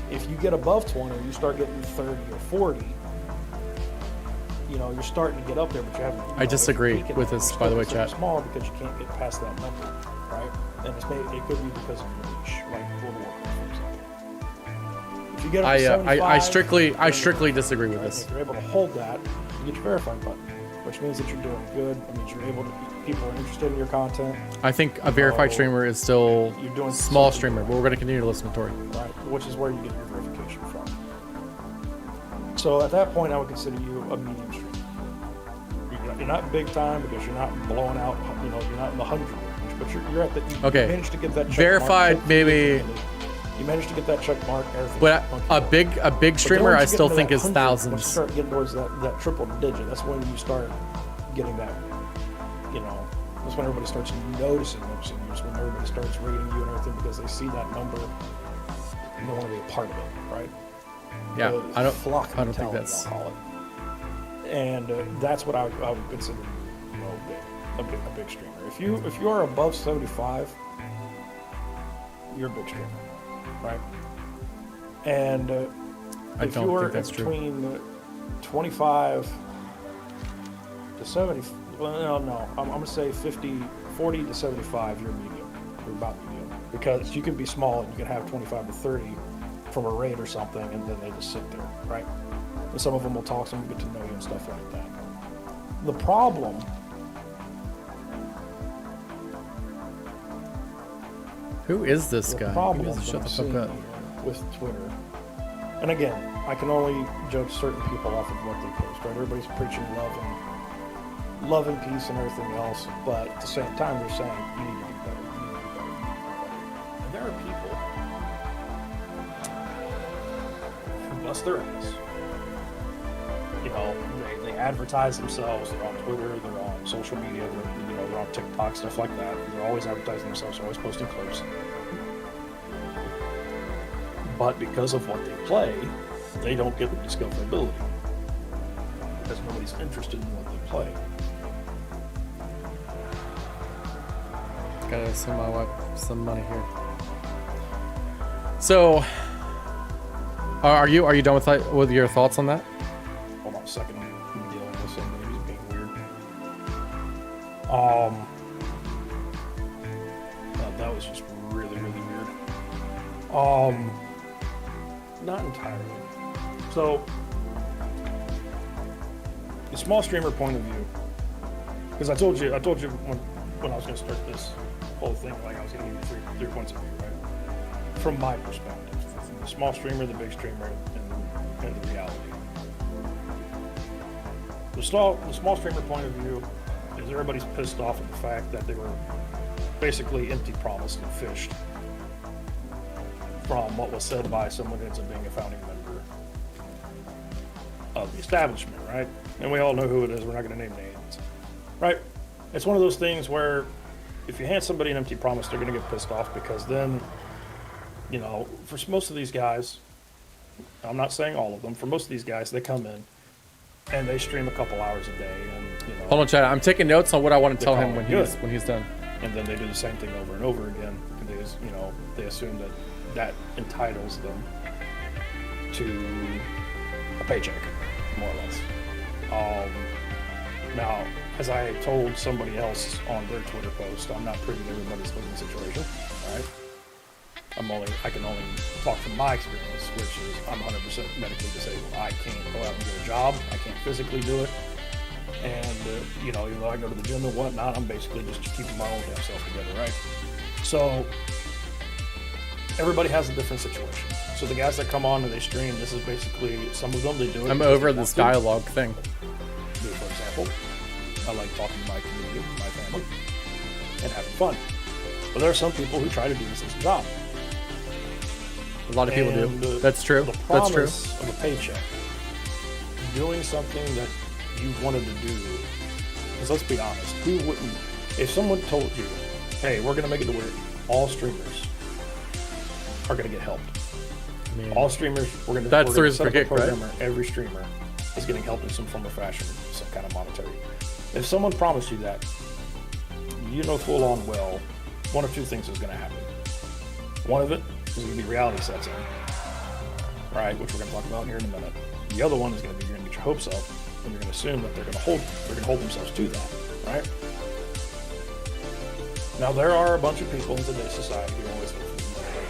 If you get above 20, you start getting 30 or 40. You know, you're starting to get up there, but you haven't. I disagree with this, by the way, chat. Small because you can't get past that number, right? And it could be because of your niche, like World of Warcraft, for example. If you get up to 75, I strictly disagree with this. If you're able to hold that, you get your verified button, which means that you're doing good. It means you're able to. People are interested in your content. I think a verified streamer is still You're doing small something streamer, but we're going to continue to listen to Tori. right? Which is where you get your verification from. So at that point, I would consider you a medium streamer. You're not big time because you're not blowing out. You know, you're not in the 100 range, but you're at the. You Okay. managed to get that check Verified, mark. maybe. You managed to get that check mark. But a big streamer, I still think is Once you thousands. start getting towards that triple digit, that's when you start getting that. You know, that's when everybody starts noticing you. That's when everybody starts rating you and everything because they see that number and they want to be a part of it, right? Yeah, The I don't flock think mentality, that's. I'll call it. And that's what I would consider, you know, a big streamer. If you are above 75, you're a big streamer, right? And I if don't you are think that's true. between 25 to 70, well, no, I'm gonna say 40 to 75, you're medium. You're about medium because you can be small and you can have 25 to 30 from a raid or something, and then they just sit there, right? And some of them will talk, some will get to know you and stuff like that. The problem Who is this guy? He problem needs to that shut I'm the fuck seeing up. here with Twitter, and again, I can only judge certain people off of what they post, right? Everybody's preaching love and peace and everything else, but at the same time, they're saying you need to do better, you need to do better, you need to do better. And there are people who bust their ass. You know, they advertise themselves. They're on Twitter, they're on social media, they're on TikTok, stuff like that. They're always advertising themselves, they're always posting clips. But because of what they play, they don't get the discoverability because nobody's interested in what they play. Gotta send my wife some money here. So, are you done with your thoughts on that? Hold on a second, I'm dealing with somebody who's being weird. That was just really, really weird. Not entirely. So, the small streamer point of view, because I told you when I was going to start this whole thing, like I was going to give you three points of view, right? From my perspective, from the small streamer, the big streamer, and the reality. The small streamer point of view is everybody's pissed off at the fact that they were basically empty promised and fished from what was said by someone who ends up being a founding member of the establishment, right? And we all know who it is. We're not going to name names, right? It's one of those things where if you hand somebody an empty promise, they're going to get pissed off because then, you know, for most of these guys, I'm not saying all of them, for most of these guys, they come in and they stream a couple hours a day, and you know. Hold on, chat. I'm taking notes on what I want to tell him call when it he's done. And then they do the same thing over and over again. They assume that entitles them to a paycheck, more or less. Now, as I told somebody else on their Twitter post, I'm not privy to everybody's living situation, right? I can only talk from my experience, which is I'm 100% medically disabled. I can't go out and get a job. I can't physically do it. And, you know, even though I go to the gym and whatnot, I'm basically just keeping my own damn self together, right? So, everybody has a different situation. So the guys that come on and they stream, this is basically, some of them, they do it. I'm over this dialogue thing. For example, I like talking to my community, my family, and having fun. But there are some people who try to do this as a job. A lot of people do. That's true. The That's true. promise of a paycheck, doing something that you wanted to do, because let's be honest, who wouldn't, if someone told you, hey, we're going to make it to where all streamers are going to get helped. Man. All streamers, we're going to That's the set up a kick, right? program where every streamer is getting help in some form or fashion, some kind of monetary. If someone promised you that, you know full on well, one of two things is going to happen. One of it is going to be reality sets in, right, which we're going to talk about here in a minute. The other one is going to be you're going to get your hopes up, and you're going to assume that they're going to hold themselves to that, right? Now there are a bunch of people in today's society who always look for the money.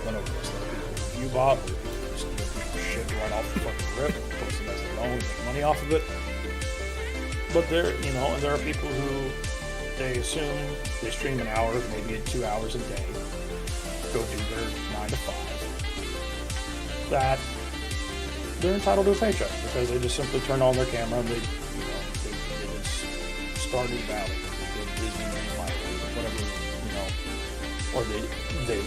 None of this. There are people who review bot, there are people who steal people's shit right off the fucking rip, post it as their own, make money off of it. But there, you know, and there are people who they assume they stream an hour, maybe 2 hours a day, go do their 9 to 5. That they're entitled to a paycheck because they just simply turn on their camera and they just started Valley, they did Disney Life, whatever, you know, or they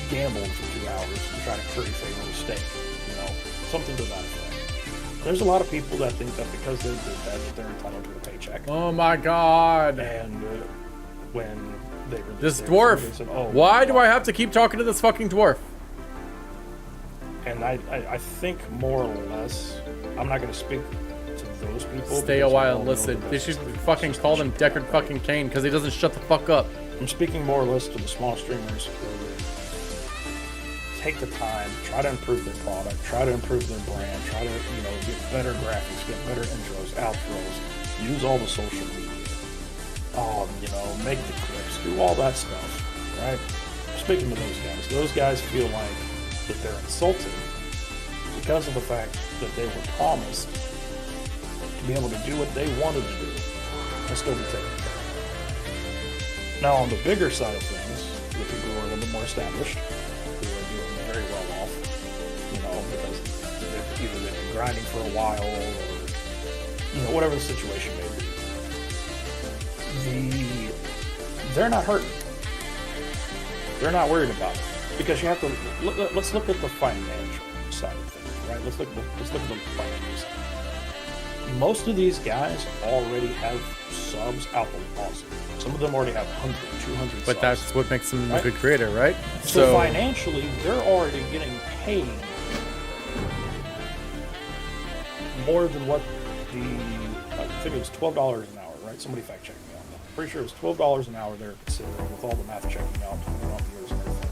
gambled for 2 hours and try to curry favor with steak, you know, something to that effect. There's a lot of people that think that because they did that they're entitled to a paycheck. Oh my god. And when they released This theirs, dwarf. they said, oh, Why do I have to keep talking to this fucking dwarf? And I think more or less, I'm not going to speak to those people. Stay a while and listen. They should fucking call him Deckard fucking Kane because he doesn't shut the fuck up. I'm speaking more or less to the small streamers who take the time, try to improve their product, try to improve their brand, try to, you know, get better graphics, get better intros, outros, use all the social media, you know, make the clips, do all that stuff, right? Speaking to those guys feel like that they're insulted because of the fact that they were promised to be able to do what they wanted to do and still be taken care of. Now, on the bigger side of things, the people who are a little bit more established, who are doing very well off, you know, because they've either been grinding for a while or, you know, whatever the situation may be, they're not hurting. They're not worried about it. Because you have to let's look at the financial side of things, right? Let's look at the financial side. Most of these guys already have subs out the wazoo. Some of them already have 100, 200 subs. But that's what makes them a good creator, right? So financially, they're already getting paid more than what I think it was $12 an hour, right? Somebody fact check me on that. Pretty sure it was $12 an hour they're considering with all the math checking out throughout the years and everything.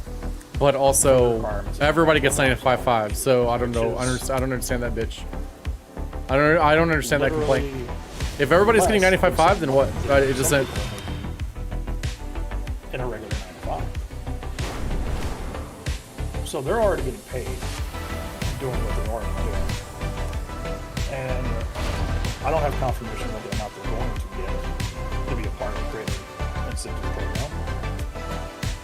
But also, everybody gets 95.5, so I don't know. I don't understand that bitch. I don't understand that complaint. If everybody's getting 95.5, then what? It just said in a regular 9 to 5. So they're already getting paid doing what they're already doing. And I don't have confirmation whether or not they're going to get to be a part of the creative incentive program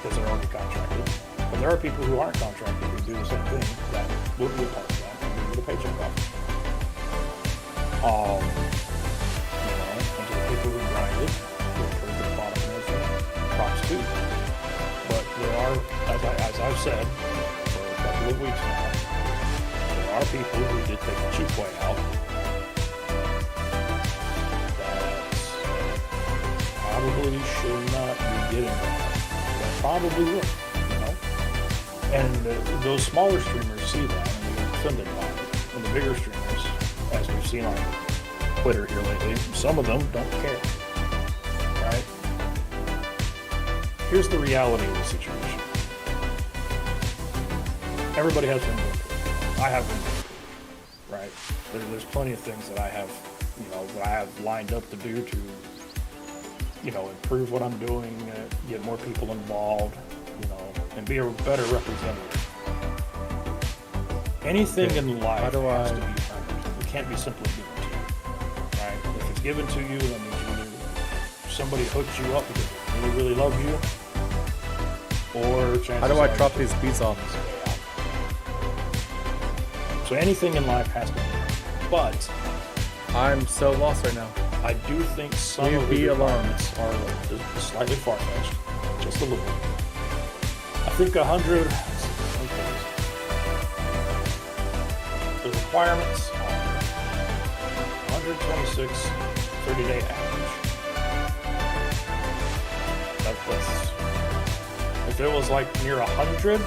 because they're already contracted. But there are people who aren't contracted who do the same thing that will be a part of that and get a paycheck off. You know, and to the people who grinded, who improve their product and everything, props too. But there are, as I've said for a couple of weeks now, there are people who did take the cheap way out that probably should not be getting that. That probably will. And those smaller streamers see that and they're offended by it. And the bigger streamers, as we've seen on Twitter here lately, some of them don't care. Right? Here's the reality of the situation. Everybody has been doing it. I have been doing it. There's plenty of things that I have, that I have lined up to do to, improve what I'm doing, get more people involved, and be a better representative. Anything in life has to be earned. It can't be simply given to you, right? If it's given to you, that means either somebody hooked you up because they really, really love you, or How do I drop these beats off? So anything in life has to be earned. But I'm so lost right now. I do think some Leave of me the alone. requirements are slightly far-fetched, just a little bit. I think 100. The requirements are 126 30-day average. That's if it was like near 100,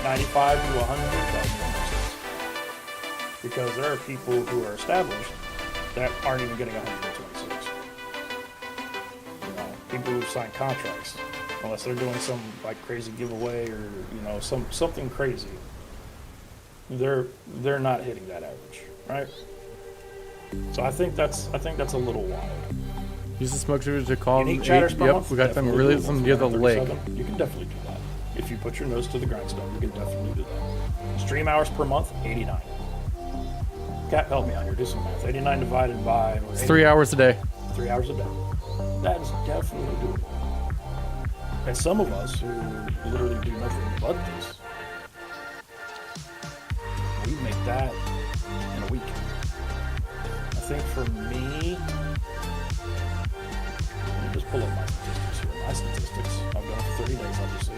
95 to 100, that would make sense. Because there are people who are established that aren't even getting 126. People who sign contracts, unless they're doing some like crazy giveaway or something crazy, they're not hitting that average, right? So I think that's a little wild. Use the smoke shooter to calm. Unique chatters per month, Yep, we got them definitely really doable. some near the leg. 137, you can definitely do that. If you put your nose to the grindstone, you can definitely do that. Stream hours per month, 89. Cat, help me out here, do some math. 89 divided by... It's 3 hours a day. 3 hours a day. That is definitely doable. And some of us who literally do nothing but this, we make that in a week. I think for me, let me just pull up my statistics here. My statistics, I've done it for 30 days, obviously.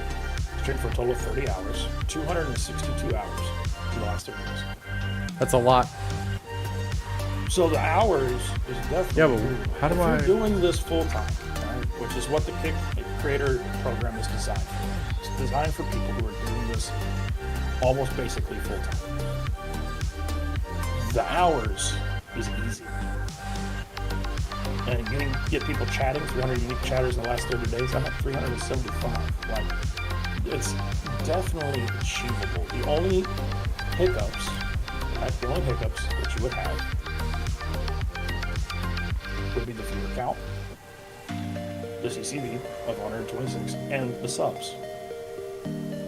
Streamed for a total of 30 hours, 262 hours for the last 30 days. That's a lot. So the hours is definitely... Yeah, but how do I... If you're doing this full-time, right, which is what the Kick Creator program is designed for. It's designed for people who are doing this almost basically full-time. The hours is easy. And get people chatting, 300 unique chatters in the last 30 days. I'm at 375. Like, it's definitely achievable. The only hiccups that you would have would be the viewer count, the CCV of 126, and the subs.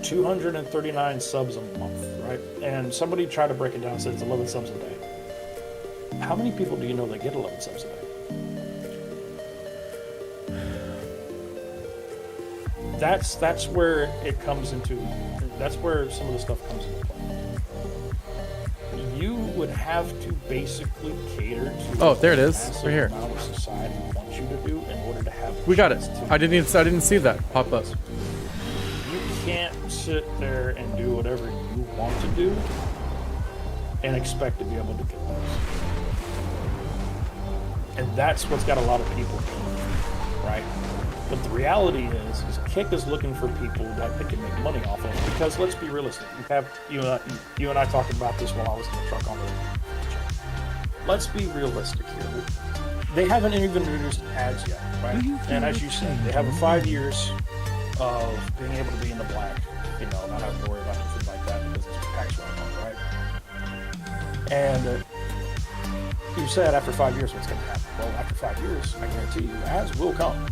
239 subs a month, right? And somebody tried to break it down and said it's 11 subs a day. How many people do you know that get 11 subs a day? That's where it comes into, that's where some of the stuff comes into play. You would have to basically cater to Oh, there it is, massive right here. amount of society wants you to do in order to have We got it. chance to- I didn't see that pop up. You can't sit there and do whatever you want to do and expect to be able to get those. And that's what's got a lot of people peeved, right? But the reality is Kick is looking for people that they can make money off of. Because let's be realistic. You and I talked about this while I was in the truck on the way. Let's be realistic here. They haven't even introduced ads yet, right? And as you said, they have 5 years of being able to be in the black, not having to worry about anything like that because it's tax write-off, right? And you said after 5 years what's going to happen. Well, after 5 years, I guarantee you, ads will come.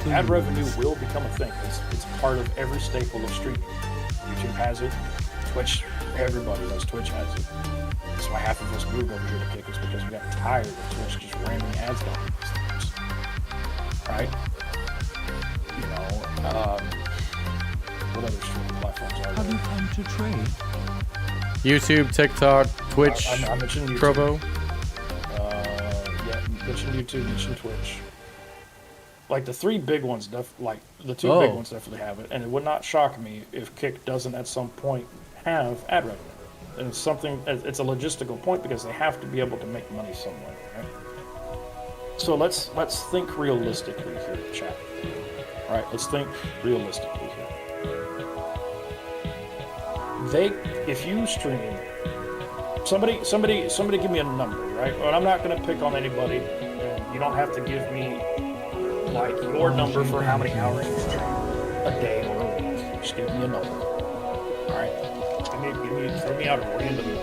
Ad revenue will become a thing. It's part of every staple of streaming. YouTube has it. Twitch, everybody knows Twitch has it. That's why half of us moved over here to Kick is because we got tired of Twitch just ramming ads down these things. Right? What other streaming platforms are there? Come to trade. YouTube, TikTok, Twitch, I mentioned YouTube. Trovo. Mention YouTube, mention Twitch. Like the three big ones, the two big ones definitely have it, and it would not shock me if Kick doesn't at some point have ad revenue. And it's a logistical point because they have to be able to make money somewhere, right? So let's think realistically here, chat. All right, let's think realistically here. If you stream, somebody give me a number, right? Well, I'm not going to pick on anybody. You don't have to give me like your number for how many hours you stream a day or a week. Just give me a number. All right, just give Throw me out a random number.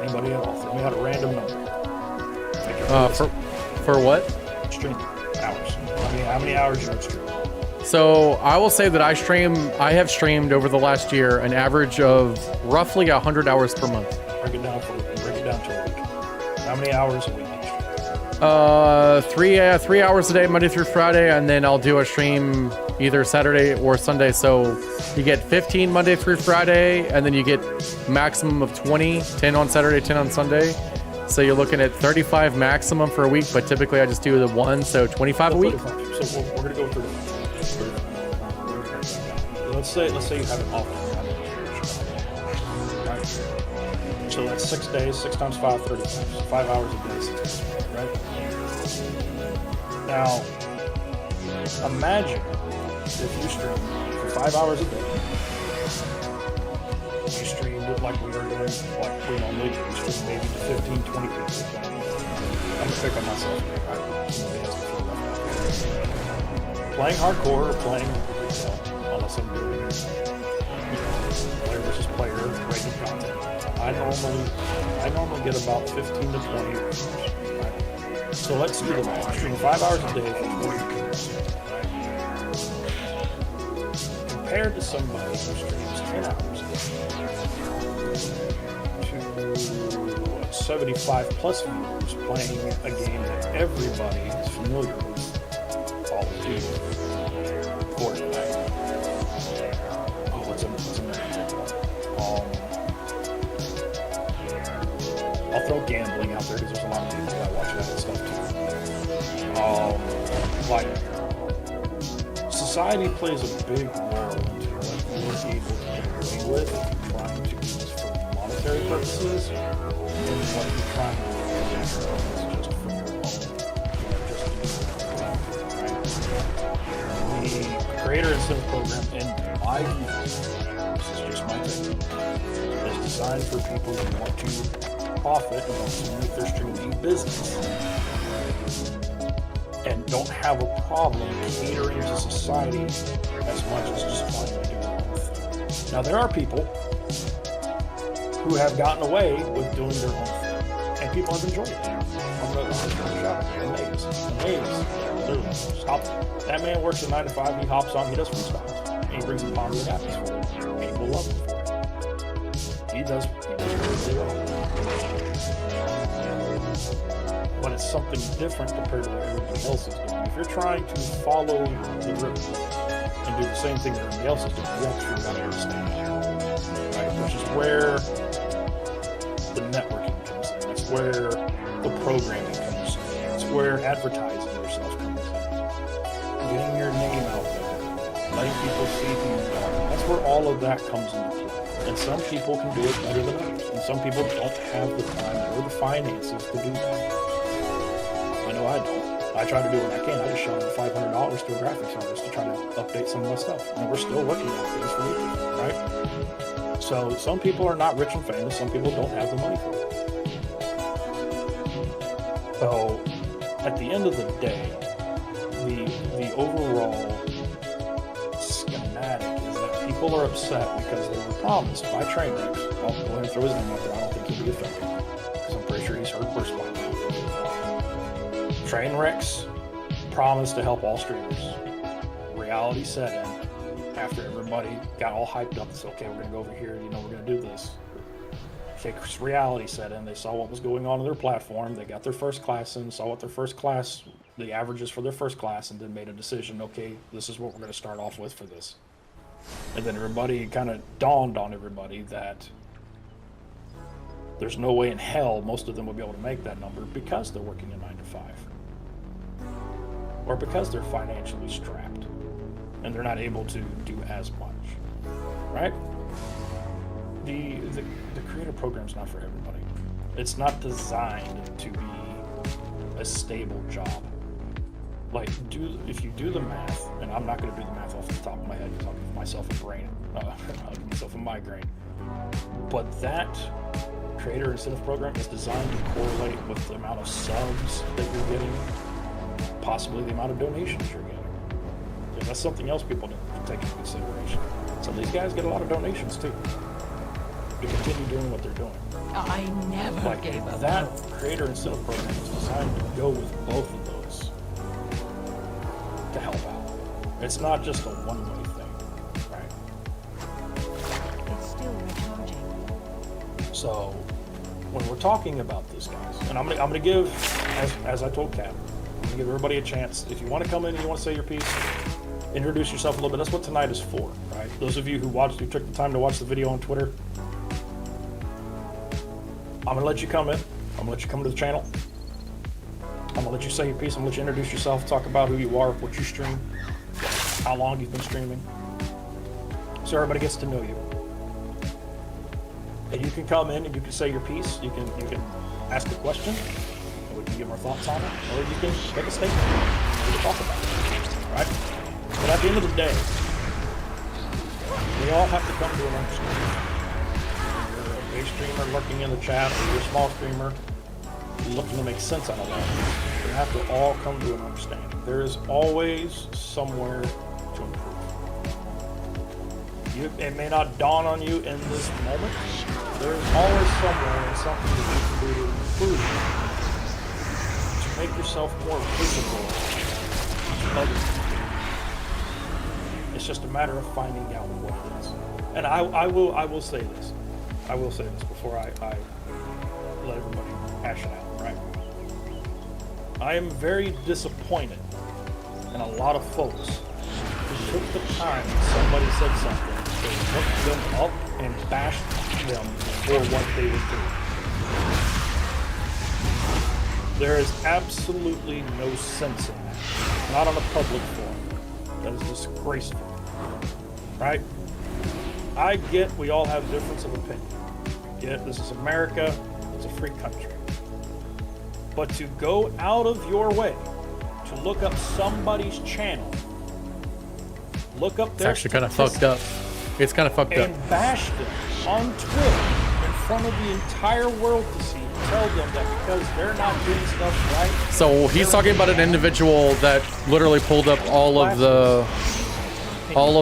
Anybody at all? Throw me out a random number. For what? Stream hours. How many hours you stream? So I will say that I have streamed over the last year an average of roughly 100 hours per month. Break it down to a week. How many hours a week? 3 hours a day, Monday through Friday, and then I'll do a stream either Saturday or Sunday. So you get 15 Monday through Friday, and then you get maximum of 20, 10 on Saturday, 10 on Sunday. So you're looking at 35 maximum for a week, but typically I just do the one, so 25 a week. So we're gonna go through. Let's say you have an office. Right? So that's 6 days, 6 times 5, 35. 5 hours a day, 6 days, right? Now, imagine if you stream for 5 hours a day. You streamed it like we are doing, like we normally do. You stream maybe to 15, 20 people. I'm gonna pick on myself here. Playing hardcore or playing unless I'm doing player versus player rated content. I normally get about 15 to 20 hours. Right? So let's do the math. I stream 5 hours a day for 40 minutes. Right? Compared to somebody who streams 10 hours a day to 75 plus viewers playing a game that everybody is familiar with. Call of Duty, FORTNITE. What's another example? I'll throw gambling out there because there's a lot of people that watch that stuff too. Society plays a big role into what you're able to get away with if you're trying to use this for monetary purposes, and what you're trying to do is just for your own, The creator incentive program, in my view, this is just my opinion, is designed for people who want to profit and want to make their streaming business and don't have a problem catering to society as much as just wanting to do their own thing. Now, there are people who have gotten away with doing their own thing, and people have enjoyed it. Amazing. Stop it. That man works a 9 to 5, he hops on, he does freestyles, and he brings a positive atmosphere. People love him for it. He does really well. But it's something different compared to what everybody else is doing. If you're trying to follow the river and do the same thing that everybody else is doing, you have to figure out where to stand out, right? Which is where the networking comes in. It's where the programming comes in. It's where advertising yourself comes in. Getting your name out there, letting people see who you are. That's where all of that comes into play. And some people can do it better than others. And some people don't have the time or the finances to do that. I know I don't. I try to do what I can. I just shot over $500 to a graphics artist to try to update some of my stuff. And we're still working on things for you, right? So some people are not rich and famous. Some people don't have the money for it. So at the end of the day, the overall schematic is that people are upset because they were promised by Trainwreck. I'll go ahead and throw his name out there. I don't think he'll be affected because I'm pretty sure he's heard worse by now. Trainwreck's promised to help all streamers. Reality set in after everybody got all hyped up and said, okay, we're going to go over here, we're going to do this. Okay, reality set in. They saw what was going on their platform. They got their first class in, saw what their first class, the averages for their first class, and then made a decision, okay, this is what we're going to start off with for this. And then everybody kind of dawned on everybody that there's no way in hell most of them will be able to make that number because they're working a 9 to 5. Or because they're financially strapped and they're not able to do as much, right? The creator program's not for everybody. It's not designed to be a stable job. Like, if you do the math, and I'm not going to do the math off the top of my head because I'll give myself a brain, I'll give myself a migraine. But that creator incentive program is designed to correlate with the amount of subs that you're getting possibly the amount of donations you're getting. Yeah, that's something else people don't take into consideration. So these guys get a lot of donations too to continue doing what they're doing. I never Like gave up that hope. creator incentive program is designed to go with both of those to help out. It's not just a one-way thing, right? It's still recharging. So when we're talking about this, guys, and I'm gonna give, as I told Kat, I'm gonna give everybody a chance. If you want to come in and you want to say your piece, introduce yourself a little bit. That's what tonight is for, right? Those of you who took the time to watch the video on Twitter, I'm gonna let you come in. I'm gonna let you come to the channel. I'm gonna let you say your piece. I'm gonna let you introduce yourself, talk about who you are, what you stream, how long you've been streaming, so everybody gets to know you. And you can come in and you can say your piece. You can ask a question, and we can give our thoughts on it, or you can make a statement and we can talk about it, right? But at the end of the day, we all have to come to an understanding. You're a big streamer lurking in the chat, or you're a small streamer looking to make sense out of that. We have to all come to an understanding. There is always somewhere to improve. It may not dawn on you in this moment. There's always somewhere and something that you can do to improve, to make yourself more visible to others. It's just a matter of finding out what it is. And I will say this. I will say this before I let everybody hash it out, right? I am very disappointed in a lot of folks who took the time when somebody said something to look them up and bash them for what they were doing. There is absolutely no sense in that. Not on a public forum. That is disgraceful. Right? I get we all have difference of opinion. Get this is America, it's a free country. But to go out of your way to look up somebody's channel, look up their It's actually kind of fucked up. It's kind of fucked up. and bash them on Twitter in front of the entire world to see, tell them that because they're not doing stuff right. So he's talking about an individual that literally pulled up all of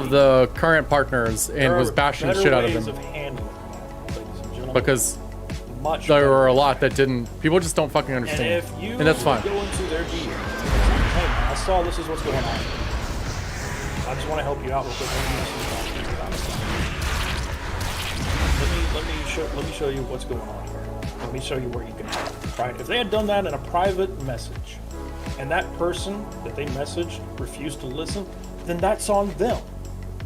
the current partners and was bashing the shit out of them because there were a lot that didn't. People just don't fucking understand, And if you and that's fine. go into their DM, hey man, I saw this is what's going on. I just want to help you out real quick. Let me show you what's going on here. Let me show you where you can help. Right? If they had done that in a private message, and that person that they messaged refused to listen, then that's on them.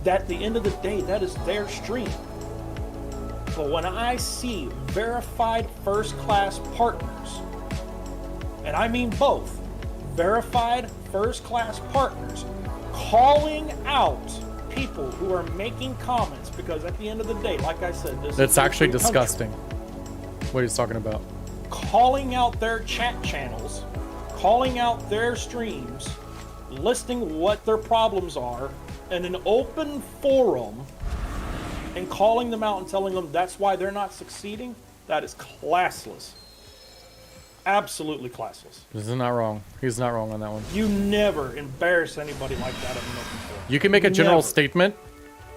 At the end of the day, that is their stream. But when I see verified first-class partners, and I mean both, verified first-class partners, calling out people who are making comments, because at the end of the day, like I said, this That's is a actually free disgusting. country. What he's talking about. Calling out their chat channels, calling out their streams, listing what their problems are in an open forum, and calling them out and telling them that's why they're not succeeding, that is classless. Absolutely classless. This is not wrong. He's not wrong on that one. You never embarrass anybody like that in an open forum. You can make a general Never. statement,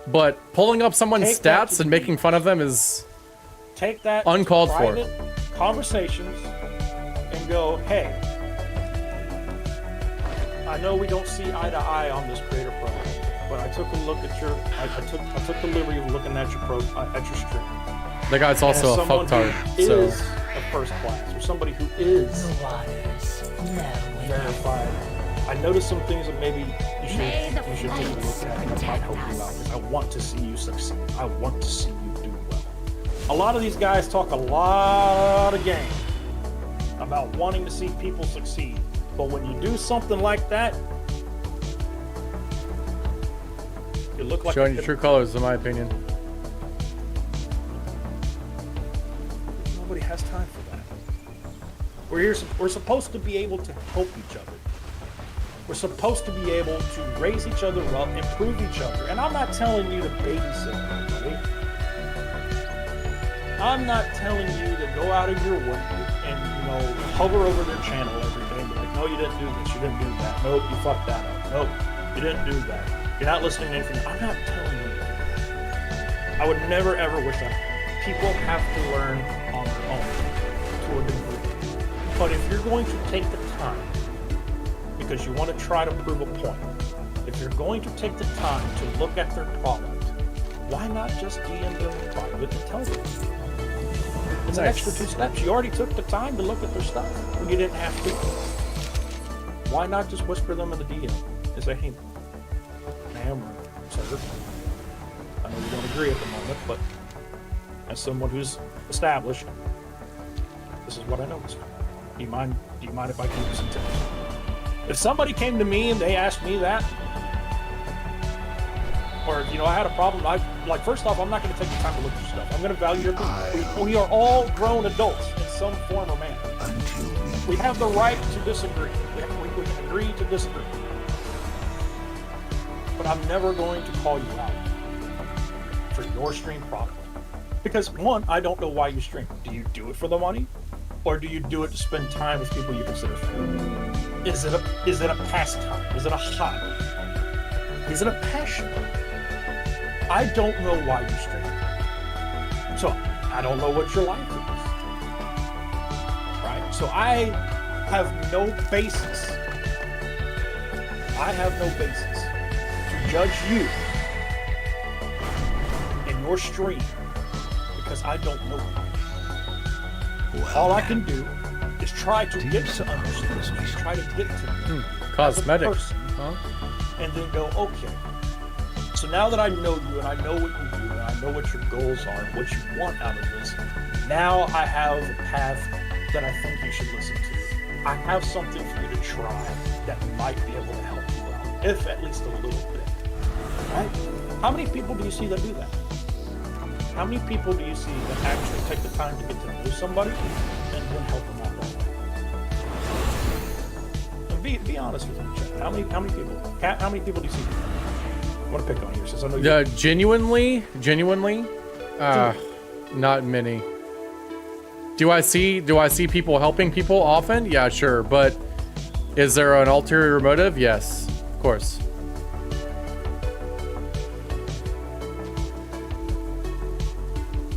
but pulling up someone's Take that to stats the and making fun of them is Take that Uncalled to for. private conversations and go, hey, I know we don't see eye to eye on this creator program, but I took a look at your, I took the liberty of looking at your at your stream. the guy's also a fucktard. Who So is a first class, or somebody who is The waters flow verified. I noticed some things that maybe you should take a look at and that might help you out. I want to see you succeed. I want to see you do well. A lot of these guys talk a lot of game about wanting to see people succeed, but when you do something like that, you look like showing a your true colors, in my opinion. Nobody has time for that. We're supposed to be able to help each other. We're supposed to be able to raise each other up, improve each other. And I'm not telling you to babysit anybody. I'm not telling you to go out of your way and, hover over their channel every day and be like, No, you didn't do this. You didn't do that. Nope, you fucked that up. Nope, you didn't do that. You're not listening to anything. I'm not telling you. I would never ever wish that. People have to learn on their own to a degree. But if you're going to take the time, because you want to try to prove a point, if you're going to take the time to look at their product, why not just DM them in private and tell them? It's an extra 2 steps. You already took the time to look at their stuff when you didn't have to. Why not just whisper them in the DM and say, hey, ma'am or sir, I know you don't agree at the moment, but as someone who's established, this is what I noticed. Do you mind if I keep some tips? If somebody came to me and they asked me that, or I had a problem, first off, I'm not going to take the time to look at your stuff. I'm going to value your opinion. We are all grown adults in some form or manner. We have the right to disagree. We can agree to disagree. But I'm never going to call you out for your stream product. Because one, I don't know why you stream. Do you do it for the money? Or do you do it to spend time with people you consider friends? Is it a pastime? Is it a hobby? Is it a passion? I don't know why you stream. So I don't know what your life is. Right? So I have no basis. I have no basis to judge you in your stream because I don't know you. All I can do is try to get to understand, try to get to Cosmetic. person, and then go, okay. So now that I know you and I know what you do and I know what your goals are and what you want out of this, now I have a path that I think you should listen to. I have something for you to try that might be able to help you out, if at least a little bit. Right? How many people do you see that do that? How many people do you see that actually take the time to get to know somebody and then help them out that way? And be honest with me, Chad. How many people? Kat, how many people do you see? I want to pick on you since I know you. Genuinely, not many. Do I see people helping people often? Yeah, sure. But is there an ulterior motive? Yes, of course.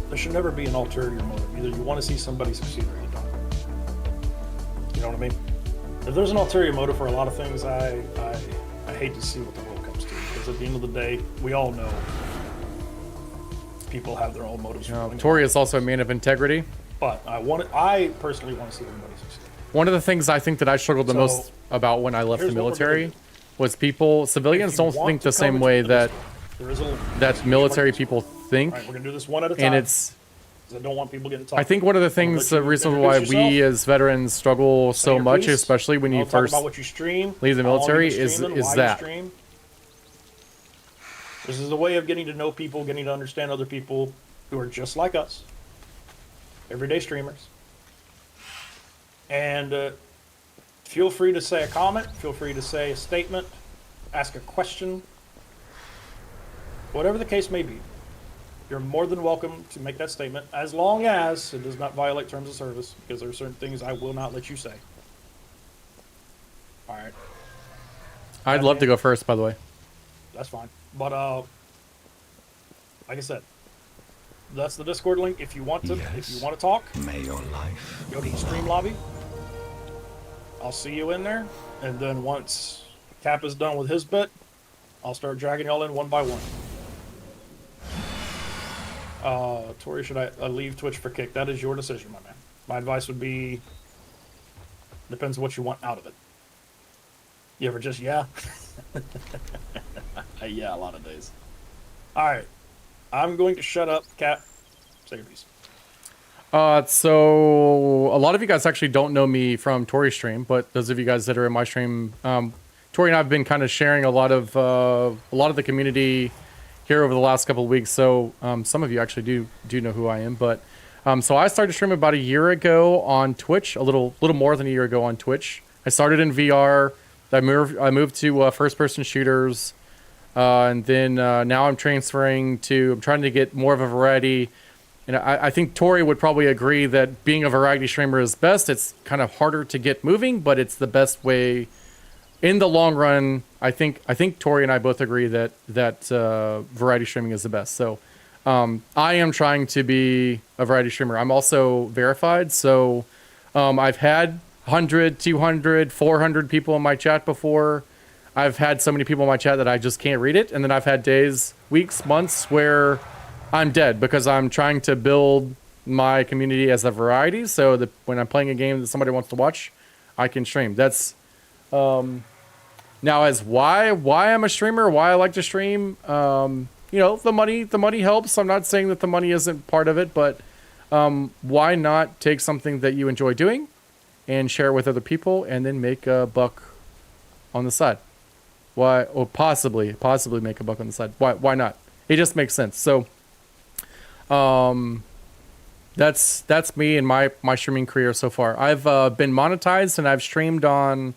There should never be an ulterior motive. Either you want to see somebody succeed or you don't. You know what I mean? If there's an ulterior motive for a lot of things, I hate to see what the world comes to. Because at the end of the day, we all know people have their own motives. Tori is also a man of integrity. But I personally want to see everybody succeed. One of the things I think that I struggled the most about when I left the military was civilians don't think the same way that military people think. All right, we're gonna do this one at a time. And it's, I don't want people getting. I think one of the things, the reason why we as veterans struggle so much, especially when you first leave the military, is that. This is a way of getting to know people, getting to understand other people who are just like us, everyday streamers. And feel free to say a comment, feel free to say a statement, ask a question, whatever the case may be. You're more than welcome to make that statement, as long as it does not violate terms of service, because there are certain things I will not let you say. All right. I'd love to go first, by the way. That's fine. But like I said, that's the Discord link. If you want to, if you want to talk, may your life go to the stream lobby. I'll see you in there, and then once Cap is done with his bit, I'll start dragging y'all in one by one. Tori, should I leave Twitch for Kick? That is your decision, my man. My advice would be, depends on what you want out of it. You ever just yeah? Yeah, a lot of days. All right, I'm going to shut up. Cap, say your piece. So a lot of you guys actually don't know me from Tori's stream, but those of you guys that are in my stream, Tori and I have been kind of sharing a lot of the community here over the last couple of weeks. So some of you actually do know who I am, but so I started streaming about a year ago on Twitch, a little more than a year ago on Twitch. I started in VR. I moved to first-person shooters, and then now I'm trying to get more of a variety and I think Tori would probably agree that being a variety streamer is best. It's kind of harder to get moving, but it's the best way in the long run. I think Tori and I both agree that variety streaming is the best. So I am trying to be a variety streamer. I'm also verified, so I've had 100, 200, 400 people in my chat before. I've had so many people in my chat that I just can't read it, and then I've had days, weeks, months where I'm dead because I'm trying to build my community as a variety, so that when I'm playing a game that somebody wants to watch, I can stream. That's now as why I'm a streamer, why I like to stream. You know, the money helps. I'm not saying that the money isn't part of it, but why not take something that you enjoy doing and share it with other people and then make a buck on the side? Why, or possibly make a buck on the side. Why not? It just makes sense. So that's me and my streaming career so far. I've been monetized and I've streamed on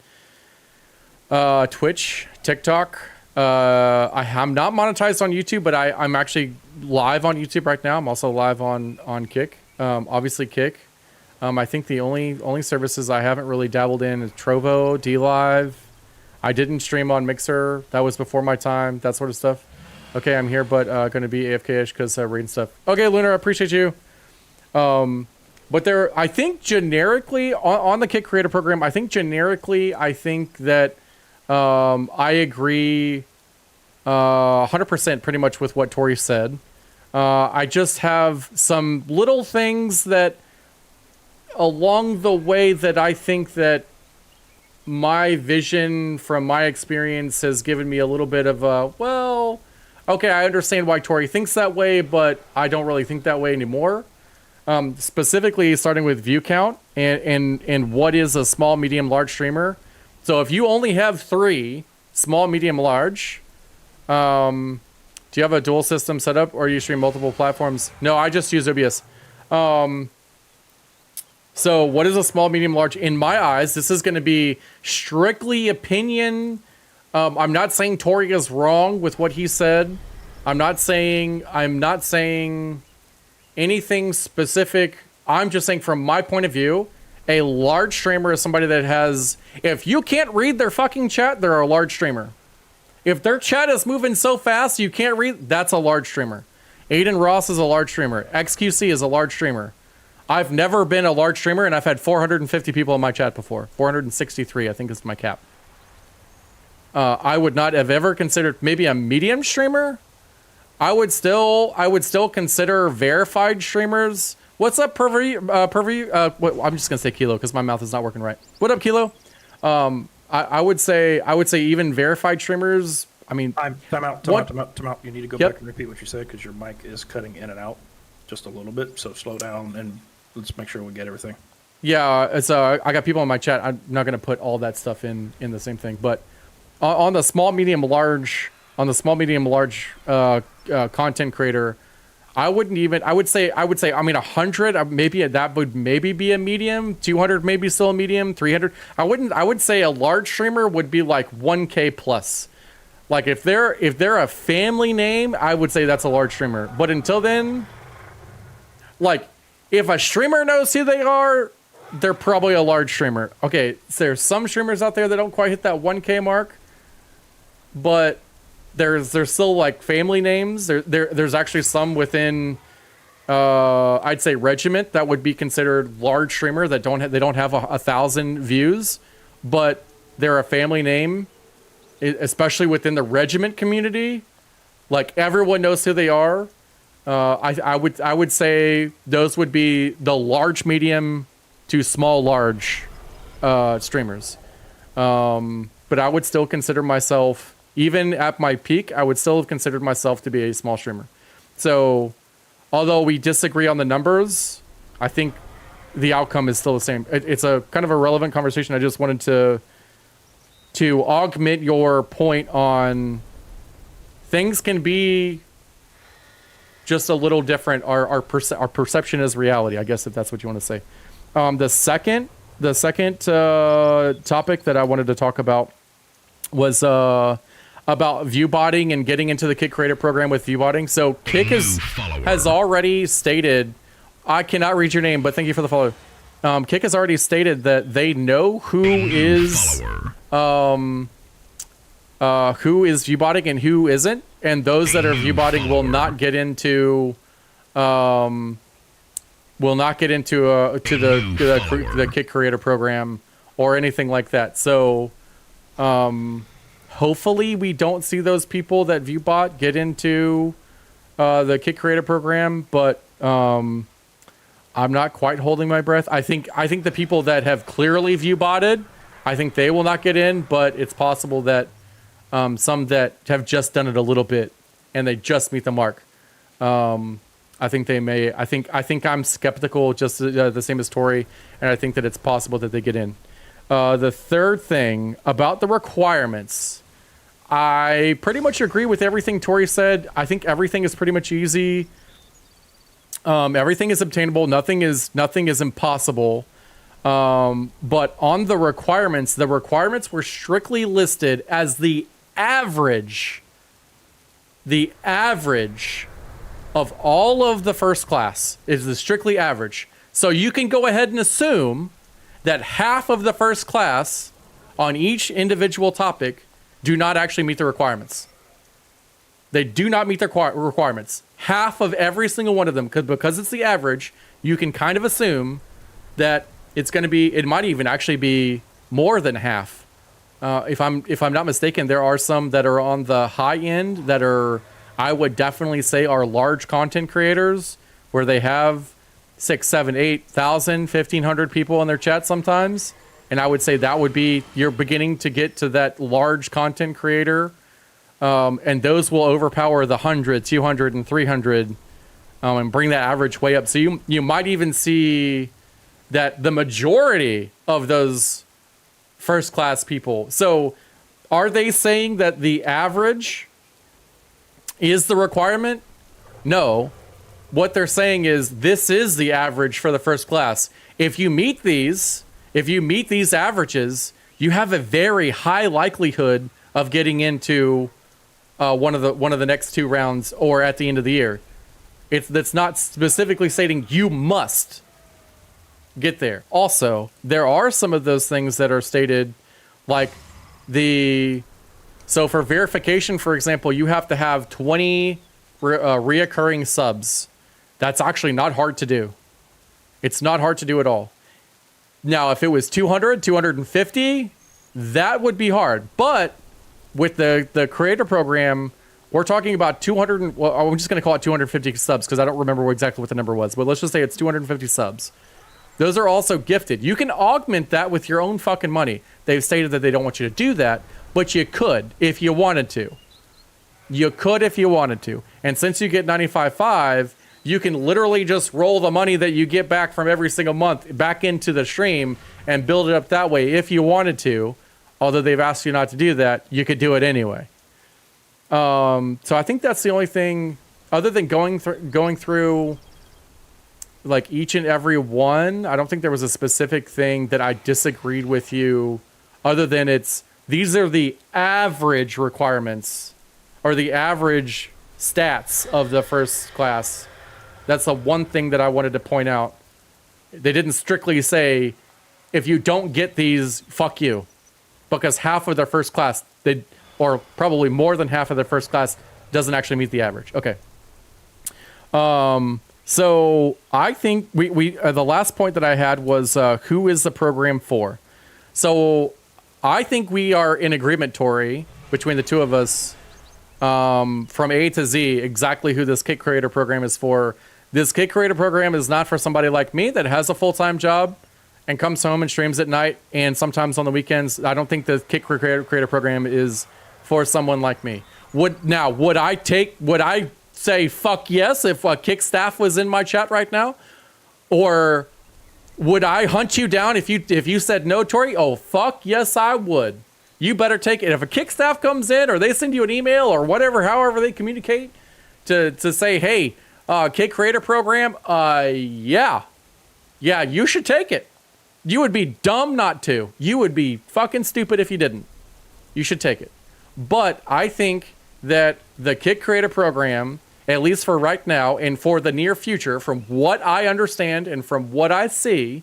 Twitch, TikTok. I'm not monetized on YouTube, but I'm actually live on YouTube right now. I'm also live on Kick. Obviously Kick. I think the only services I haven't really dabbled in is Trovo, DLive. I didn't stream on Mixer. That was before my time. That sort of stuff. Okay, I'm here, but going to be AFK-ish because reading stuff. Okay, Lunar, I appreciate you. But I think generically on the Kick Creator Program, I think that I agree 100% pretty much with what Tori said. I just have some little things that along the way that I think that my vision from my experience has given me a little bit of a, well, okay, I understand why Tori thinks that way, but I don't really think that way anymore. Specifically starting with view count and what is a small, medium, large streamer. So if you only have 3, small, medium, large, do you have a dual system set up or you stream multiple platforms? No, I just use OBS. So what is a small, medium, large? In my eyes, this is going to be strictly opinion. I'm not saying Tori is wrong with what he said. I'm not saying anything specific. I'm just saying from my point of view, a large streamer is somebody that has, if you can't read their fucking chat, they're a large streamer. If their chat is moving so fast you can't read, that's a large streamer. Aiden Ross is a large streamer. XQC is a large streamer. I've never been a large streamer, and I've had 450 people in my chat before. 463, I think is my cap. I would not have ever considered maybe a medium streamer. I would still consider verified streamers. What's up, I'm just gonna say Kilo because my mouth is not working right. What up, Kilo? I would say even verified streamers. I mean, time out. You need to go back and repeat what you said because your mic is cutting in and out just a little bit. So slow down and let's make sure we get everything. Yeah, it's I got people in my chat. I'm not gonna put all that stuff in the same thing, but on the small, medium, large, content creator, I would say 100 maybe that would maybe be a medium, 200 maybe still a medium, 300 I would say a large streamer would be like 1K plus. Like if they're a family name, I would say that's a large streamer. But until then, like if a streamer knows who they are, they're probably a large streamer. Okay, so there's some streamers out there that don't quite hit that 1K mark, but there's still like family names. There's actually some within I'd say Regiment that would be considered large streamer that don't have 1,000 views, but they're a family name, especially within the Regiment community. Like everyone knows who they are. I would say those would be the large, medium to small, large streamers. But I would still consider myself, even at my peak, I would still have considered myself to be a small streamer. So, although we disagree on the numbers, I think the outcome is still the same. It's a kind of a relevant conversation. I just wanted to augment your point on things can be just a little different. Our perception is reality, I guess, if that's what you want to say. The second topic that I wanted to talk about was about view botting and getting into the Kick Creator program with view botting. So Kick has already stated, I cannot read your name, but thank you for the follow. Kick has already stated that they know who is view botting and who isn't, and those that are view botting will not get into to the Kick Creator program or anything like that. So hopefully we don't see those people that view bot get into the Kick Creator program, but I'm not quite holding my breath. I think the people that have clearly view botted, I think they will not get in, but it's possible that some that have just done it a little bit and they just meet the mark. I think they may. I think I'm skeptical, just the same as Tori, and I think that it's possible that they get in. The third thing about the requirements, I pretty much agree with everything Tori said. I think everything is pretty much easy. Everything is obtainable. Nothing is impossible. But on the requirements were strictly listed as the average of all of the first class is the strictly average. So you can go ahead and assume that half of the first class on each individual topic do not actually meet the requirements. They do not meet their requirements. Half of every single one of them, because it's the average, you can kind of assume that it's going to be, it might even actually be more than half. If I'm not mistaken, there are some that are on the high end that are, I would definitely say, are large content creators where they have 6, 7, 8,000, 1,500 people in their chat sometimes. And I would say that would be, you're beginning to get to that large content creator. And those will overpower the 100, 200, and 300 and bring that average way up. So you might even see that the majority of those first class people. So are they saying that the average is the requirement? No. What they're saying is this is the average for the first class. If you meet these averages, you have a very high likelihood of getting into one of the next 2 rounds or at the end of the year. That's not specifically stating you must get there. Also, there are some of those things that are stated, like so for verification, for example, you have to have 20 reoccurring subs. That's actually not hard to do. It's not hard to do at all. Now, if it was 200, 250, that would be hard. But with the creator program, we're talking about 200. Well, I'm just going to call it 250 subs because I don't remember exactly what the number was. But let's just say it's 250 subs. Those are also gifted. You can augment that with your own fucking money. They've stated that they don't want you to do that, but you could if you wanted to. You could if you wanted to. And since you get 95.5, you can literally just roll the money that you get back from every single month back into the stream and build it up that way if you wanted to. Although they've asked you not to do that, you could do it anyway. So I think that's the only thing, other than going through like each and every one. I don't think there was a specific thing that I disagreed with you, other than these are the average requirements or the average stats of the first class. That's the one thing that I wanted to point out. They didn't strictly say, if you don't get these, fuck you. Because half of their first class, or probably more than half of their first class, doesn't actually meet the average. Okay. So I think we the last point that I had was who is the program for? So I think we are in agreement, Tori, between the two of us, from A to Z, exactly who this Kick Creator program is for. This Kick Creator program is not for somebody like me that has a full-time job and comes home and streams at night and sometimes on the weekends. I don't think the Kick Creator program is for someone like me. Would I say fuck yes if Kick staff was in my chat right now? Or would I hunt you down if you said no, Tori? Oh, fuck yes, I would. You better take it. If a Kick staff comes in or they send you an email or whatever, however they communicate to say, hey, Kick Creator program, yeah, you should take it. You would be dumb not to. You would be fucking stupid if you didn't. You should take it. But I think that the Kick Creator Program, at least for right now and for the near future, from what I understand and from what I see,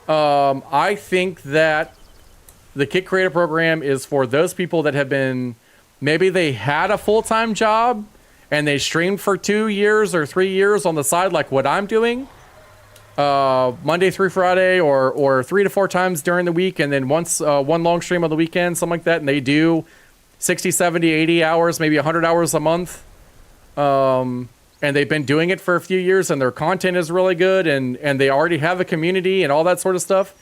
I think that the Kick Creator Program is for those people that have been, maybe they had a full-time job and they streamed for 2 years or 3 years on the side, like what I'm doing, Monday through Friday, or 3 to 4 times during the week, and then once one long stream on the weekend, something like that, and they do 60, 70, 80 hours, maybe 100 hours a month. And they've been doing it for a few years, and their content is really good, and they already have a community and all that sort of stuff.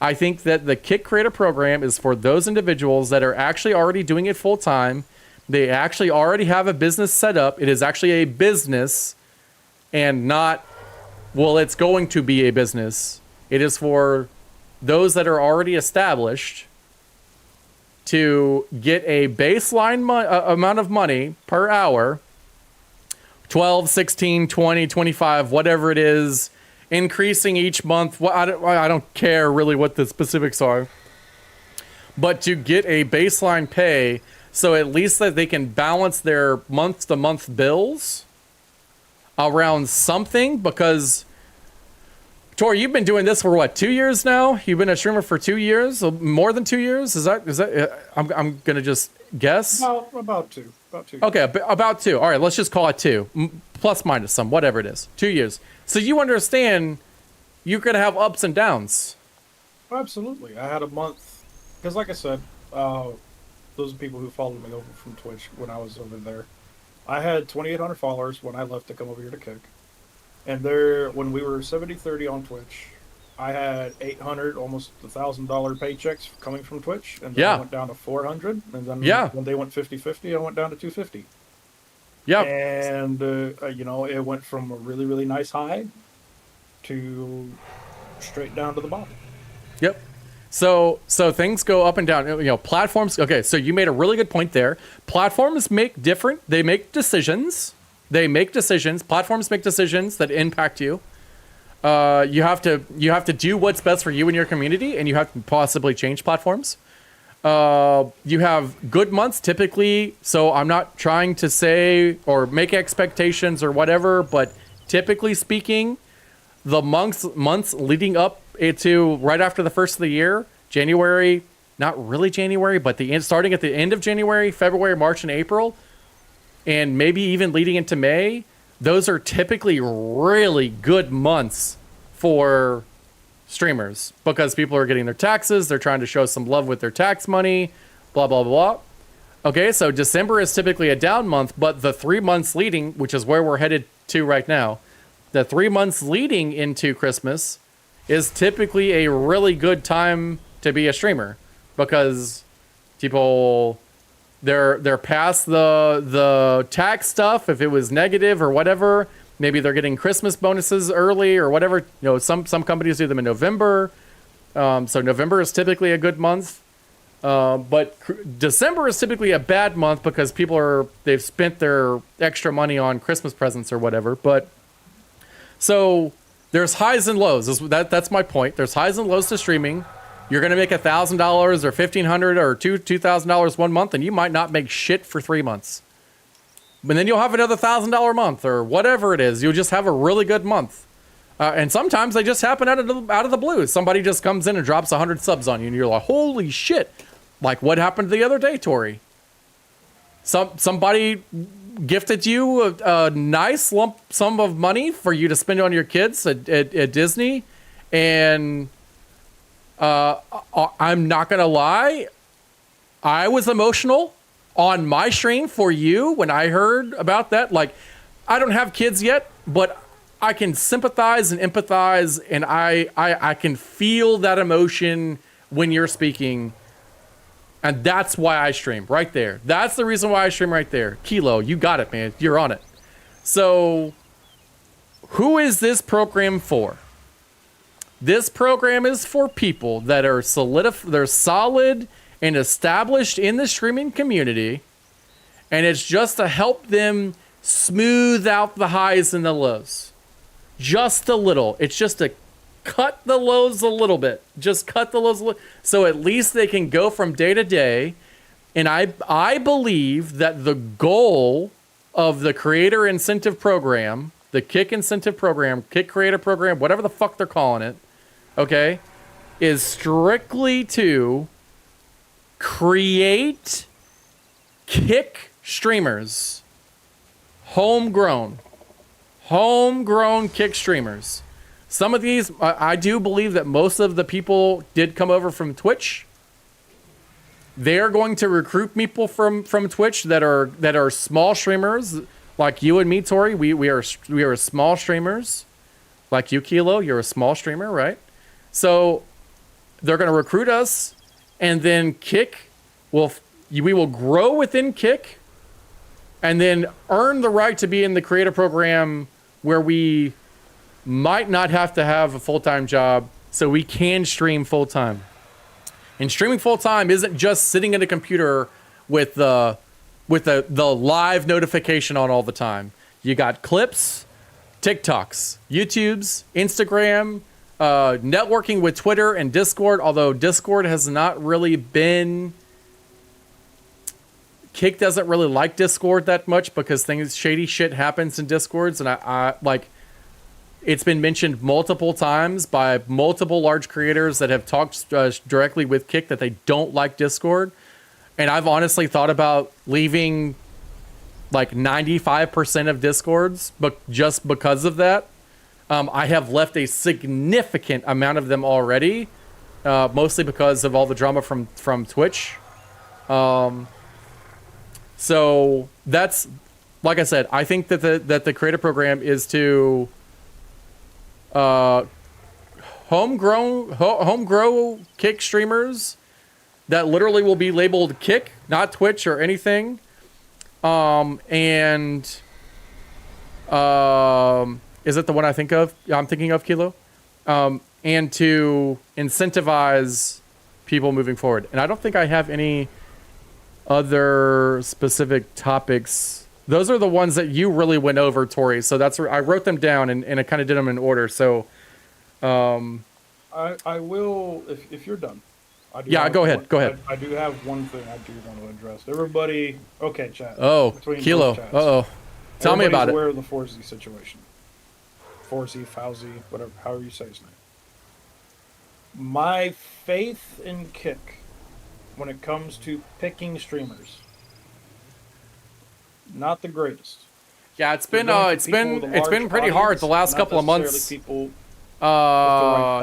I think that the Kick Creator Program is for those individuals that are actually already doing it full time. They actually already have a business set up. It is actually a business and not, well, it's going to be a business. It is for those that are already established to get a baseline amount of money per hour, 12, 16, 20, 25, whatever it is, increasing each month. Well, I don't care really what the specifics are, but to get a baseline pay, so at least that they can balance their month-to-month bills around something. Because Tori, you've been doing this for what, 2 years now? You've been a streamer for 2 years, more than 2 years. Is that? I'm gonna just guess. Well, about two. Okay, about 2. All right, let's just call it 2, plus minus some, whatever it is. 2 years. So you understand you're gonna have ups and downs. Absolutely. I had a month, because like I said, those people who followed me over from Twitch when I was over there, I had 2,800 followers when I left to come over here to Kick. And there, when we were 70-30 on Twitch, I had 800, almost $1,000 paychecks coming from Twitch, and then I went down to 400, and then when they went 50-50, I went down to 250. Yeah. And you know, it went from a really, really nice high to straight down to the bottom. Yep. So things go up and down. You know, platforms. Okay, so you made a really good point there. Platforms make decisions. Platforms make decisions that impact you. You have to do what's best for you and your community, and you have to possibly change platforms. You have good months typically, so I'm not trying to say or make expectations or whatever, but typically speaking, the months leading up to right after the first of the year, January, not really January, but starting at the end of January, February, March, and April, and maybe even leading into May, those are typically really good months for streamers because people are getting their taxes. They're trying to show some love with their tax money, blah, blah, blah. Okay, so December is typically a down month, but the 3 months leading, which is where we're headed to right now, the 3 months leading into Christmas is typically a really good time to be a streamer because people, they're past the tax stuff. If it was negative or whatever, maybe they're getting Christmas bonuses early or whatever. You know, some companies do them in November. So November is typically a good month. But December is typically a bad month because they've spent their extra money on Christmas presents or whatever. But so there's highs and lows. That's my point. There's highs and lows to streaming. You're going to make $1,000 or $1,500 or $2,000 one month, and you might not make shit for 3 months. But then you'll have another $1,000 month or whatever it is. You'll just have a really good month. And sometimes they just happen out of the blue. Somebody just comes in and drops 100 subs on you, and you're like, holy shit. Like what happened the other day, Tori? Somebody gifted you a nice lump sum of money for you to spend on your kids at Disney, and I'm not gonna lie, I was emotional on my stream for you when I heard about that. Like, I don't have kids yet, but I can sympathize and empathize, and I can feel that emotion when you're speaking. And that's why I stream right there. That's the reason why I stream right there. Kilo, you got it, man. You're on it. So who is this program for? This program is for people that are they're solid and established in the streaming community. And it's just to help them smooth out the highs and the lows. Just a little. It's just to cut the lows a little bit. Just cut the lows a little. So at least they can go from day to day And I believe that the goal of the creator incentive program, the Kick incentive program, Kick creator program, whatever the fuck they're calling it, okay, is strictly to create Kick streamers, homegrown Kick streamers. Some of these, I do believe that most of the people did come over from Twitch. They're going to recruit people from Twitch that are small streamers, like you and me, Tori. We are small streamers, like you, Kilo. You're a small streamer, right? So they're going to recruit us, and then Kick we will grow within Kick, and then earn the right to be in the creator program where we might not have to have a full-time job, so we can stream full-time. And streaming full-time isn't just sitting at a computer with the live notification on all the time. You got clips, TikToks, YouTubes, Instagram, networking with Twitter and Discord, although Discord has not really been... Kick doesn't really like Discord that much because shady shit happens in Discords, and I like... It's been mentioned multiple times by multiple large creators that have talked directly with Kick that they don't like Discord. And I've honestly thought about leaving like 95% of Discords, but just because of that. I have left a significant amount of them already, mostly because of all the drama from Twitch. So that's, like I said, I think that the creator program is to homegrown Kick streamers that literally will be labeled Kick, not Twitch or anything. Is it the one I'm thinking of, Kilo? And to incentivize people moving forward. And I don't think I have any other specific topics. Those are the ones that you really went over, Tori. So that's where I wrote them down and I kind of did them in order. So, I will, if you're done. Go ahead. Go ahead. I do have one thing I do want to address. Everybody, okay, chat. Oh, Kilo. Tell me about it. Everybody's aware of the Forzy situation. Forzy, Fauzi, whatever, however you say his name. My faith in Kick, when it comes to picking streamers, not the greatest. Yeah, it's been pretty hard the last couple of months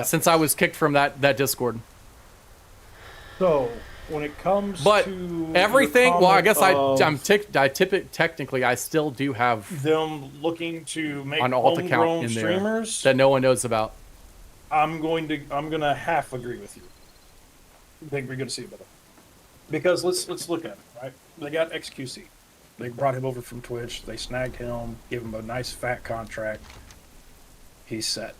since I was kicked from that Discord. So when it comes to everything, well, I guess technically I still do have them looking to make an alt account in streamers there that no one knows about. I'm gonna half agree with you. I think we're gonna see about it because let's look at it. Right, they got XQC. They brought him over from Twitch. They snagged him, gave him a nice fat contract. He's set.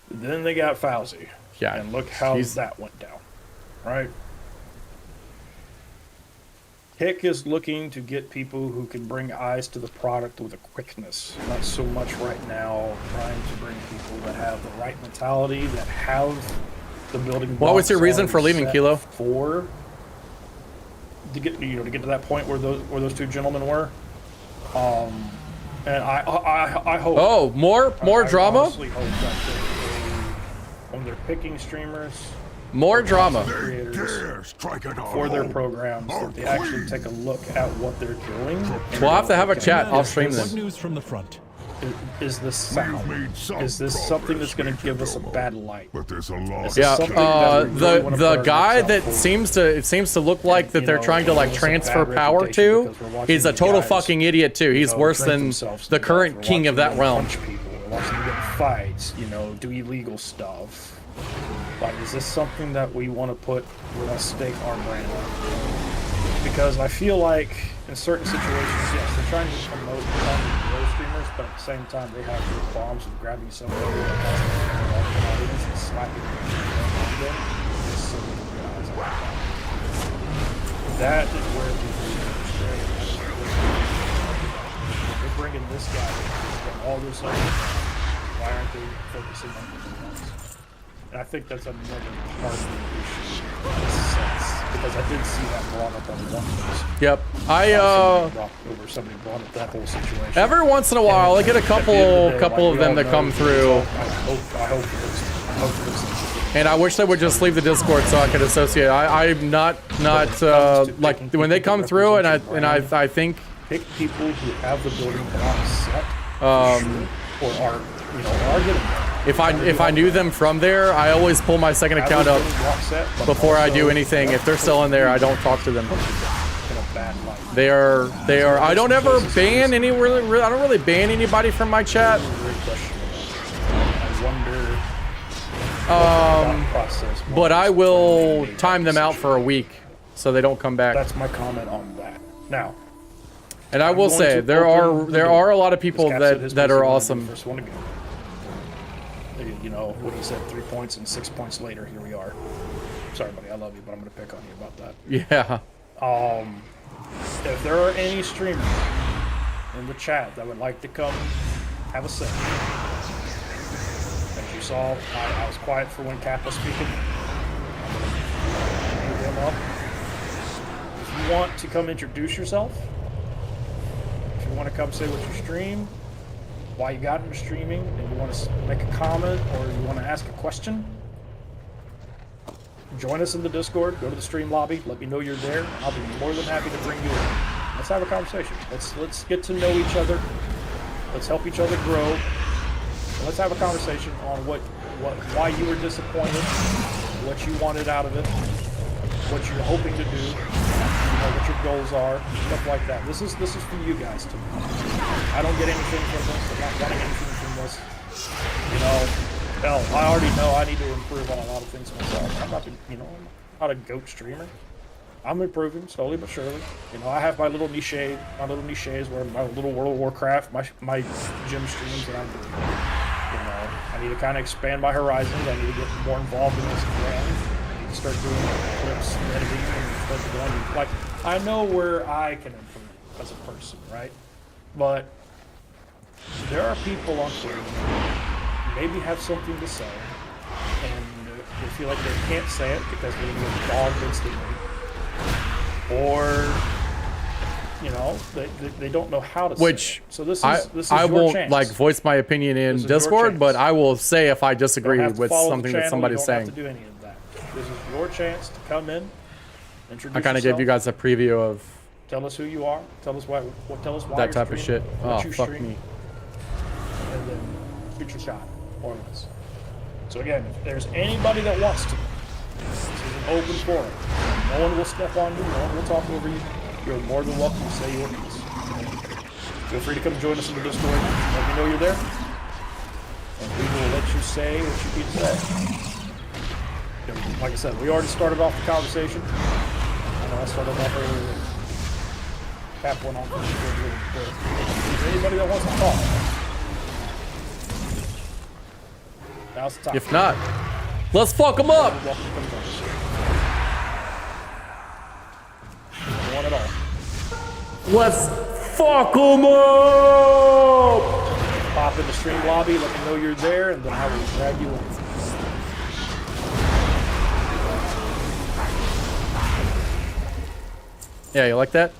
Then they got Fauzi. Yeah, and look how that went down. Right? Kick is looking to get people who can bring eyes to the product with a quickness. Not so much right now trying to bring people that have the right mentality, that have the building blocks. What was your reason for leaving, Kilo? To get to that point where those two gentlemen were. And I hope. Oh, more drama? I honestly hope that when they're picking streamers, more drama creators for their programs, that they actually take a look at what they're doing. We'll have to have a chat. I'll stream this. News from the front. Is this sound? Is this something that's going to give us a bad light? Yeah, the guy that seems to look like that they're trying to like transfer power to, he's a total fucking idiot too. He's worse than the current king of that realm. We're watching them get fights, do illegal stuff. Like, is this something that we want to stake our brand on? Because I feel like in certain situations, yes, they're trying to promote those streamers, but at the same time, they have their bombs of grabbing somebody that has an audience and slapping them on them. Just so they can get eyes on that. That is where people are straight. They're bringing this guy and all this other. Why aren't they focusing on the ones? And I think that's another part of the issue in a sense, because I did see that brought up on one of those. Yep. Somebody brought up that whole situation. Every once in a while, I get a couple of them that come through. I hope it is. And I wish they would just leave the Discord so I could associate. I'm not like when they come through, and I think pick people who have the building block set, or are getting there. if I knew them from there, I always pull my second account up before I do anything. If they're still in there, I don't talk to them. They are. I don't ever ban any. I don't really ban anybody from my chat. But I will time them out for a week so they don't come back. That's my comment on that. Now, and I will say there are a lot of people that are awesome. First one to go. You know what he said, 3 points and 6 points later. Here we are. Sorry, buddy, I love you, but I'm gonna pick on you about that. Yeah. If there are any streamers in the chat that would like to come have a say. As you saw, I was quiet for when Kat was speaking. Them up. If you want to come introduce yourself, if you want to come say what you stream, why you got into streaming, and you want to make a comment or you want to ask a question, join us in the Discord. Go to the stream lobby. Let me know you're there. I'll be more than happy to bring you in. Let's have a conversation. Let's get to know each other. Let's help each other grow. And let's have a conversation on why you were disappointed, what you wanted out of it, what you're hoping to do, what your goals are, stuff like that. This is for you guys to know. I don't get anything from this. I'm not getting anything from this. Hell, I already know I need to improve on a lot of things myself. I'm not a GOAT streamer. I'm improving slowly but surely. I have my little niches where my little World of Warcraft, my gym streams that I'm doing. I need to kind of expand my horizons. I need to get more involved in Instagram. I need to start doing clips, editing, and start doing like I know where I can improve as a person, right? But there are people on Twitter who maybe have something to say, and they feel like they can't say it because they're going to get dogged instantly, or they don't know how to say it. So this is I your won't chance. Voice my opinion in Discord, but I will say if I disagree with something that somebody's saying. You don't have to do any of that. This is your chance to come in, introduce I kind of gave you guys a preview of. Tell us who you are. Tell us why. Tell us why. That type of shit. Oh, fuck me. And then shoot your shot, more or less. So again, if there's anybody that wants to, this is an open forum. No one will step on you. No one will talk over you. You're more than welcome to say your piece. Feel free to come join us in the Discord. Let me know you're there, and we will let you say what you need to say. Like I said, we already started off the conversation. I know I started off earlier. Cap one on. Is there anybody that wants to talk? Now's the time. If not, let's fuck them up. One at all. Let's fuck them up. Pop in the stream lobby. Let me know you're there, and then I will drag you in. Yeah, you like that?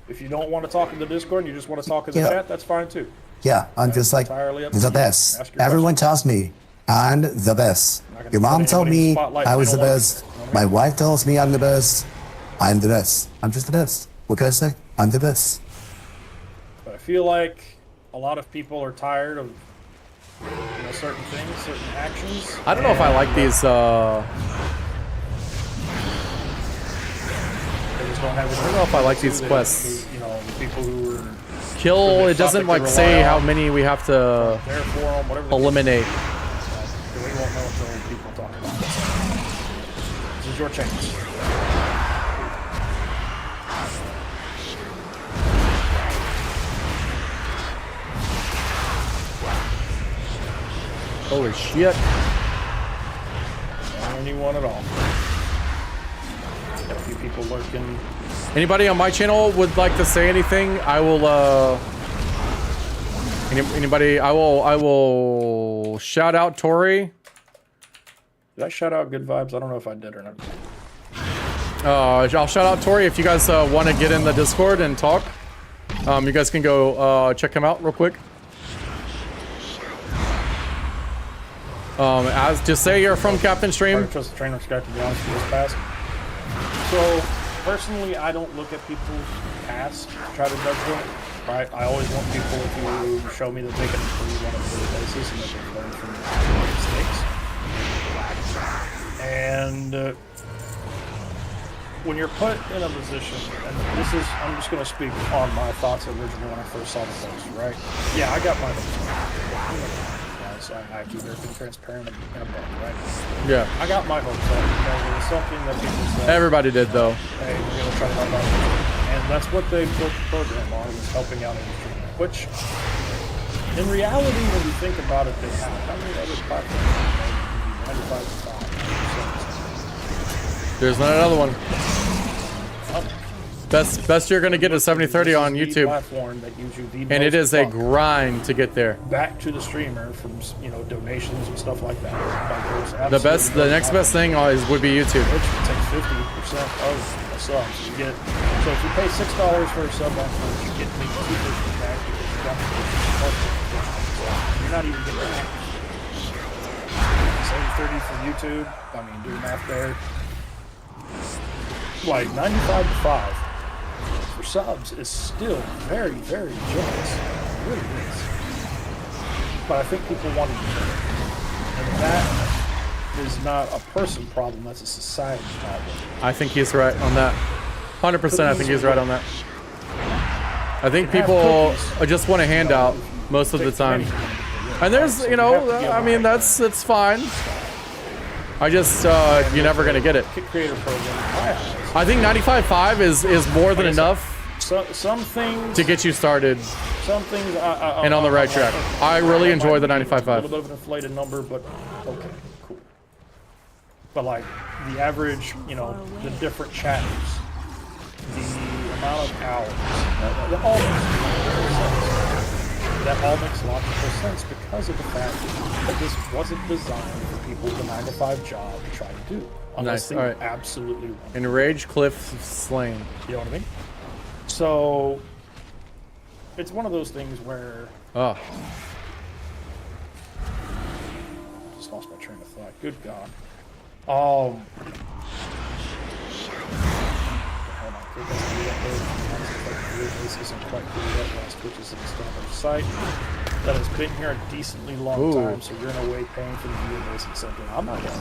If you don't want to talk in the Discord and you just want to talk in the chat, that's fine too. Yeah, I'm just like the best. Everyone tells me I'm the best. Your mom told me I was the best. My wife tells me I'm the best. I'm the best. I'm just the best. What can I say? I'm the best. But I feel like a lot of people are tired of certain things, certain actions. I don't know if I like these. I don't know if I like these quests. People who are kill. It doesn't like say how many we have to eliminate. We won't know until people talk about this. This is your chance. Holy shit! Anyone at all? Got a few people lurking. Anybody on my channel would like to say anything, I will Anybody? I will shout out Tori. Did I shout out good vibes? I don't know if I did or not. I'll shout out Tori if you guys want to get in the Discord and talk. You guys can go check him out real quick. As just say you're from Captain Stream. I trust the trainer Skype to be honest with this past. So personally, I don't look at people's past to try to judge them. Right? I always want people to show me that they can improve on a daily basis and that they've learned from their mistakes. And when you're put in a position, and this is, I'm just going to speak on my thoughts originally when I first saw the post, right? Yeah, I got my hopes up. I keep everything transparent and above, right? Yeah. I got my hopes up. It was something that people said. Everybody did, though. Hey, we're going to try to help out. And that's what they built the program on, was helping out industry. Which, in reality, when you think about it, they have. How many other platforms have 95 to 5? There's not another one. Best you're gonna get is 70/30 on YouTube, and it is a grind to get there. Back to the streamer from donations and stuff like that. The next best thing would be YouTube. Which takes 50% of a sub. So you get, so if you pay $6 for a sub on Twitch, you get maybe $2 back because you got the you're not even getting that. 70/30 for YouTube. I mean, do the math there. Like 95 to 5 for subs is still very, very generous. It really is. But I think people want to do better. And that is not a person problem, that's a society problem. I think he's right on that. 100% I think he's right on that. I think people just want a handout most of the time. And there's, I mean, it's fine. I just, you're never going to get it. Kick creator program. I think 95.5 is more than enough some things to get you started some things and on the right track. I really enjoy the 95.5. A little bit of an inflated number, but okay, cool. But like the average, the different chapters, the amount of hours, that all makes logical sense because of the fact that this wasn't designed for people with a 9-to-5 job to try to do. Unless they absolutely want to. Enraged Cliff slain. You know what I mean? So it's one of those things where just lost my train of thought. Good God. Hold site that has been here a decently long time, so you're in a way paying for the viewer base and something. I'm not going to.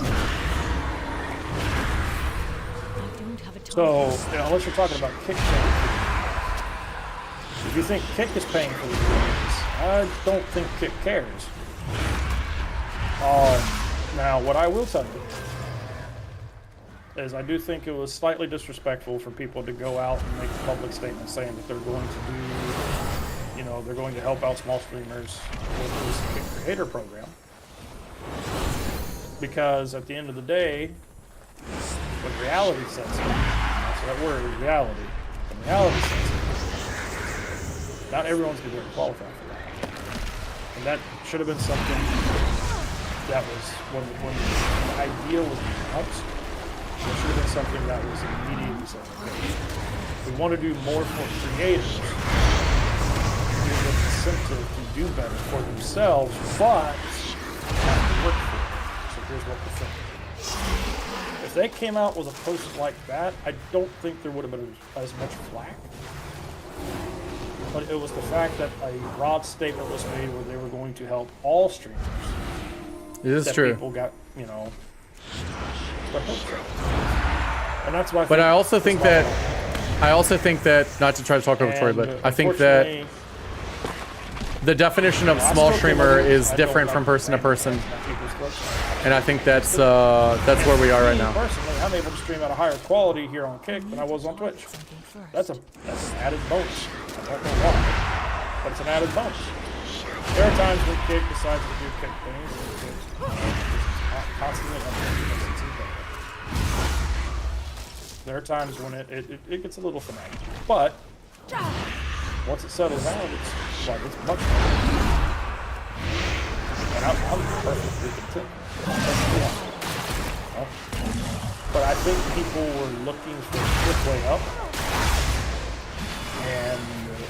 So, unless you're talking about Kick paying for the if you think Kick is paying for the viewers, I don't think Kick cares. Now, what I will tell you is I do think it was slightly disrespectful for people to go out and make a public statement saying that they're going to do, they're going to help out small streamers with this Kick Creator program. Because at the end of the day, what reality says, that's that word, reality. When reality says, not everyone's going to qualify for that. And that should have been something that was, when the idea was announced, it should have been something that was immediately said. We want to do more for creators. Give them incentive to do better for themselves, but have to work for it. So here's what we're thinking. If they came out with a post like that, I don't think there would have been as much flack. But it was the fact that a broad statement was made where they were going to help all streamers. It is true. People got, and that's why. But I also think that, not to try to talk over Tori, but I think that the definition of small streamer is different from person to person, and I think that's where we are right now. Personally, I'm able to stream at a higher quality here on Kick than I was on Twitch. That's an added bonus. I don't know why, but it's an added bonus. There are times when Kick decides to do Kick things, and constantly there are times when it gets a little fanatic, but once it settles out, it's much better. I'm perfectly content. Well, but I think people were looking for a quick way up, and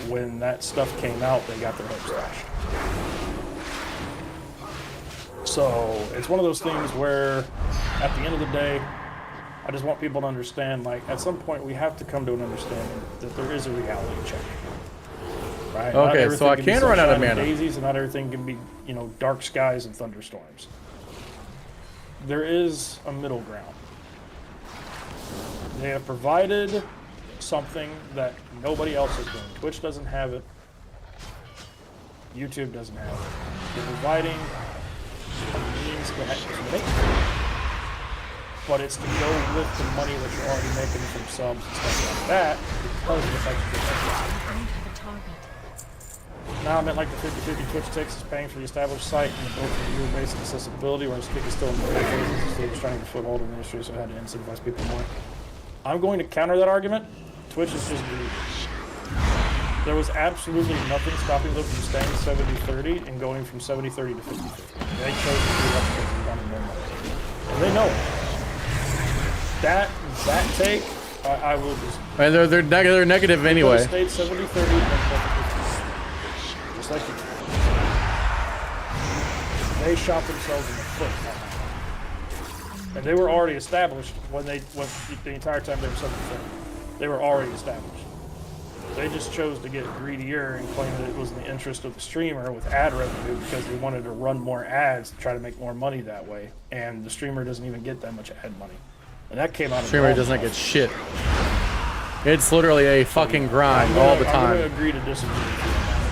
when that stuff came out, they got their hopes dashed. So it's one of those things where, at the end of the day, I just want people to understand, like, at some point we have to come to an understanding that there is a reality check. Right? Okay, so I can run out of mana. Daisies, and not everything can be, you know, dark skies and thunderstorms. There is a middle ground. They have provided something that nobody else is doing. Twitch doesn't have it. YouTube doesn't have it. They're providing a means to make it. But it's to go with the money that you're already making from subs and stuff like that, because of the fact that now I meant like the 50-50 Twitch takes is paying for the established site and the built-in basic accessibility, whereas Kick is still in the early phases and still trying to foothold in the industry, so I had to incentivize people more. I'm going to counter that argument. Twitch is just greedy. There was absolutely nothing stopping them from staying 70-30 and going from 70-30 to 50-50. They chose to do that because they wanted more money. And they know it. That take, I will just... And they're negative anyway. They stayed 70-30 and perfectly. Just like you. They shot themselves in the foot. And they were already established when the entire time they were 70-30. They were already established. They just chose to get greedier and claim that it was in the interest of the streamer with ad revenue because they wanted to run more ads to try to make more money that way. And the streamer doesn't even get that much ad money. And that came out of streamer doesn't get shit. It's literally a fucking grind all the time. I'm going to agree to disagree with you on that.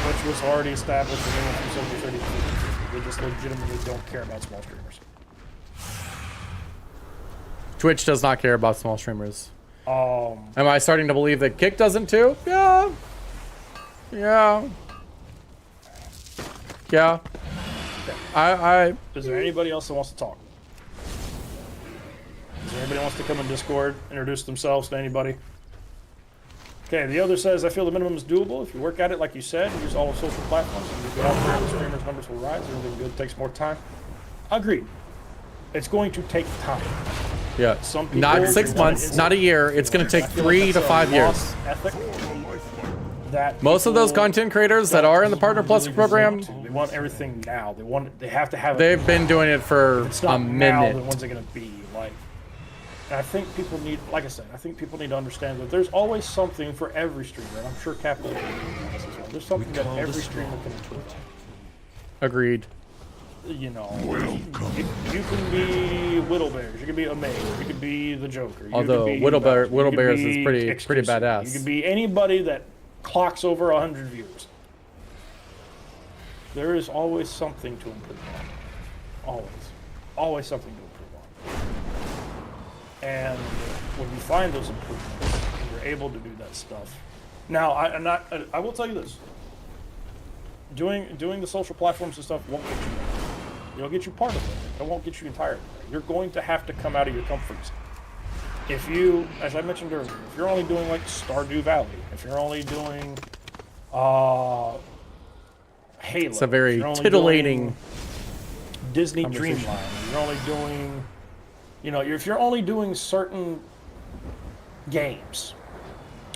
Which was already established when they went from 70-30 to 50-50. They just legitimately don't care about small streamers. Twitch does not care about small streamers. Am I starting to believe that Kick doesn't too? Yeah. Yeah. Yeah. Is there anybody else that wants to talk? Is there anybody who wants to come in Discord, introduce themselves to anybody? Okay, the other says, I feel the minimum is doable. If you work at it like you said, use all the social platforms, and you get out there, the streamers' numbers will rise. Everything good takes more time. Agreed. It's going to take time. Yeah. Some people, not 6 months, not a year. It's going to take 3 to 5 years. Most of those content creators that are in the Partner Plus program, they want everything now. They have to have it. They've been doing it for a minute. Now, then when's it going to be? Like, and I think people need, like I said, I think people need to understand that there's always something for every streamer, and I'm sure Captain will agree this as well. There's something that every streamer can improve on. Agreed. You know, you can be Whittlebears, you can be a mage, you can be the Joker. Although Whittlebears is pretty badass. You can be anybody that clocks over 100 viewers. There is always something to improve on. Always something to improve on. And when you find those improvements, and you're able to do that stuff. Now, I will tell you this. Doing the social platforms and stuff won't get you there. It'll get you part of it. It won't get you entirely there. You're going to have to come out of your comfort zone. If you, as I mentioned earlier, if you're only doing like Stardew Valley, if you're only doing Halo, it's a very titillating Disney Dreamland, you're only doing, you know, if you're only doing certain games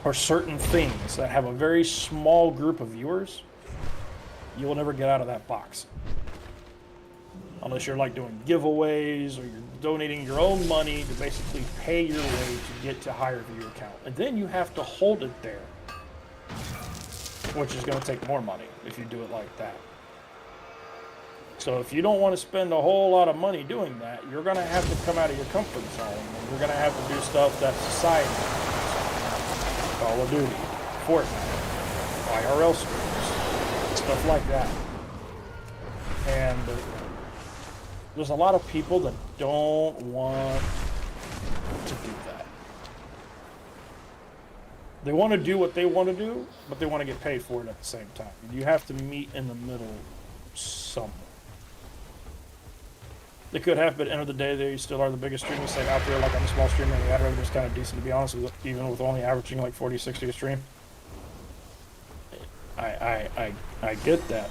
or certain things that have a very small group of viewers, you will never get out of that box. Unless you're like doing giveaways or you're donating your own money to basically pay your way to get to higher viewer count. And then you have to hold it there, which is going to take more money if you do it like that. So if you don't want to spend a whole lot of money doing that, you're going to have to come out of your comfort zone. And you're going to have to do stuff that society does. Call of Duty, FORTNITE, IRL streams, stuff like that. And there's a lot of people that don't want to do that. They want to do what they want to do, but they want to get paid for it at the same time. You have to meet in the middle somewhere. They could have, but at the end of the day, they still are the biggest streaming site out there. Like I'm a small streamer, and the ad revenue is kind of decent, to be honest with you, even with only averaging like 40, 60 a stream. I get that.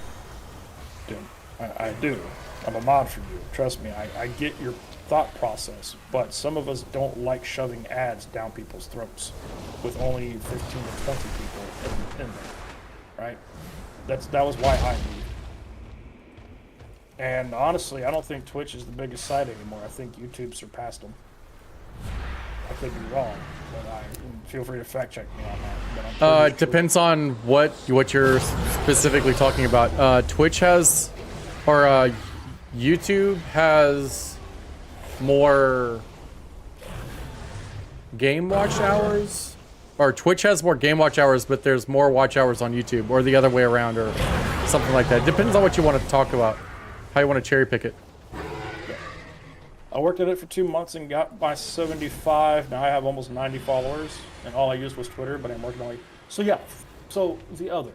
Dude, I do. I'm a mod for you. Trust me, I get your thought process, but some of us don't like shoving ads down people's throats with only 15 to 20 people in there, right? That was why I moved. And honestly, I don't think Twitch is the biggest site anymore. I think YouTube surpassed them. I could be wrong, but feel free to fact check me on that. But I'm pretty It depends on what you're specifically talking about. Twitch has, or YouTube has more game watch hours, or Twitch has more game watch hours, but there's more watch hours on YouTube, or the other way around, or something like that. Depends on what you want to talk about, how you want to cherry pick it. I worked at it for 2 months and got my 75. Now I have almost 90 followers, and all I used was Twitter, but I'm working on it. So yeah, so the other.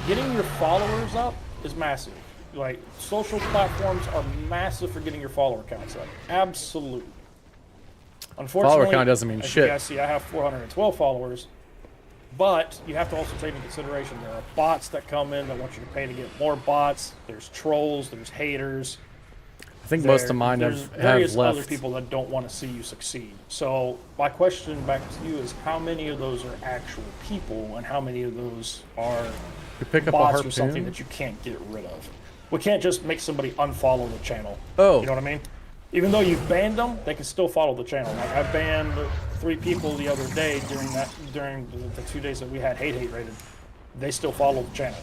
Getting your followers up is massive. Like, social platforms are massive for getting your follower counts up. Absolutely. Unfortunately, Follower count doesn't mean as shit. you guys see, I have 412 followers, but you have to also take into consideration there are bots that come in that want you to pay to get more bots. There's trolls, there's haters. I think most of mine There's have various left. other people that don't want to see you succeed. So my question back to you is, how many of those are actual people, and how many of those are You pick up a bots or harpoon? something that you can't get rid of? We can't just make somebody unfollow the channel. Oh. You know what I mean? Even though you've banned them, they can still follow the channel. Like, I banned 3 people the other day during the 2 days that we had hate rated. They still follow the channel.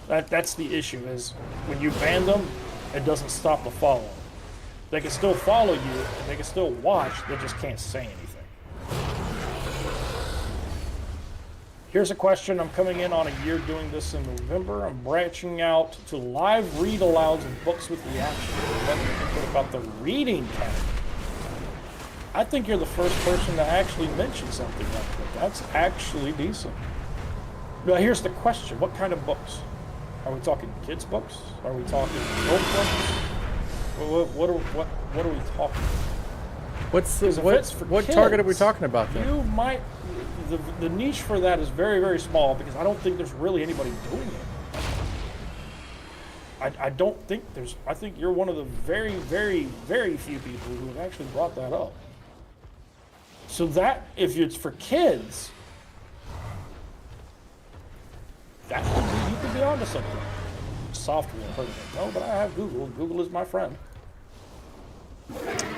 That's the issue, is when you ban them, it doesn't stop the follow. They can still follow you, and they can still watch, they just can't say anything. Here's a question. I'm coming in on a year doing this in November. I'm branching out to live read-alouds of books with reaction. What do you think about the reading category? I think you're the first person to actually mention something like that. That's actually decent. Now, here's the question. What kind of books? Are we talking kids' books? Are we talking adult books? What are we talking about? What target are we talking about then? You might... The niche for that is very, very small, because I don't think there's really anybody doing it. I don't think there's... I think you're one of the very, very, very few people who have actually brought that up. So that, if it's for kids, that you could be onto something. Software, no, but I have Google. Google is my friend.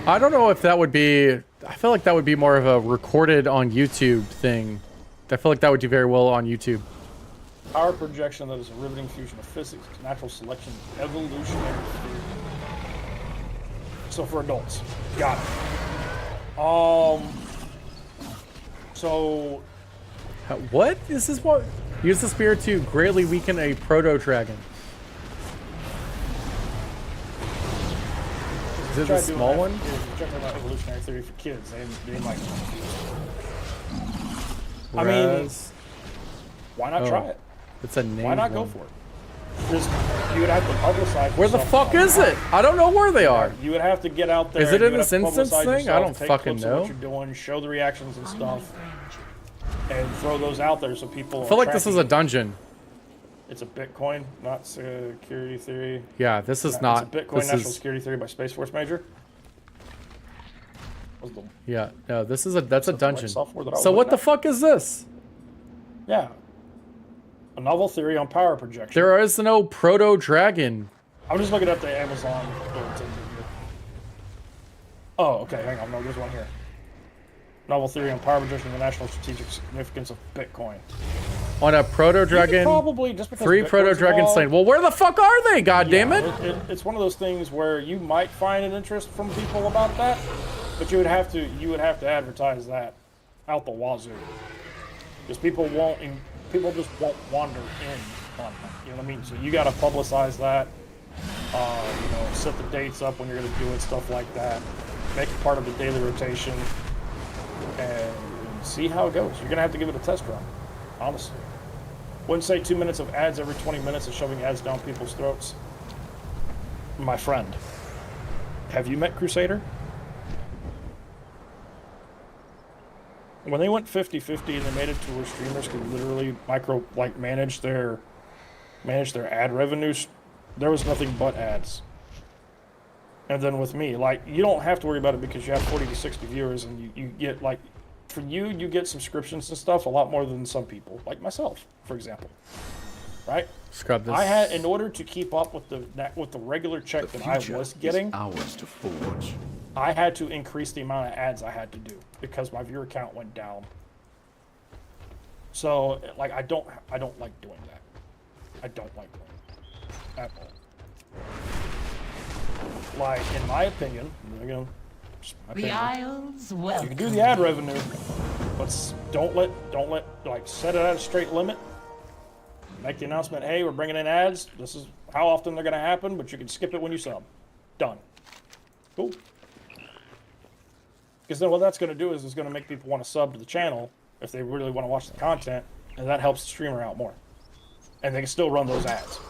I don't know if that would be... I feel like that would be more of a recorded on YouTube thing. I feel like that would do very well on YouTube. Power projection that is a riveting fusion of physics, natural selection, evolutionary theory. So for adults. Got it. So... What? This is what... Use the spear to greatly weaken a proto-dragon. Is it the small one? Check out evolutionary theory for kids. They might. I mean, why not try it? It's a name. Why not go for it? You would have to publicize. Where the fuck is it? I don't know where they are. You would have to get out there. Is it you in would this have to instance publicize thing? I yourself, don't take fucking clips of know. what you're doing, show the reactions and stuff, and throw those out there so people. I feel like this is a dungeon. It's a Bitcoin, not security theory. Yeah, this is not. It's a Bitcoin this national is, security theory by Space Force Major. Yeah, no, this is that's a dungeon. Software that I was So what looking the at. fuck is this? Yeah. A novel theory on power projection. There is no proto-dragon. I'm just looking at the Amazon bulletin here. Oh, okay, hang on. No, there's one here. Novel theory on power projection and the national strategic significance of Bitcoin. On a proto-dragon, Probably just because 3 Bitcoin's proto-dragons involved. slain. Well, where the fuck are they? God damn it! It's one of those things where you might find an interest from people about that, but you would have to advertise that out the wazoo, because people just won't wander in on that. You know what I mean? So you got to publicize that. Set the dates up when you're going to do it, stuff like that. Make it part of the daily rotation, and see how it goes. You're going to have to give it a test run, honestly. Wouldn't say 2 minutes of ads every 20 minutes of shoving ads down people's throats. My friend, have you met Crusader? When they went 50-50 and they made it to where streamers could literally manage their manage their ad revenues, there was nothing but ads. And then with me, like, you don't have to worry about it because you have 40 to 60 viewers and you get, like, for you get subscriptions and stuff a lot more than some people, like myself, for example. Right? Scrub this. I had, in order to keep up with the regular check that I was getting, ours to forge. I had to increase the amount of ads I had to do because my viewer count went down. So, like, I don't like doing that. I don't like doing it at all. Like, in my opinion, again, just my The opinion, Isles welcome. you can do the ad revenue, but don't let like set it at a straight limit. Make the announcement, hey, we're bringing in ads. This is how often they're gonna happen, but you can skip it when you sub. Done. Cool. Because then what that's gonna do is it's gonna make people want to sub to the channel if they really want to watch the content, and that helps the streamer out more. And they can still run those ads.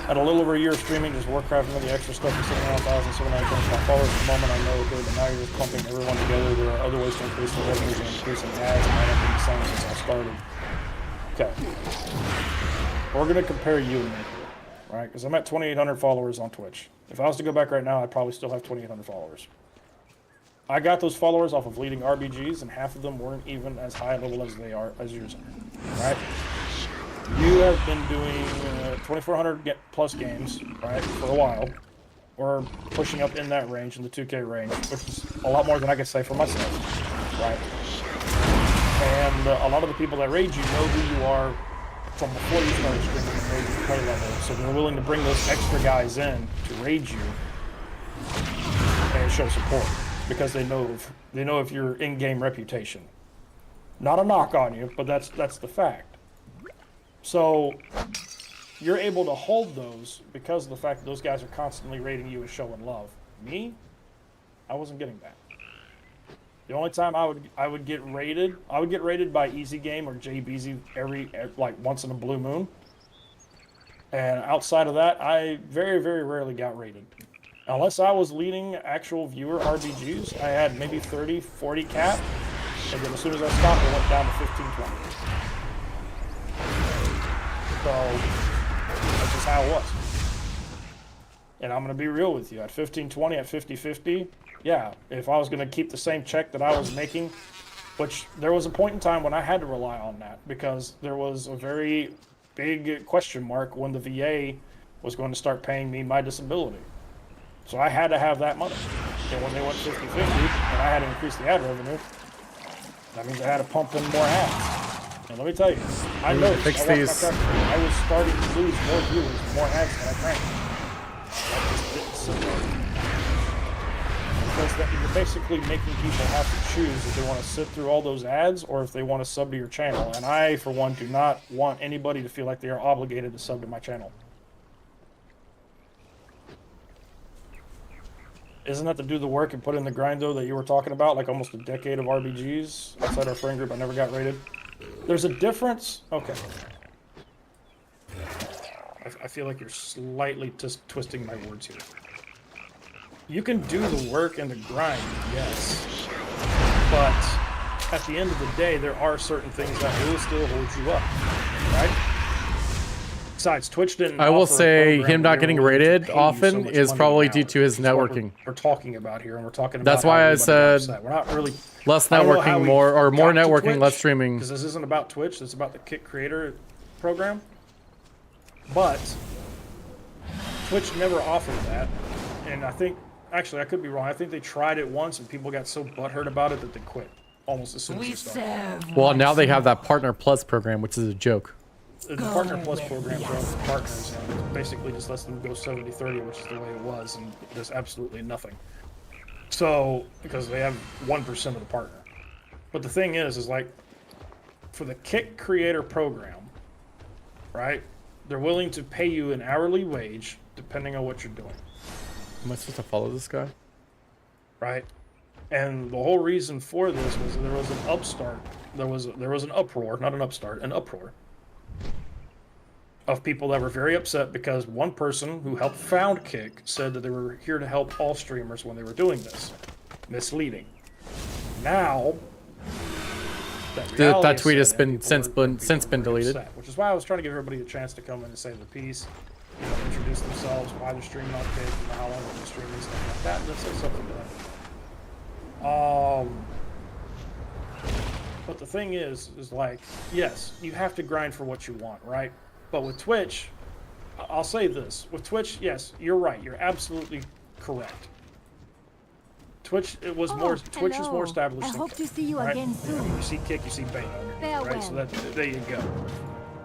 At a little over a year of streaming, just Warcraft and all the extra stuff is 79,725 followers at the moment. I know good, but now you're just clumping everyone together. There are other ways to increase the revenues and increasing ads, and I haven't been selling since I started. Okay. We're going to compare you and me, right? Because I'm at 2,800 followers on Twitch. If I was to go back right now, I'd probably still have 2,800 followers. I got those followers off of leading RBGs, and half of them weren't even as high level as they are, as yours are, right? You have been doing 2,400 plus games, right, for a while. We're pushing up in that range, in the 2K range, which is a lot more than I can say for myself, right? And a lot of the people that raid you know who you are from before you started streaming and raid your play level, so they're willing to bring those extra guys in to raid you and show support because they know of your in-game reputation. Not a knock on you, but that's the fact. So you're able to hold those because of the fact that those guys are constantly rating you and showing love. Me, I wasn't getting that. The only time I would get rated by Easy Game or JBZ every like once in a blue moon. And outside of that, I very, very rarely got rated. Unless I was leading actual viewer RBGs, I had maybe 30, 40 cap. And then as soon as I stopped, it went down to 15, 20. So that's just how it was. And I'm going to be real with you. At 15-20, at 50-50, yeah, if I was going to keep the same check that I was making, which there was a point in time when I had to rely on that because there was a very big question mark when the VA was going to start paying me my disability. So I had to have that money. And when they went 50-50 and I had to increase the ad revenue, that means I had to pump in more ads. And let me tell you, I know Fix I these. I was starting to lose more viewers, more ads than I cranked. That just didn't sit right. Because you're basically making people have to choose if they want to sit through all those ads or if they want to sub to your channel. And I, for one, do not want anybody to feel like they are obligated to sub to my channel. Isn't that to do the work and put in the grind, though, that you were talking about? Like almost a decade of RBGs outside our friend group. I never got rated. There's a difference. Okay. I feel like you're slightly just twisting my words here. You can do the work and the grind, yes. But at the end of the day, there are certain things that will still hold you up, right? Besides, Twitch didn't. I will offer a say program him where not they getting were willing to rated pay you so often much is money probably an due hour, to his which is what networking. We're talking about here, and we're talking about. That's why I said we're not really less I don't know how networking, we more got to networking, Twitch, less streaming. Because this isn't about Twitch. It's about the Kick Creator program. But Twitch never offered that, and I think actually I could be wrong. I think they tried it once, and people got so butthurt about it that they quit almost as soon as We they started. serve Well, now they have once that Partner Plus program, which is a joke. The Partner Plus program for partners basically just lets them go 70-30, which is the way it was, and there's absolutely nothing. So, because they have 1% of the partner. But the thing is like, for the Kick Creator program, right, they're willing to pay you an hourly wage depending on what you're doing. Am I supposed to follow this guy? Right? And the whole reason for this was there was an upstart. There was an uproar, not an upstart, an uproar of people that were very upset because one person who helped found Kick said that they were here to help all streamers when they were doing this. Misleading. Now, That tweet has been since been deleted. upset, which is why I was trying to give everybody a chance to come in and say the piece, you know, introduce themselves, why they're streaming on Kick, and how long they're streaming, stuff like that. Let's say something to that. But the thing is like, yes, you have to grind for what you want, right? But with Twitch, I'll say this: with Twitch, yes, you're right. You're absolutely correct. Twitch, Twitch is more established. I than hope Kick, to see you right? again soon. You see Kick, you see Beta, right? So there you go.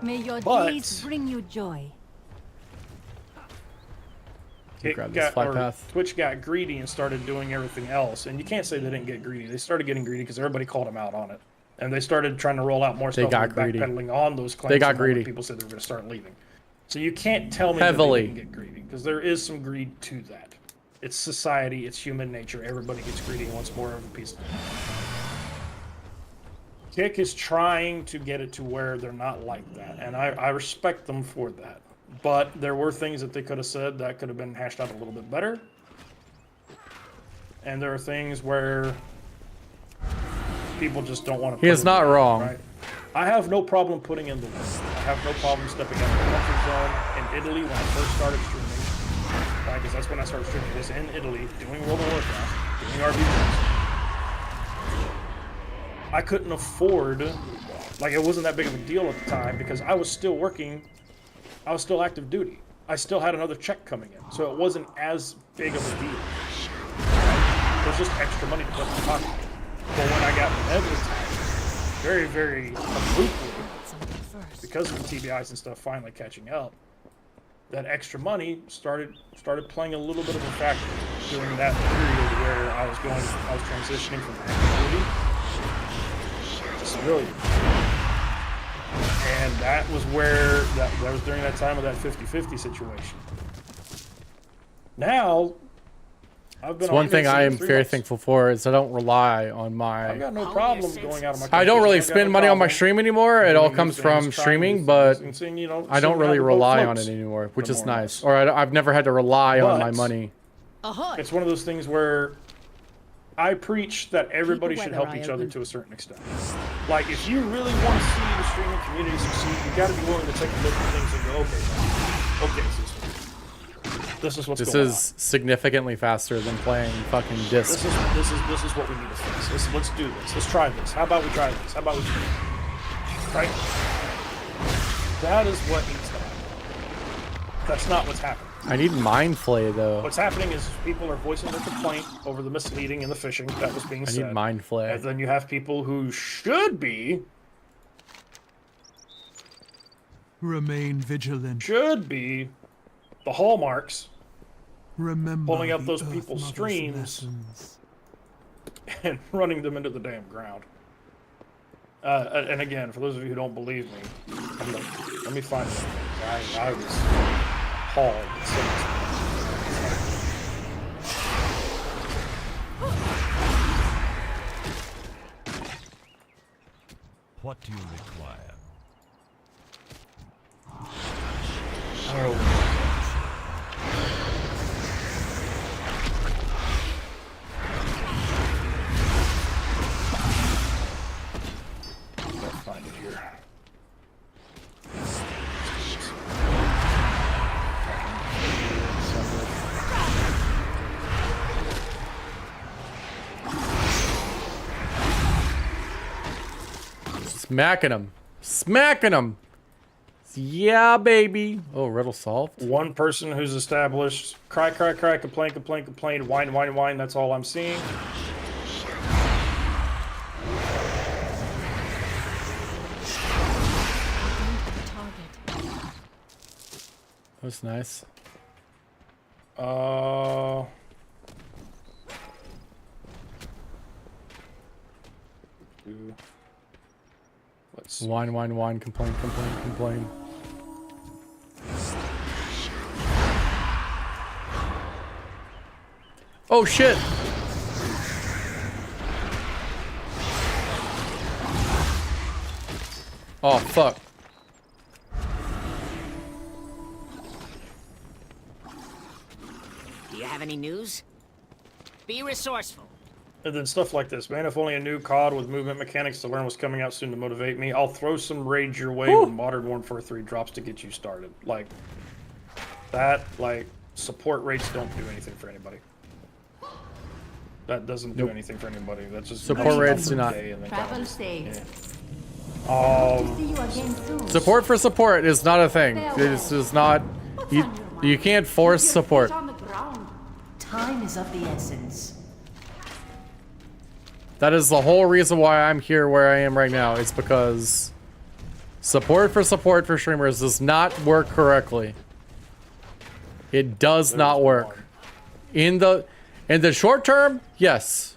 May your But- days bring you joy. Twitch got greedy and started doing everything else, and you can't say they didn't get greedy. They started getting greedy because everybody called them out on it, and they started trying to roll out more stuff. got greedy. Backpedaling on those claims. They got and when greedy. People said they were going to start leaving. So you can't tell me Heavily. that they didn't get greedy, because there is some greed to that. It's society. It's human nature. Everybody gets greedy and wants more of a piece of it. Kick is trying to get it to where they're not like that, and I respect them for that. But there were things that they could have said that could have been hashed out a little bit better. And there are things where people just don't want to. He is not wrong. Right? I have no problem putting in the work. I have no problem stepping out of the comfort zone. In Italy, when I first started streaming, right, because that's when I started streaming this in Italy, doing World of Warcraft, doing RPGs. I couldn't afford, like, it wasn't that big of a deal at the time because I was still working. I was still active duty. I still had another check coming in, so it wasn't as big of a deal. It was just extra money to put in my pocket. But when I got advertised, very, very abruptly, because of the TBIs and stuff finally catching up, that extra money started playing a little bit of a factor during that period where I was transitioning from active duty to civilian. And that was where, that was during that time of that 50-50 situation. Now, I've been One thing I am 3 very months. thankful for is I don't rely on my. I've got no problem going out of my I don't comfort really zone. I've got spend no money on my problem stream anymore. It doing all these comes things, from trying streaming, these but things, and seeing, you know, I don't seeing really how the boat rely on floats. it anymore, which for is more or nice. less. Or I've never had to rely on my But- money. It's one of those things where I preach that everybody should help each other to a certain extent. Like, if you really want to see the streaming community succeed, you got to be willing to take a look at things and go, okay, this is what's This going on. is significantly faster than playing fucking disc. This is what we need to fix. Let's do this. Let's try this. How about we try this? How about we do this? Right? That is what needs to happen. That's not what's happening. I need mind flay though. What's happening is people are voicing their complaint over the misleading and the phishing that was being I said. need mind flay. And then you have people who should be Remain vigilant. the hallmarks, Remember pulling up the those Earth people's Mother's streams lessons. and running them into the damn ground. And again, for those of you who don't believe me, let me find it. I was hauled so much. What do you require? Oh. Let's find it here. Smacking him. Smacking him. Yeah, baby. Oh, riddle solved. One person who's established, cry, complain, whine, that's all I'm seeing. That's nice. Let's see. Whine, complain. Oh shit! Oh fuck. Do you have any news? Be resourceful. And then stuff like this, man. If only a new COD with movement mechanics to learn what's coming out soon to motivate me. I'll throw some rage your way when Modern Warfare 3 drops to get you started. Like, that, like, support rates don't do anything for anybody. That doesn't do anything for anybody. That's just Support rates do not. Travel safe. Um, See you again soon. Support for support is not a thing. This is not. You can't force support. On the ground. Time is of the essence. That is the whole reason why I'm here where I am right now. It's because support for streamers does not work correctly. It does not work. In the short term, yes.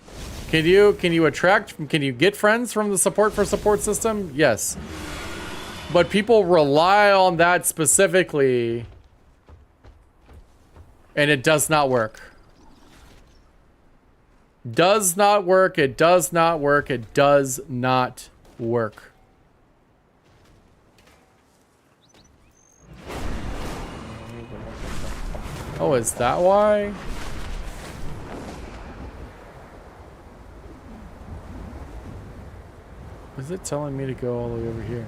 Can you get friends from the support for support system? Yes. But people rely on that specifically, and it does not work. Does not work. It does not work. It does not work. Oh, is that why? Is it telling me to go all the way over here?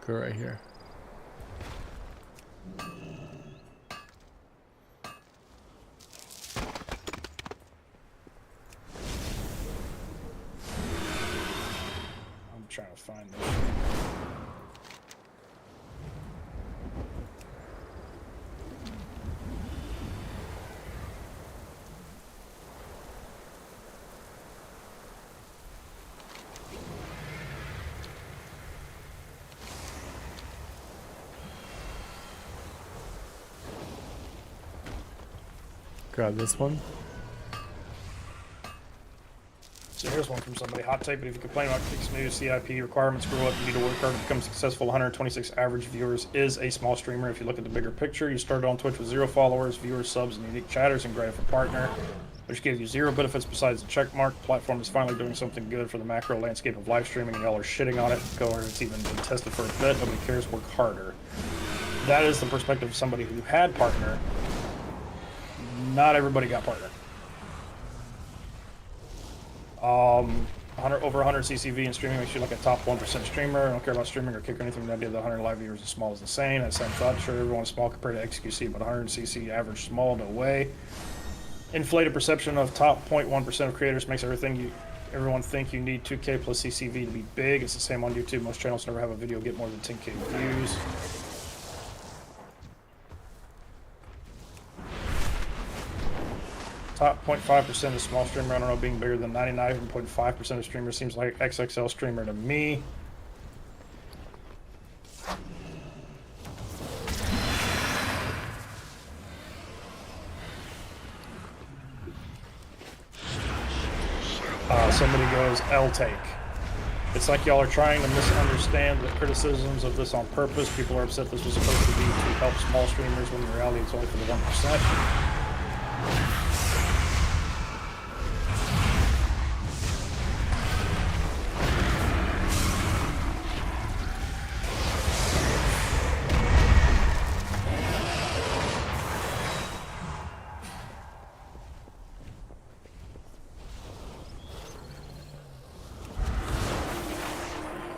Go right here. I'm trying to find this. Grab this one. So here's one from somebody. Hot take, but if you complain about fixed new CIP requirements, grow up, you need to work hard to become successful. 126 average viewers is a small streamer. If you look at the bigger picture, you started on Twitch with 0 followers, viewers, subs, and unique chatters, and great for partner, which gave you 0 benefits besides the check mark. The platform is finally doing something good for the macro landscape of live streaming, and y'all are shitting on it. Go where it's even been tested for a bit. Nobody cares. Work harder. That is the perspective of somebody who had partner. Not everybody got partner. Over 100 CCV in streaming makes you like a top 1% streamer. I don't care about streaming or kick or anything. The idea that 100 live viewers is small is insane. That same thought, sure, everyone's small compared to XQC, but 100 CC average small, no way. Inflated perception of top 0.1% of creators makes everyone think you need 2K plus CCV to be big. It's the same on YouTube. Most channels never have a video get more than 10K views. Top 0.5% of small streamer. I don't know, being bigger than 99.5% of streamers seems like XXL streamer to me. Somebody goes, L-take. It's like y'all are trying to misunderstand the criticisms of this on purpose. People are upset this was supposed to be to help small streamers when in reality it's only for the 1%.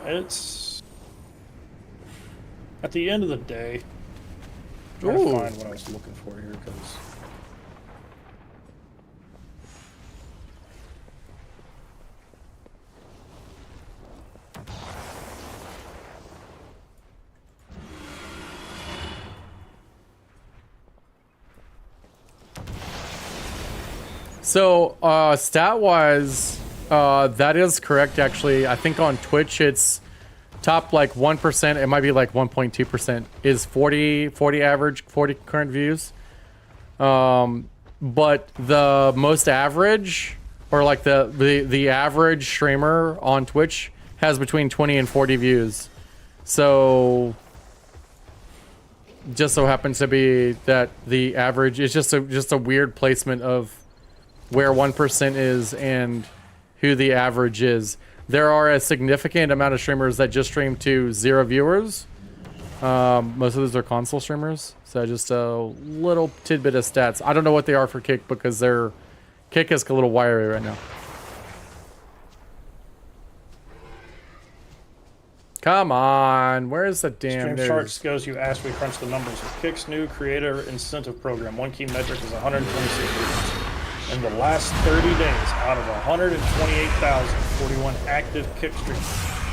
It's at the end of the day. I'm trying to find what I was looking for here, because so stat-wise, that is correct. Actually, I think on Twitch it's top like 1%. It might be like 1.2% is 40 average, 40 current views. But the most average, or like the average streamer on Twitch has between 20 and 40 views. So just so happens to be that the average is just a weird placement of where 1% is and who the average is. There are a significant amount of streamers that just stream to 0 viewers. Most of those are console streamers. So just a little tidbit of stats. I don't know what they are for Kick because their Kick is a little wiry right now. Come on, where's the damn Stream Sharks goes, you asked, we crunched the numbers. With Kick's new creator incentive program, one key metric is 126 viewers. In the last 30 days, out of 128,041 active Kick streamers,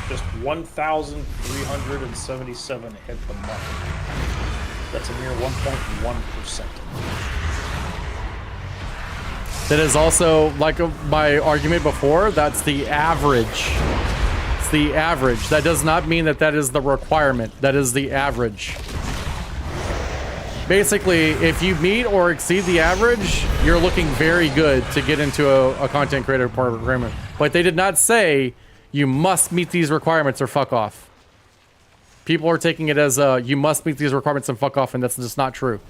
just 1,377 hit the mark. That's a mere 1.1%. That is also, like my argument before, that's the average. It's the average. That does not mean that that is the requirement. That is the average. Basically, if you meet or exceed the average, you're looking very good to get into a content creator program. But they did not say you must meet these requirements or fuck off. People are taking it as you must meet these requirements and fuck off, and that's just not true.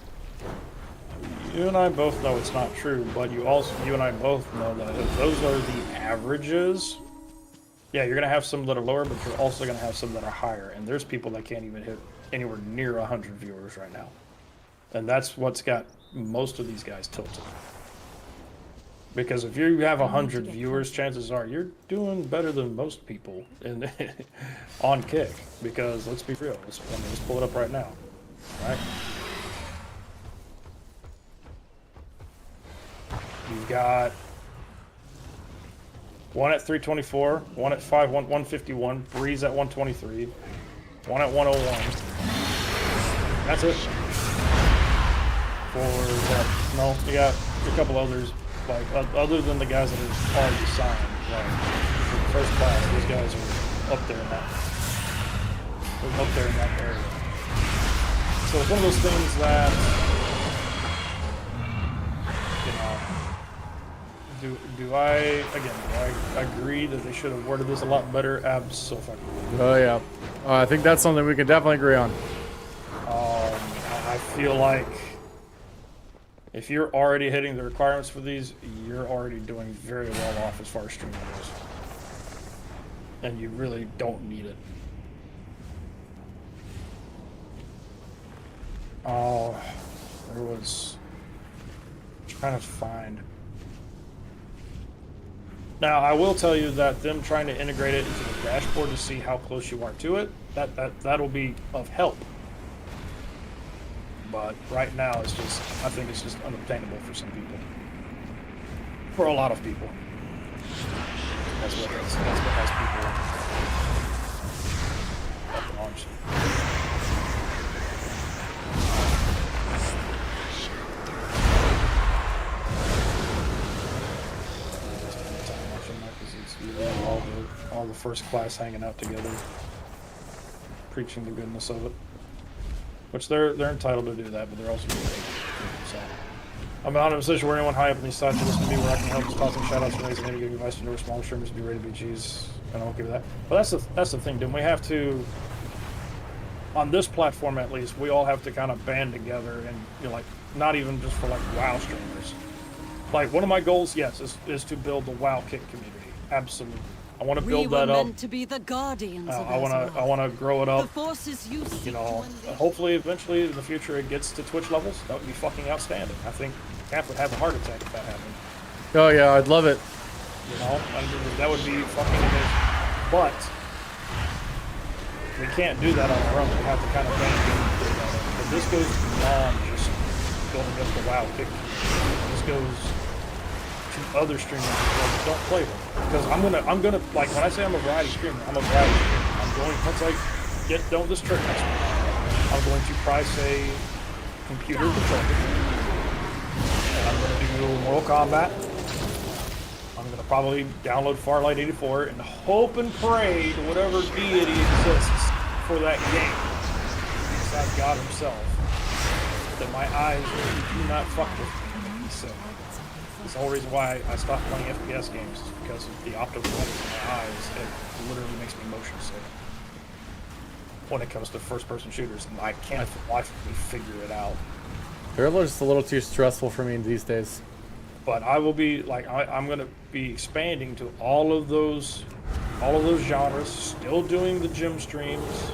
You and I both know it's not true, but you and I both know that if those are the averages, yeah, you're gonna have some that are lower, but you're also gonna have some that are higher. And there's people that can't even hit anywhere near 100 viewers right now. And that's what's got most of these guys tilted. Because if you have 100 viewers, chances are you're doing better than most people in on Kick. Because let's be real, let's pull it up right now. All right. You've got one at 324, one at 151, Breeze at 123, one at 101. That's it. For that, no, you got a couple others, like other than the guys that are already signed. Like for the first class, these guys are up there in that. They're up there in that area. So it's one of those things that, you know, do I agree that they should have worded this a lot better? Absolutely. Oh yeah, I think that's something we can definitely agree on. I feel like if you're already hitting the requirements for these, you're already doing very well off as far as streaming goes. And you really don't need it. Oh, there was... trying to find... Now, I will tell you that them trying to integrate it into the dashboard to see how close you are to it, that'll be of help. But right now, I think it's just unobtainable for some people. For a lot of people. That's what has people up in arms. All the first class hanging out together, preaching the goodness of it. Which they're entitled to do that, but they're also being paid. So I'm not in a position where anyone high up in these sites to listen to me where I can help just toss some shout outs and raise any giving advice to newer smaller streamers to be ready to be G's, and I won't give that. But that's the thing, dude. We have to, on this platform at least, we all have to kind of band together and, you know, like, not even just for like WoW streamers. Like, one of my goals, yes, is to build the WoW Kick community. Absolutely. I want to build that up. To be the guardians of I want to grow it up. The forces you know, hopefully, eventually, in the future, it gets to Twitch levels. That would be fucking outstanding. I think Cap would have a heart attack if that happened. Oh yeah, I'd love it. You know, that would be fucking amazing. But we can't do that on our own. We have to kind of band together. But this goes beyond just building up the WoW Kick. This goes to other streamers as well that don't play them. Because I'm gonna like, when I say I'm a variety streamer, I'm a variety streamer. I'm going, once I get done with this trick next week, I'm going to price a computer controller. And I'm gonna do Mortal Kombat. I'm gonna probably download Farlight 84 and hope and pray to whatever deity exists for that game, besides God himself, that my eyes really do not fuck with me. So that's the whole reason why I stopped playing FPS games, is because of the optical lens in my eyes. It literally makes me motion sick when it comes to first-person shooters, and I can't for the life of me figure it out. They're just a little too stressful for me these days. But I will be like I'm gonna be expanding to all of those genres. Still doing the gym streams.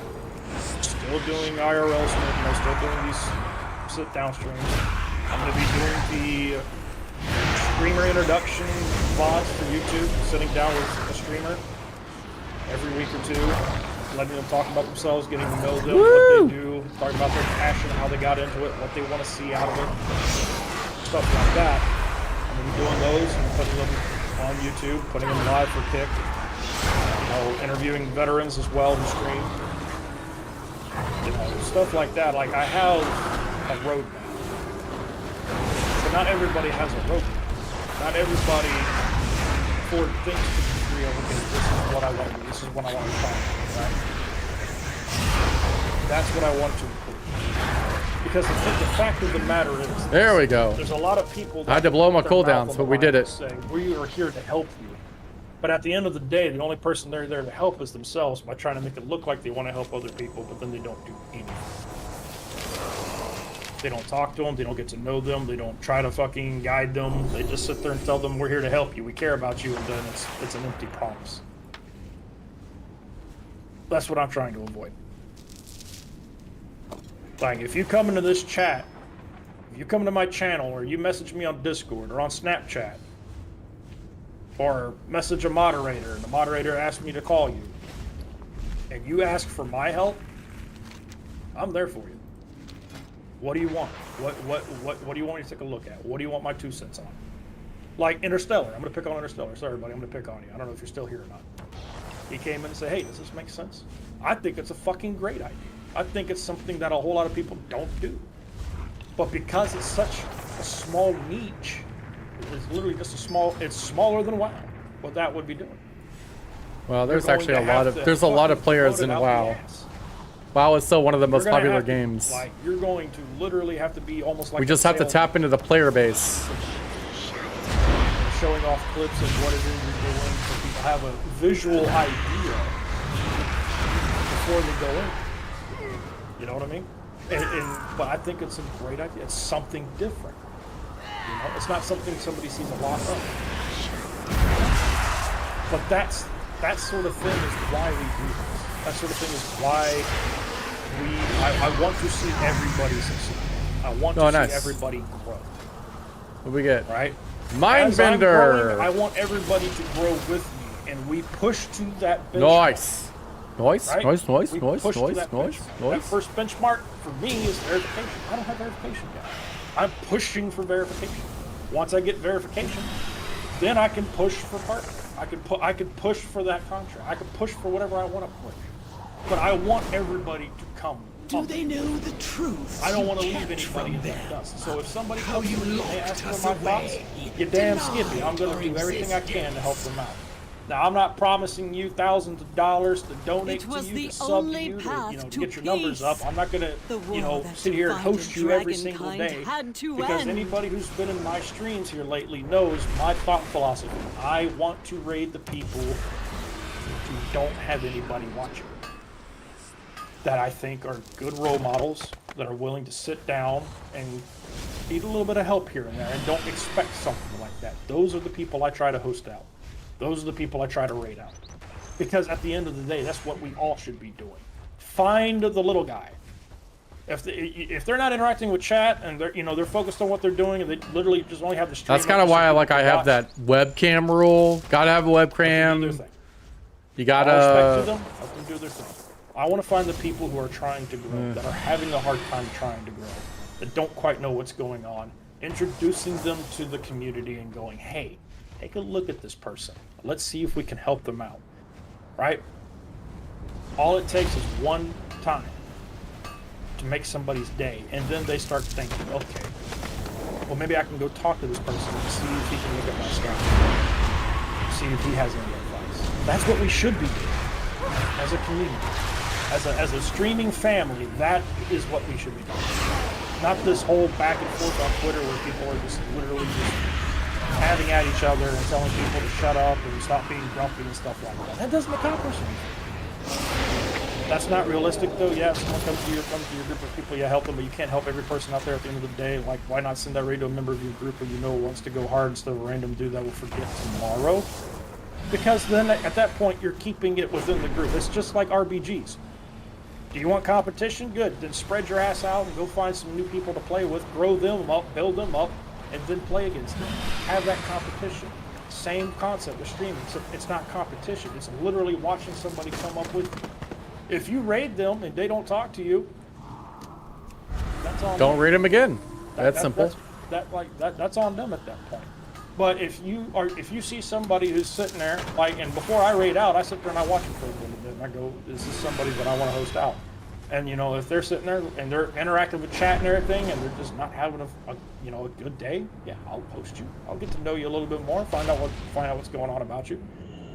Still doing IRL streams. Still doing these sit-down streams. I'm gonna be doing the streamer introduction VODs for YouTube. Sitting down with a streamer every week or two, letting them talk about themselves, getting to know them, what they do, talking about their passion, how they got into it, what they want to see out of it, stuff like that. I'm gonna be doing those and putting them on YouTube, putting them live for Kick. Interviewing veterans as well who stream. Stuff like that. Like, I have a roadmap. But not everybody has a roadmap. Not everybody thinks to the degree of, okay, this is what I want to do. This is what I want to try. Right? That's what I want to include. Because the fact of the matter is, there we go. There's a lot of people that I had to blow my cooldowns, but we did it. Say, we are here to help you. But at the end of the day, the only person they're there to help is themselves by trying to make it look like they want to help other people, but then they don't do anything. They don't talk to them, they don't get to know them, they don't try to fucking guide them. They just sit there and tell them, we're here to help you, we care about you, and then it's an empty promise. That's what I'm trying to avoid. Like, if you come into this chat, if you come to my channel, or you message me on Discord, or on Snapchat, or message a moderator, and the moderator asks me to call you, and you ask for my help, I'm there for you. What do you want? What do you want me to take a look at? What do you want my 2 cents on? Like Interstellar. I'm gonna pick on Interstellar. Sorry, buddy, I'm gonna pick on you. I don't know if you're still here or not. He came in and said, hey, does this make sense? I think it's a fucking great idea. I think it's something that a whole lot of people don't do. But because it's such a small niche, it's literally just it's smaller than WoW, what that would be doing. Well, there's actually a lot of players in WoW. WoW is still one of the most popular games. Like, you're going to literally have to be almost like we just have to tap into the player base. Showing off clips of what it is you're doing so people have a visual idea before they go in. You know what I mean? But I think it's a great idea. It's something different. You know, it's not something somebody sees a lot of. But that sort of thing is why we do this. That sort of thing is why I want to see everybody succeed. I want to see everybody grow. What do we get? Right? Mindbender. I want everybody to grow with me, and we push to that benchmark. Nice. Right? Nice. That first benchmark for me is verification. I don't have verification yet. I'm pushing for verification. Once I get verification, then I can push for partner. I could push for that contract. I could push for whatever I want to push. But I want everybody to come. Do they know the truth? I don't want to leave anybody in the dust. So if somebody comes to me and they ask for my thoughts, you damn skippy. I'm going to do everything I can to help them out. Now, I'm not promising you thousands of dollars to donate to you, to sub to you, to get your numbers up. I'm not going to, sit here and host you every single day. Because anybody who's been in my streams here lately knows my thought philosophy. I want to raid the people who don't have anybody watching, that I think are good role models, that are willing to sit down and need a little bit of help here and there, and don't expect something like that. Those are the people I try to host out. Those are the people I try to raid out. Because at the end of the day, that's what we all should be doing. Find the little guy. If they're not interacting with chat and they're focused on what they're doing and they literally just only have the stream. That's kind of why I have that webcam rule. Gotta have a webcam. You gotta. All respect to them. Let them do their thing. I want to find the people who are trying to grow, that are having a hard time trying to grow, that don't quite know what's going on. Introducing them to the community and going, hey, take a look at this person. Let's see if we can help them out, right? All it takes is one time to make somebody's day, and then they start thinking, okay, well, maybe I can go talk to this person and see if he can look at my stuff, see if he has any advice. That's what we should be doing as a community, as a streaming family. That is what we should be doing. Not this whole back and forth on Twitter where people are just literally just having at each other and telling people to shut up and stop being grumpy and stuff like that. That doesn't accomplish anything. That's not realistic though. Yeah, if someone comes to your group of people, help them, but you can't help every person out there at the end of the day. Like, why not send that raid to a member of your group who you know wants to go hard instead of a random dude that will forget tomorrow? Because then at that point, you're keeping it within the group. It's just like RBGs. Do you want competition? Good. Then spread your ass out and go find some new people to play with, grow them up, build them up, and then play against them. Have that competition. Same concept with streaming. So it's not competition. It's literally watching somebody come up with you. If you raid them and they don't talk to you, that's on Don't them. raid them again. That's simple. That's on them at that point. But if you see somebody who's sitting there, like, and before I raid out, I sit there and I watch them for a little bit, and I go, "Is this somebody that I want to host out?" And you know, if they're sitting there and they're interactive with chat and everything, and they're just not having a good day, yeah, I'll host you. I'll get to know you a little bit more, find out what's going on about you.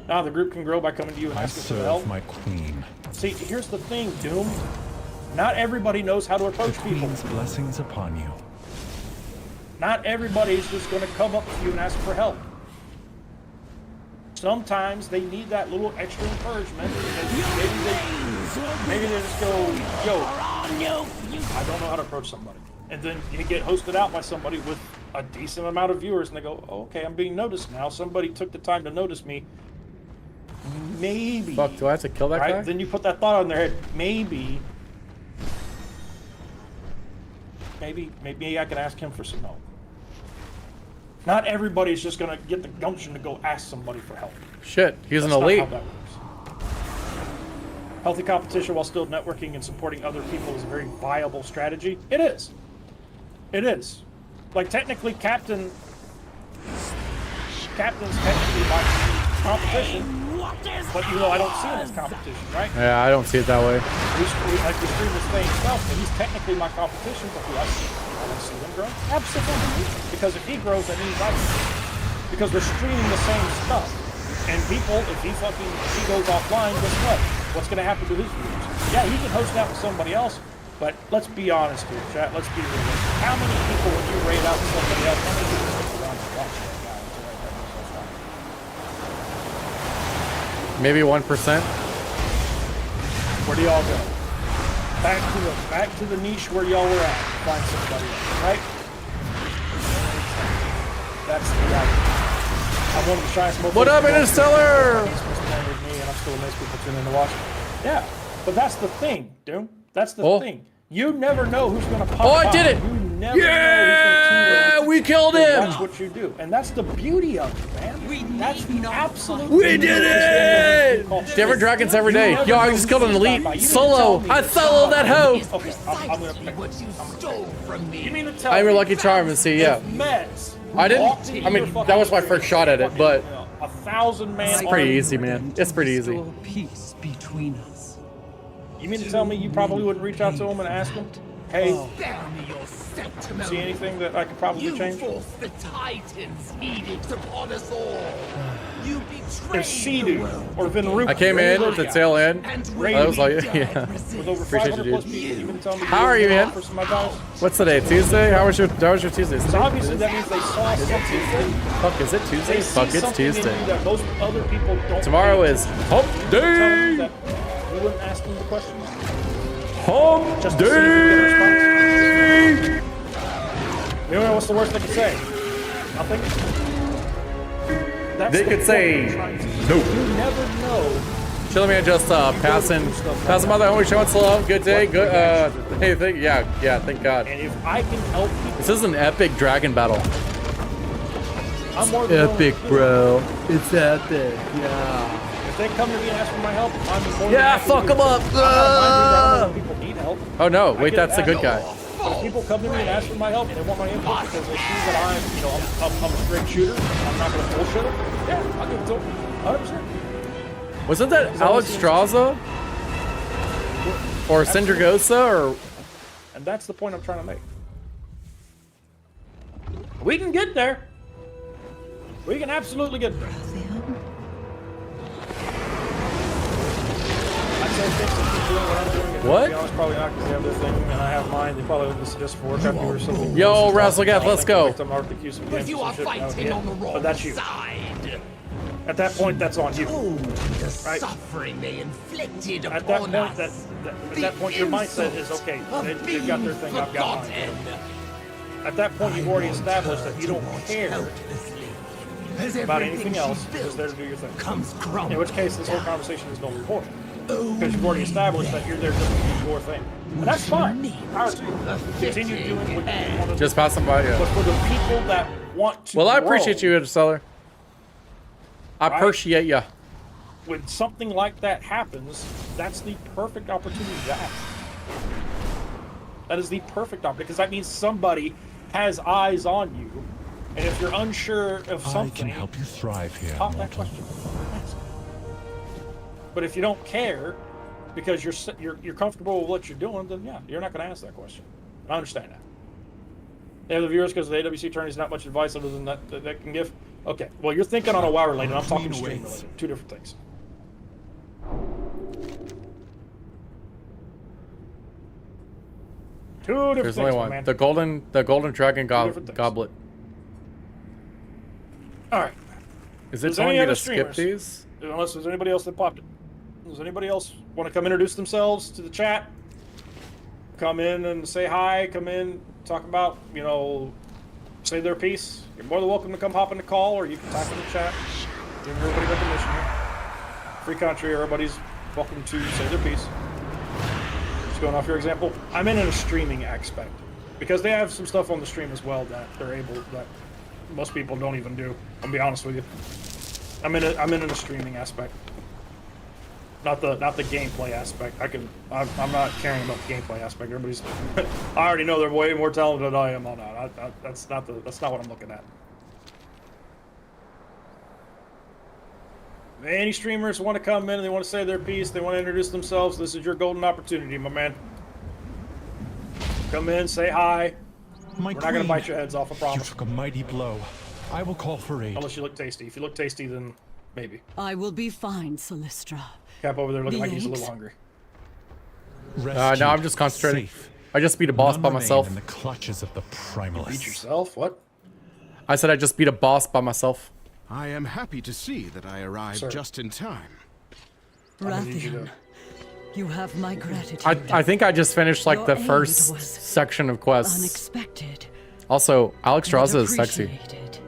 Now the group can grow by coming to you and asking for help. my queen. See, here's the thing, Doom. Not everybody knows how to approach people. Blessings upon you. Not everybody's just going to come up to you and ask for help. Sometimes they need that little extra encouragement because maybe they just go, yo, I don't know how to approach somebody. And then you get hosted out by somebody with a decent amount of viewers and they go, oh, okay, I'm being noticed now. Somebody took the time to notice me. Maybe. Fuck, do I have to kill that guy? Then you put that thought on their head. Maybe I can ask him for some help. Not everybody's just gonna get the gumption to go ask somebody for help. Shit, he's That's an elite. not how that works. Healthy competition while still networking and supporting other people is a very viable strategy. It is. It is. Like, technically, Captain's technically my competition, but you know I don't see him as competition, right? Yeah, I don't see it that way. We stream this thing himself, and he's technically my competition, but do I don't see him grow? Absolutely. Because if he grows, that means I grow. Because we're streaming the same stuff. And people, if he goes offline, guess what? What's going to happen to his viewers? Yeah, he can host that with somebody else, but let's be honest here, chat. Let's be realistic. How many people, when you raid out with somebody else, how many people stick around to watch that guy until that guy goes offline? Maybe 1%. Where do y'all go? Back to the niche where y'all were at. Find somebody else, right? That's the reality. I'm one of the shyest motherfuckers. What up, Interstellar? He's playing with me, and I'm still amazed people tune in to watch. Yeah, but that's the thing, Doom. That's the thing. You never know who's gonna pop. Oh, I did it! You never know who's gonna tune in. We killed him! That's what you do, and that's the beauty of it, man. That's the absolute. We did it! Different dragons every day. Yo, I just killed an elite solo. I soloed that hoe. Okay, I'm gonna pick what you stole from me. You mean to tell I'm your me lucky charm and see, yeah. Mets I didn't. I mean, that was my first shot at it, but 1,000-man. it's pretty easy, man. It's pretty easy. Peace between us. You mean to tell me you probably wouldn't reach out to him and ask him, hey, see anything that I could probably change? The Titans edict upon us all. You betrayed If Sea-Doo or Vinruku. I came in at the tail end. That was like, yeah. With over Appreciate you, 500 plus dude. people, you mean to tell me How are you, man? for some of my guys? What's today? Tuesday? How was your Tuesday? So obviously that means they saw something. Fuck, is it Tuesday? They see Fuck, it's something in you Tuesday. that most other people don't. Tomorrow pay is attention Hump to. Tell me Day! that you wouldn't ask them the question. Hump Just to see if you get a Day! response. You know what's the worst they could say? Nothing. That's They the could point say I'm trying to- no. You never know. Chilling, man, just passing by the homie showing slow. Good day, good. Hey, thank God. And if I can help people, This is an epic dragon battle. I'm more than willing Epic, to do it. bro. It's epic. Yeah. If they come to me and ask for my help, I'm more than Yeah, happy to fuck do them it. up. I'm not minding that people need help. Oh no, I wait, get that's the that. good guy. But if people come to me and ask for my help and they want my input because they see that I'm a straight shooter, I'm not going to bullshit them, yeah, I'll give it to them. 100%. Wasn't that Alex Straza? Or Syndragosa? Or And that's the point I'm trying to make. We can get there. We can absolutely get there. I'd say fix it, keep doing what I'm doing. And What? To be honest, probably not because they have their thing and I have mine. They probably would listen just for work after or something. Yo, Razzlegaff, let's go. But you are fighting on the wrong side. At that point, that's on you. Oh, the Right. suffering they inflicted At that upon point, us. at that point, your mindset is okay. They've got their thing. I've got mine. At that point, you've already established that you don't care about anything else because they're to do your thing. In which case, this whole conversation is null and void because you've already established that you're there just to do your thing, and that's fine. Power to you. Continue doing what you want to do. Just pass them by, yeah. But for the people that want to Well, I grow, appreciate you, Interstellar. I Right. appreciate ya. when something like that happens, that's the perfect opportunity to ask. That is the perfect opportunity because that means somebody has eyes on you, and if you're unsure of something, I can help you thrive here, pop that mortal. question. Ask. But if you don't care because you're comfortable with what you're doing, then yeah, you're not going to ask that question. I understand that. Yeah, the viewers, because the AWC attorney's not much advice other than that can give. Okay, well, you're thinking on a WoW related. I'm talking stream related. Two different things. Two different There's things, only my one. man. The golden dragon different things. goblet. All right. Is it Does telling any me other to skip streamers- these? Unless there's anybody else that popped it. Does anybody else want to come introduce themselves to the chat? Come in and say hi. Come in, talk about, say their piece. You're more than welcome to come hop in the call, or you can type in the chat. Give everybody recognition here. Free country, everybody's welcome to say their piece. Just going off your example, I'm in a streaming aspect because they have some stuff on the stream as well that that most people don't even do. I'll be honest with you. I'm in a streaming aspect, not the gameplay aspect. I'm not caring about the gameplay aspect. Everybody's I already know they're way more talented than I am on that. That's not what I'm looking at. Any streamers want to come in and they want to say their piece, they want to introduce themselves, this is your golden opportunity, my man. Come in, say hi. My We're not going to bite your heads off, I You promise. took a mighty blow. I will call for aid. Unless you look tasty. If you look tasty, then maybe. I will be fine, Celestra. Cap over there looking like he's a The little eggs? hungry. No, I'm just concentrating. Safe. I just beat a boss None by remain myself. in the clutches of the primalists. Beat yourself? What? I said I just beat a boss by myself. I am happy to see that I arrived Sir. just in time. Rathian, you have my gratitude. I think I just finished like Your the aid first was section of quests. Unexpected. Also, Alex but Raza is sexy. appreciated.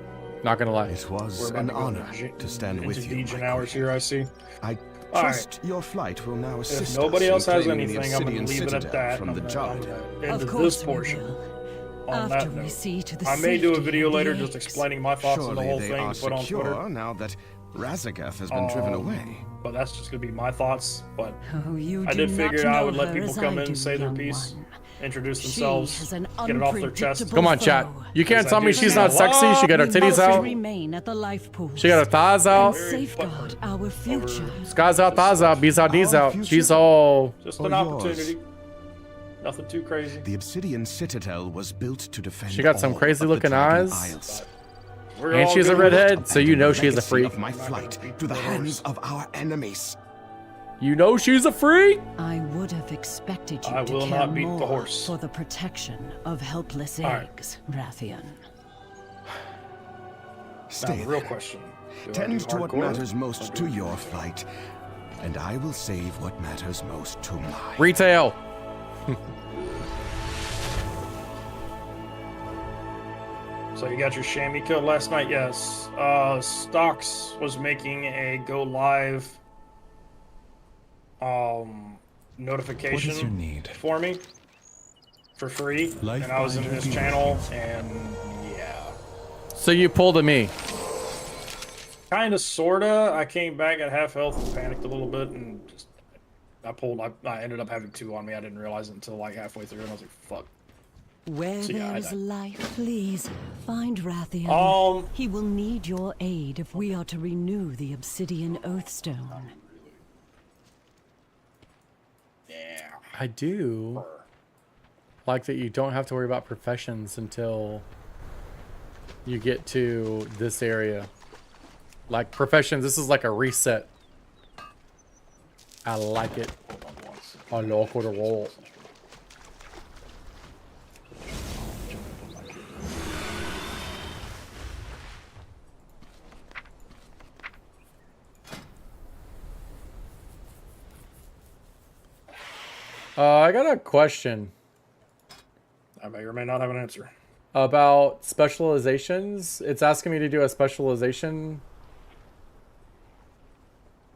Not gonna lie. It was We're about an to go honor into to stand into with you. Legion my hours queen. here, I see. I All trust your flight will now assist If nobody us else in has claiming the anything, I'm going to Obsidian leave it at Citadel that. from the I'm Jade. gonna end Of this course we portion. will. On After that we note, see to the I may do a safety video of the later just eggs. explaining my thoughts on the Surely whole they thing are to put on secure Twitter. now that Razagath has been driven away. But that's just going to be my thoughts. But Oh, you I do did not figure I know would let her people as come I in and do, say their young piece, one. introduce She themselves, has an get it off their chest. unpredictable Come on, chat. foe. You can't Yes, tell I me do. she's not sexy. She got her We titties must out. remain at the life pool. She got her thighs and out. safeguard our future. Skies out, thighs out, bees out, D's Our out. future? She's all. Just Or an yours. opportunity. Nothing too crazy. The Obsidian Citadel was built to defend. She got some all crazy of the looking Dragon eyes. Isles. We're And all she's a good with it. redhead, so you know she's a Legacy freak. of my flight to the hands of our enemies. You know she's a freak. I would have expected you I to will care not beat the more horse. for the protection of helpless All right. eggs, Rathian. Now, Stay the real there. question. Do I Tend do to what hardcore? matters most to your flight, and I will save what matters most to mine. Retail. So you got your chamois killed last night? Yes. Stocks was making a go live notification What is your need? for me for free, Life and I was in by his the channel, and yeah, So you pulled a me. kind of, sorta. I came back at half health and panicked a little bit, and just I ended up having two on me. I didn't realize it until like halfway through, and I was like, "Fuck." Where So, yeah, there I is died. life, please find Rathian. He will need your aid if we are to renew the Obsidian Oathstone. Yeah. I do like that you don't have to worry about professions until you get to this area. Like professions, this is like a reset. I like it. I like what it was. I got a question. I may or may not have an answer. About specializations. It's asking me to do a specialization.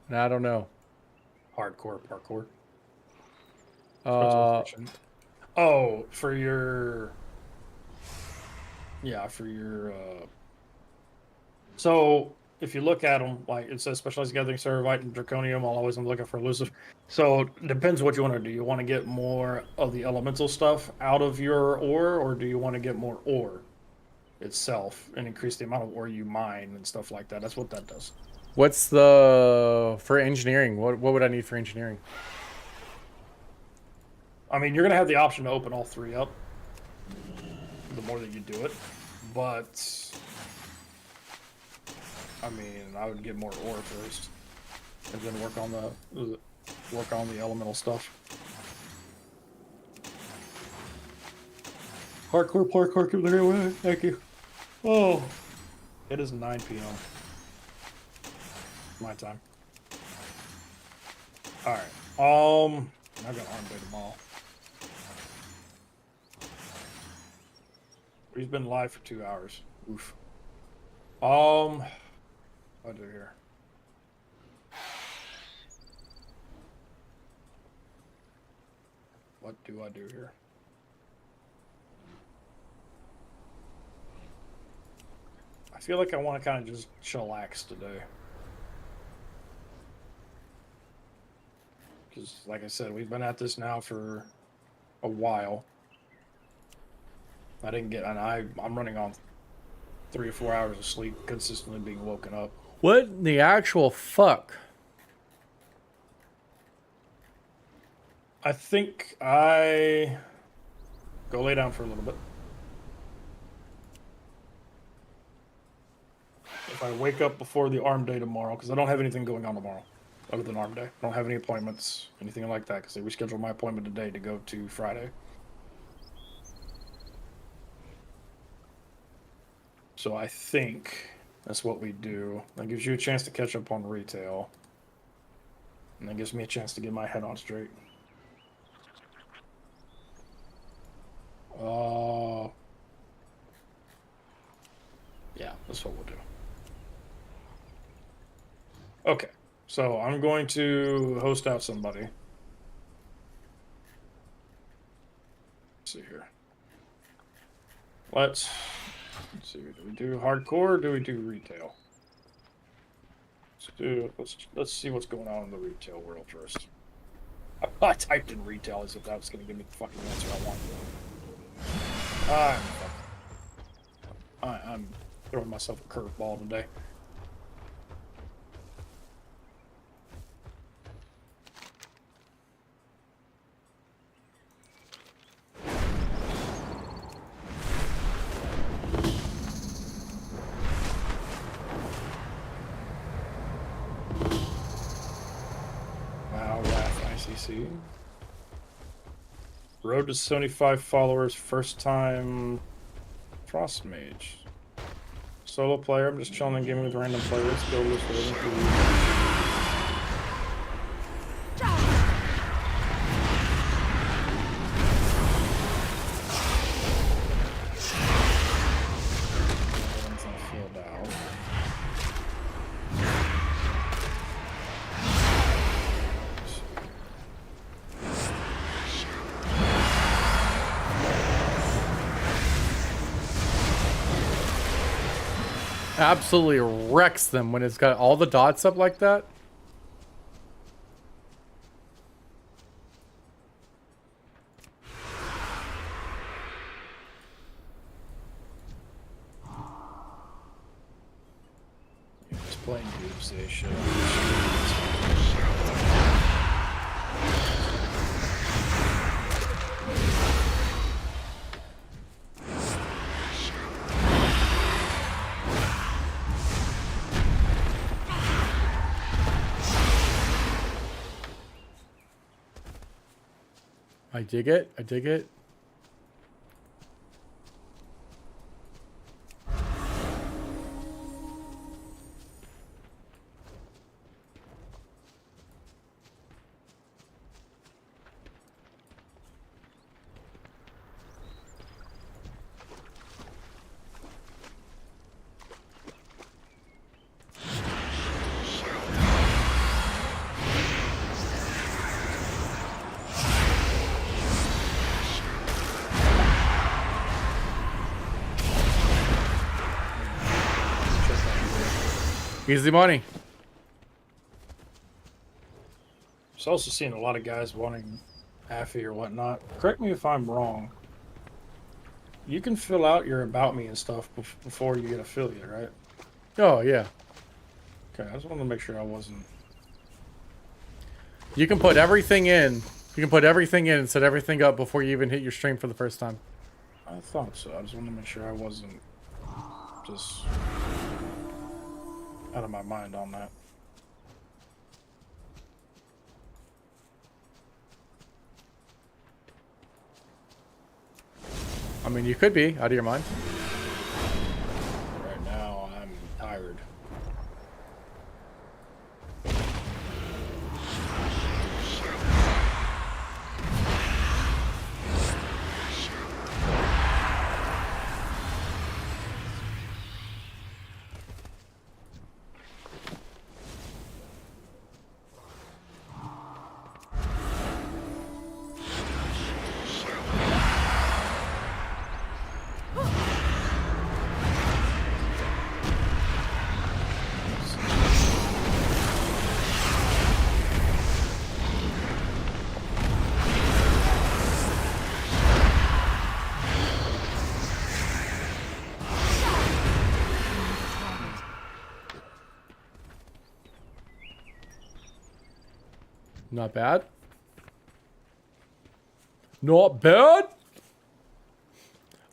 And I don't know. Hardcore parkour. Uh, Oh, for your... Yeah, for your... So, if you look at them, like, it says Specialized Gathering, Ceravite, and Draconium. I'll always be looking for elusive. So, it depends what you want to do. You want to get more of the elemental stuff out of your ore, or do you want to get more ore itself and increase the amount of ore you mine and stuff like that? That's what that does. what's the... For engineering, what would I need for engineering? I mean, you're going to have the option to open all three up the more that you do it, but I mean, I would get more ore first and then work on the elemental stuff. Hardcore parkour, keep the way. Thank you. Oh, it is 9 p.m. my time. All right. I got arm day tomorrow. We've been live for 2 hours. Oof. What do I do here? What do I do here? I feel like I want to kind of just chillax today. Because, like I said, we've been at this now for a while. I'm running on 3 or 4 hours of sleep, consistently being woken up. What the actual fuck? I think I go lay down for a little bit. If I wake up before the arm day tomorrow, because I don't have anything going on tomorrow other than arm day. I don't have any appointments, anything like that, because they rescheduled my appointment today to go to Friday. So I think that's what we do. That gives you a chance to catch up on retail. And that gives me a chance to get my head on straight. Yeah, that's what we'll do. Okay, so I'm going to host out somebody. Let's see here. Let's see. Do we do hardcore or do we do retail? Let's see what's going on in the retail world first. I typed in retail as if that was going to give me the fucking answer I wanted. I'm throwing myself a curveball today. ICC. Road to 75 followers, first time Frost Mage. Solo player, I'm just chilling and gaming with random players. Build this Absolutely wrecks them when it's got all the dots up like that. Just playing Doomsday shit. I dig it. I dig it. Easy money. So also seeing a lot of guys wanting Affy or whatnot. Correct me if I'm wrong. You can fill out your about me and stuff before you get affiliate, right? Oh, yeah. Okay, I just wanted to make sure I wasn't... You can put everything in. You can put everything in and set everything up before you even hit your stream for the first time. I thought so. I just wanted to make sure I wasn't just out of my mind on that. I mean, you could be out of your mind. Right now, I'm tired. Not bad. Not bad.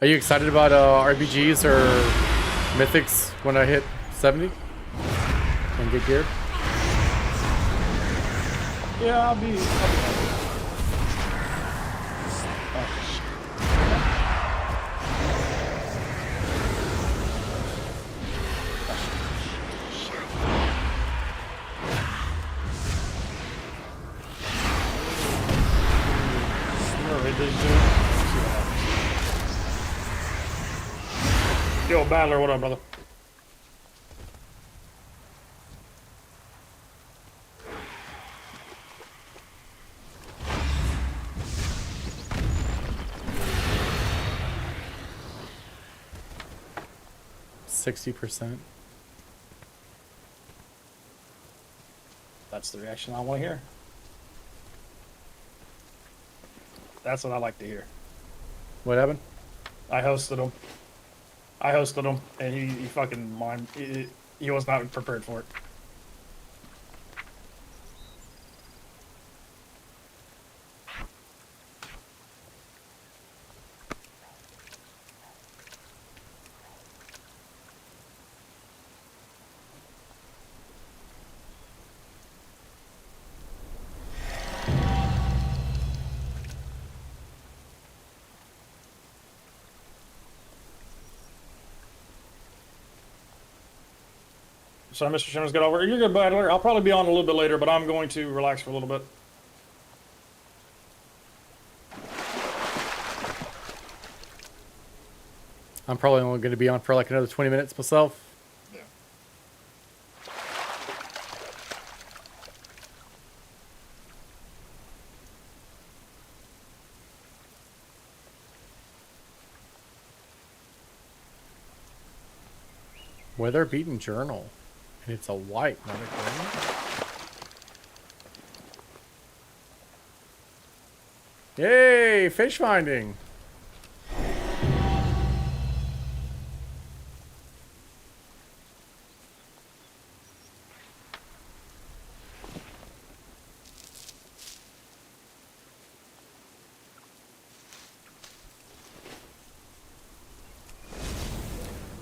Are you excited about RBGs or mythics when I hit 70 and get geared? Yeah, I'll be Yo, Battler, what up, brother? %60. That's the reaction I want to hear. That's what I like to hear. What happened? I hosted him, and he fucking he was not prepared for it. Sorry, Mr. Shimmers, get over. You're good, Battler. I'll probably be on a little bit later, but I'm going to relax for a little bit. I'm probably only going to be on for like another 20 minutes myself. Yeah. Weather beaten journal. And it's a white, not a green. Yay! Fish finding!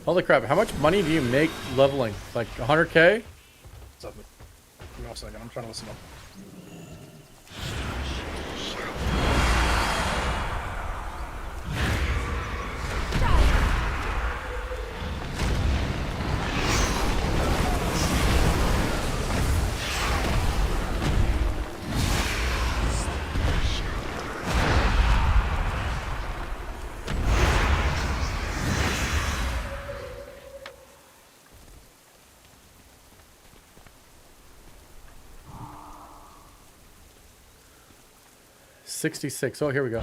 Holy crap, how much money do you make leveling? Like 100K? What's up? Give me a second. I'm trying to listen up. $66. Oh, here we go.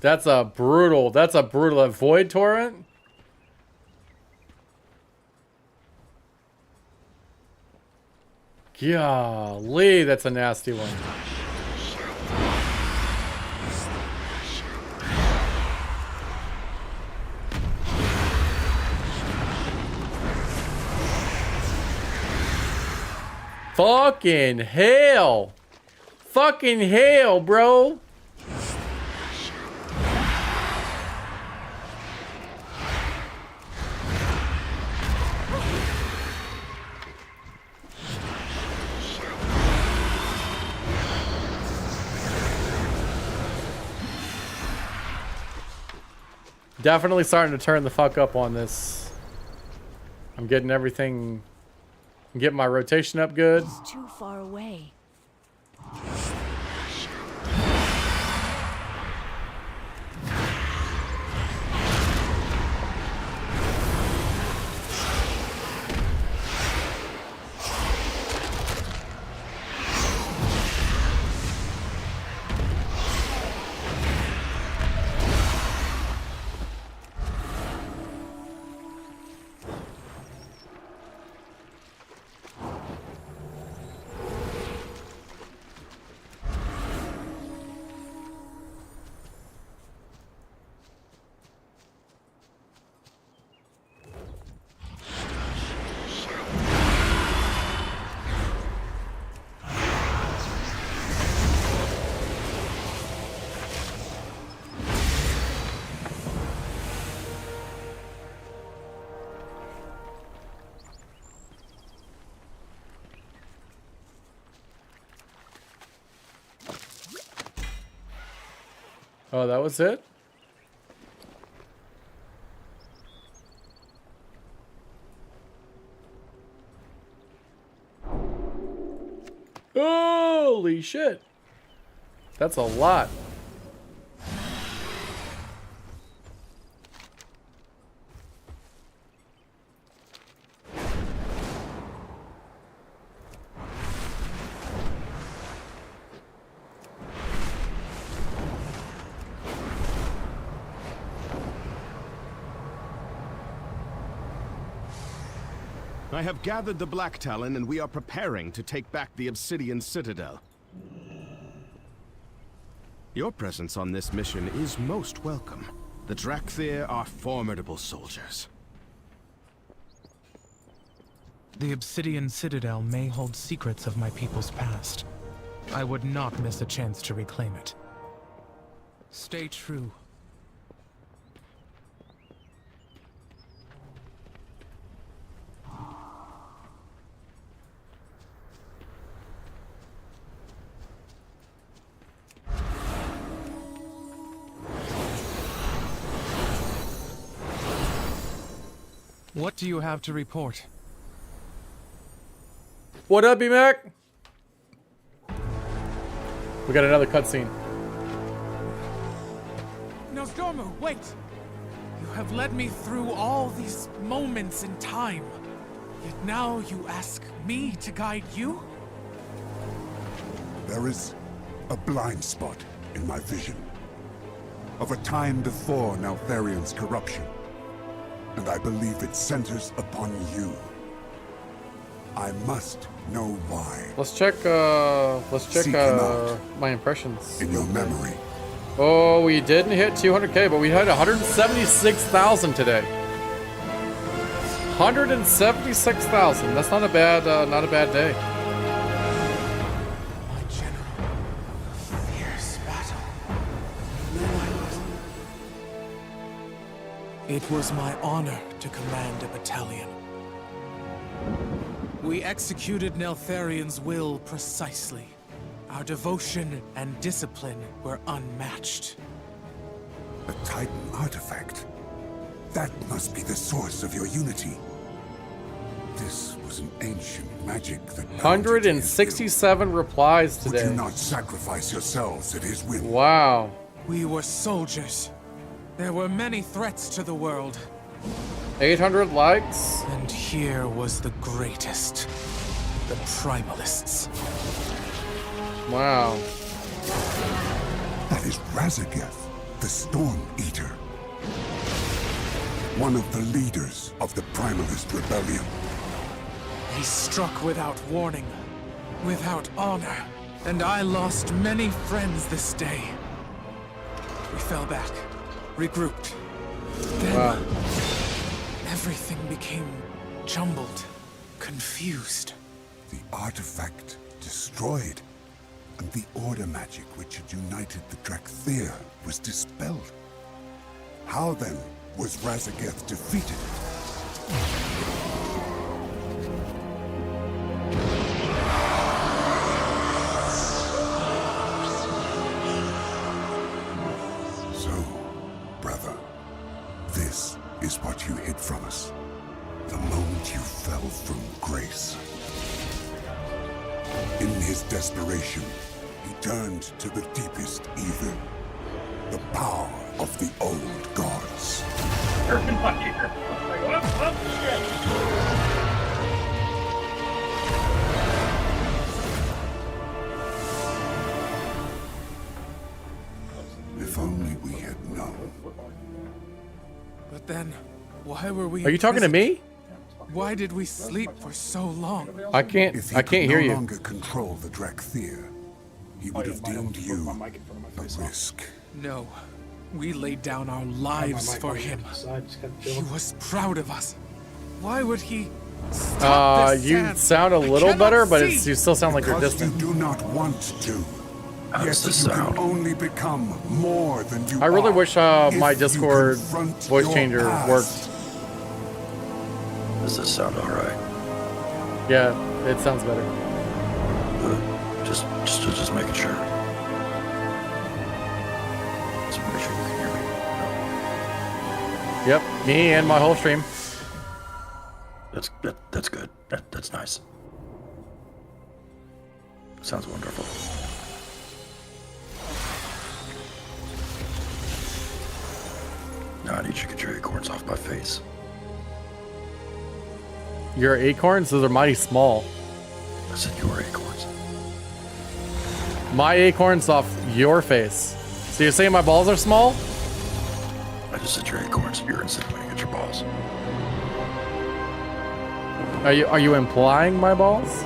That's a brutal Void Torrent. Golly, that's a nasty one. Fucking hell. Fucking hell, bro. Definitely starting to turn the fuck up on this. I'm getting everything, getting my rotation up good. It's too far away. Oh, that was it? Holy shit. That's a lot. I have gathered the Black Talon, and we are preparing to take back the Obsidian Citadel. Your presence on this mission is most welcome. The Drakthir are formidable soldiers. The Obsidian Citadel may hold secrets of my people's past. I would not miss a chance to reclaim it. Stay true. What do you have to report? What up, B-Mac? We got another cutscene. Nosdormu, wait! You have led me through all these moments in time. Yet now you ask me to guide you? There is a blind spot in my vision of a time before Neltharion's corruption, and I believe it centers upon you. I must know why. Let's check my impressions. In your memory. Oh, we didn't hit 200K, but we had 176,000 today. 176,000. That's not a bad day. My general, fierce battle. It was my honor to command a battalion. We executed Neltharion's will precisely. Our devotion and discipline were unmatched. A Titan artifact. That must be the source of your unity. This was an ancient magic that 167 replies today. Would you not sacrifice yourselves at his will? Wow. We were soldiers. There were many threats to the world. 800 likes. And here was the greatest. The Primalists. Wow. That is Razageth, the Storm Eater. One of the leaders of the Primalist Rebellion. He struck without warning, without honor, and I lost many friends this day. We fell back, regrouped. Then everything became jumbled, confused. The artifact destroyed, and the order magic which had united the Drakthir was dispelled. How then was Razageth defeated? So, brother, this is what you hid from us. The moment you fell from grace. In his desperation, he turned to the deepest evil. The power of the old gods. If only we had known. But then, why were we? Are you talking to me? Why did we sleep for so long? I can't hear you. If he could no longer control the Drakthir, he would have deemed you a risk. No. We laid down our lives for him. He was proud of us. Why would he stop this you sad- sound a I little cannot better, but see. it's, you still sound like you're Because you distant. do not want to. How does this Yet you sound? can only become more than you I really are wish if my you Discord confront voice your changer past. worked. Does this sound alright? Yeah, it sounds better. Just making sure. Just make sure you can hear me. Yep, me and my whole stream. That's good. That's nice. Sounds wonderful. Now I need you to get your acorns off my face. Your acorns? Those are mighty small. I said your acorns. My acorns off your face. So you're saying my balls are small? I just said your acorns. You're insinuating at your balls. Are you implying my balls?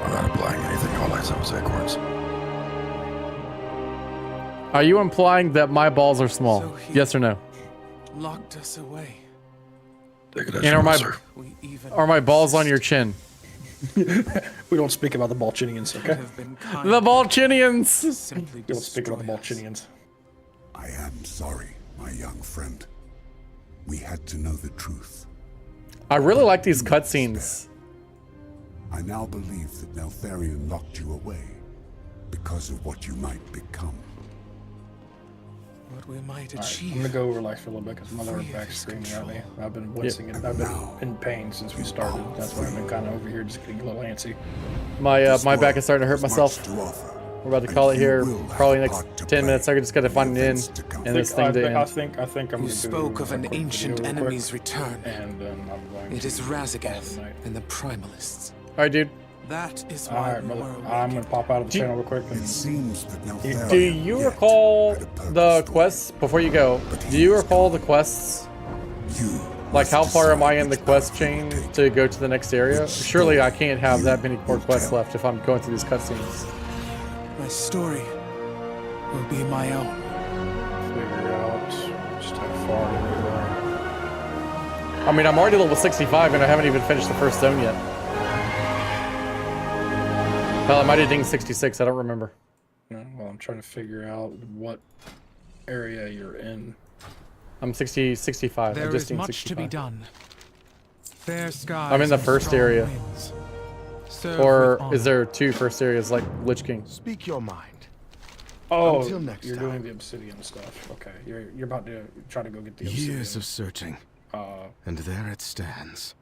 I'm not implying anything. All I said was acorns. Are you implying that my balls are small? So he- Yes or no? Locked us away. Take it as And you are will, sir. We even are my balls on your chin? We don't speak about the Balchinians, could okay? have been kind. The Balchinians! Simply We don't speak about the destroy us. Balchinians. I am sorry, my young friend. We had to know the truth. I really like these cutscenes. I now believe that Neltharion locked you away because of what you might become. What we might Alright, achieve. I'm gonna go relax for a little bit because my lower Free of back's his screaming at me. control. I've been wincing and I've been in pain since we started. That's why I've been kind of over here just getting a little antsy. My back is starting to hurt myself. To offer, We're about to and call it you here. will have Probably a next part to 10 play minutes. I just gotta in find the an events end to come. and this thing to I end. think I'm You gonna spoke do of an a quick ancient video real quick, enemy's return. and then I'm going It to is call it Razageth a night. and the Primalists. Alright, dude. That is why Alright, we brother. were I'm gonna pop out of the Do- channel real quick. It And seems that Neltharion Do you yet recall had a purpose the for quests before you go? Do you recall the quests? you. Like, must how far am I decide in the which quest path you will chain take. to go to the next area? Which Surely I story can't have that many you more will quests tell. left if I'm going through these cutscenes. My story will be my own. figure out just how far we are. I mean, I'm already level 65 and I haven't even finished the first zone yet. Hell, I might have dinged 66, I don't remember. Well, I'm trying to figure out what area you're in. I'm 65. I There just is dinged much to be 65. done. Fair skies. I'm in the and first strong area. winds. Serve Or with honor. is there two first areas like Lich King? Speak your mind. Oh, Until next you're time. doing the obsidian stuff. Okay, you're about to try to go get the Years obsidian. of searching, and there it stands.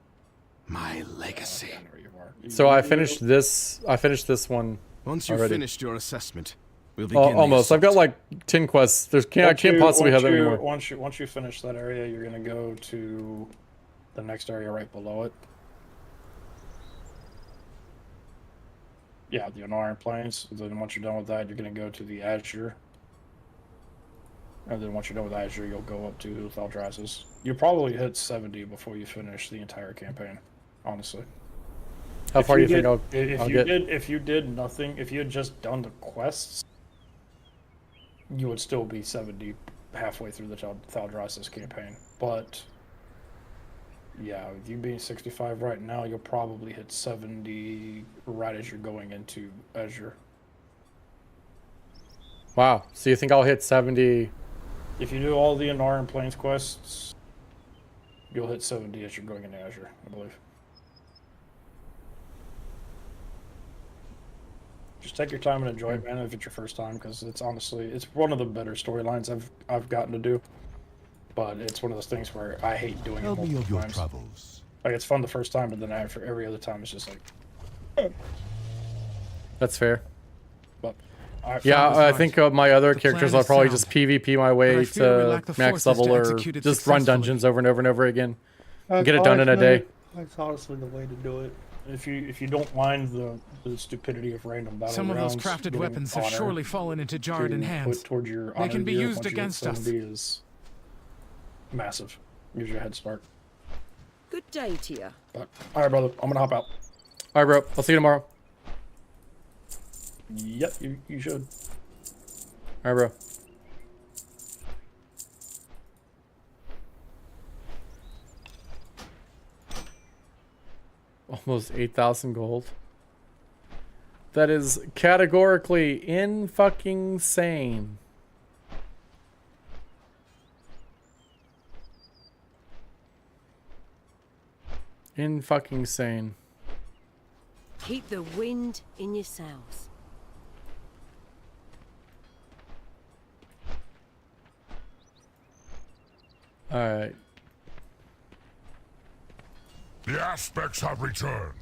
My legacy. There you are. So I finished this one Once you've already. finished your assessment, we'll begin. Almost. I've got like 10 quests. I can't possibly have that anymore. Once you finish that area, you're gonna go to the next area right below it. Yeah, the Anaran Plains. Then once you're done with that, you're gonna go to the Azure. And then once you're done with Azure, you'll go up to Valdras's. You'll probably hit 70 before you finish the entire campaign, honestly. How far do you think I'll get? If you did nothing, if you had just done the quests, you would still be 70 halfway through the Valdras's campaign. But yeah, with you being 65 right now, you'll probably hit 70 right as you're going into Azure. Wow. So you think I'll hit 70? If you do all the Anar and Plains quests, you'll hit 70 as you're going into Azure, I believe. Just take your time and enjoy it, man, if it's your first time, because it's honestly, it's one of the better storylines I've gotten to do. But it's one of those things where I hate doing it multiple times. Troubles. Like, it's fun the first time, but then after every other time, it's just like... That's fair. But yeah, I think my other characters I'll probably just PvP my way to max level or just run dungeons over and over and over again. Get it done in a day. That's honestly the way to do it. If you don't mind the stupidity of random battle Some of those rounds, crafted weapons have surely fallen into jarred hands. Towards your they can be gear, used against us. Is massive. Gives you a head start. Good day to you. But, all right, brother. I'm gonna hop out. All right, bro. I'll see you tomorrow. Yep, you should. All right, bro. Almost 8,000 gold. That is categorically in-fucking-sane. In-fucking-sane. Keep the wind in your sails. Alright. The aspects have returned.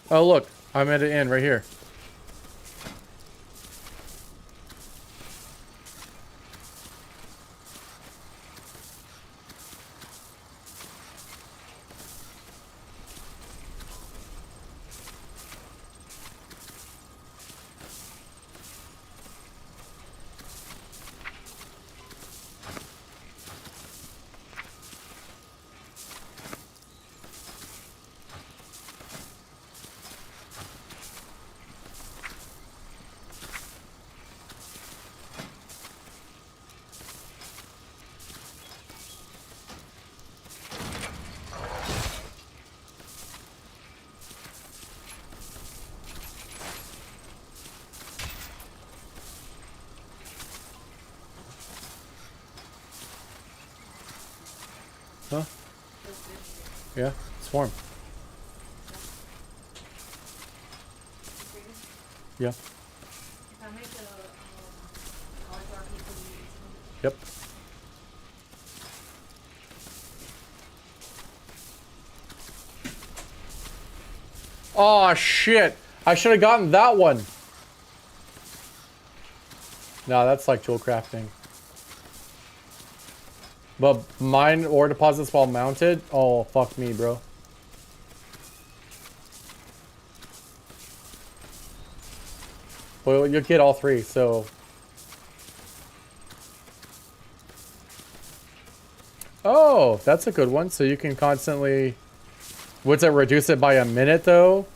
Oh, look. I'm at an inn right here. Huh? Yeah, it's warm. Yeah. Yep. Oh shit! I should have gotten that one. No, that's like jewel crafting. But mine ore deposits while mounted? Oh, fuck me, bro. Well, you'll get all three, so... Oh, that's a good one. So you can constantly... Would it reduce it by a minute, though?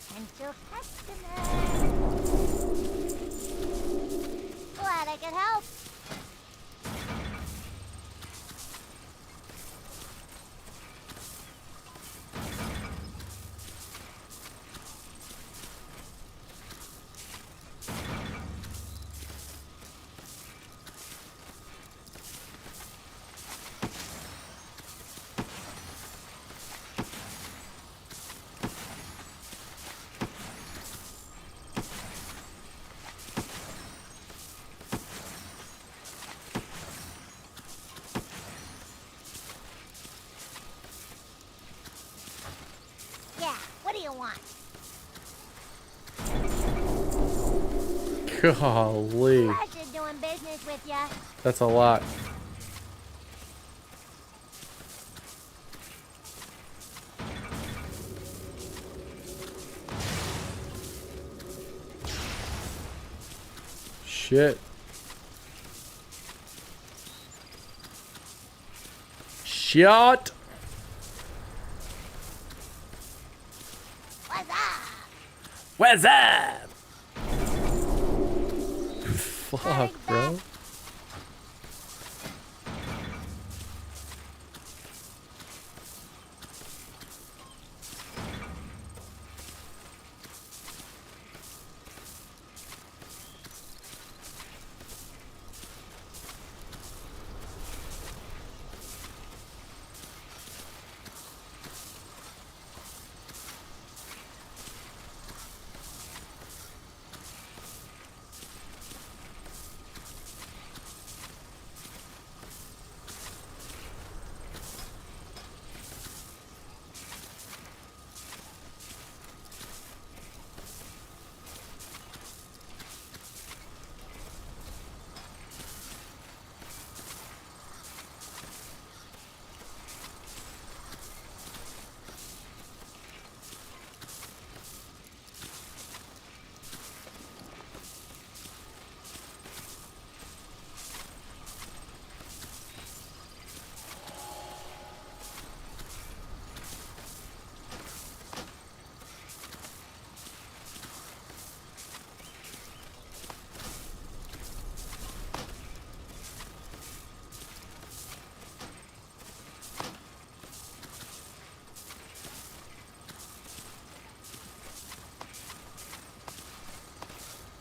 Potential customer. Glad I could help. Golly. Pleasure doing business with ya. That's a lot. Shit. Shot. What's up? Fuck, bro.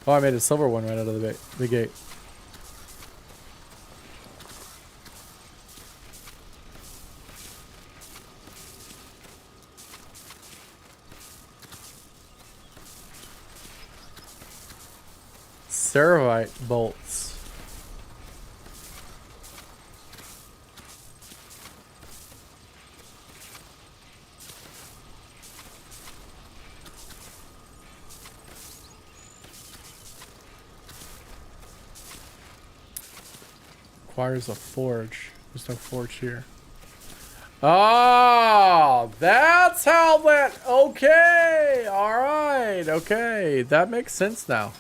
Oh, I made a silver one right out of the gate. Ceravite bolts. Requires a forge. There's no forge here. Oh, that's how that. Okay, all right, okay, that makes sense now.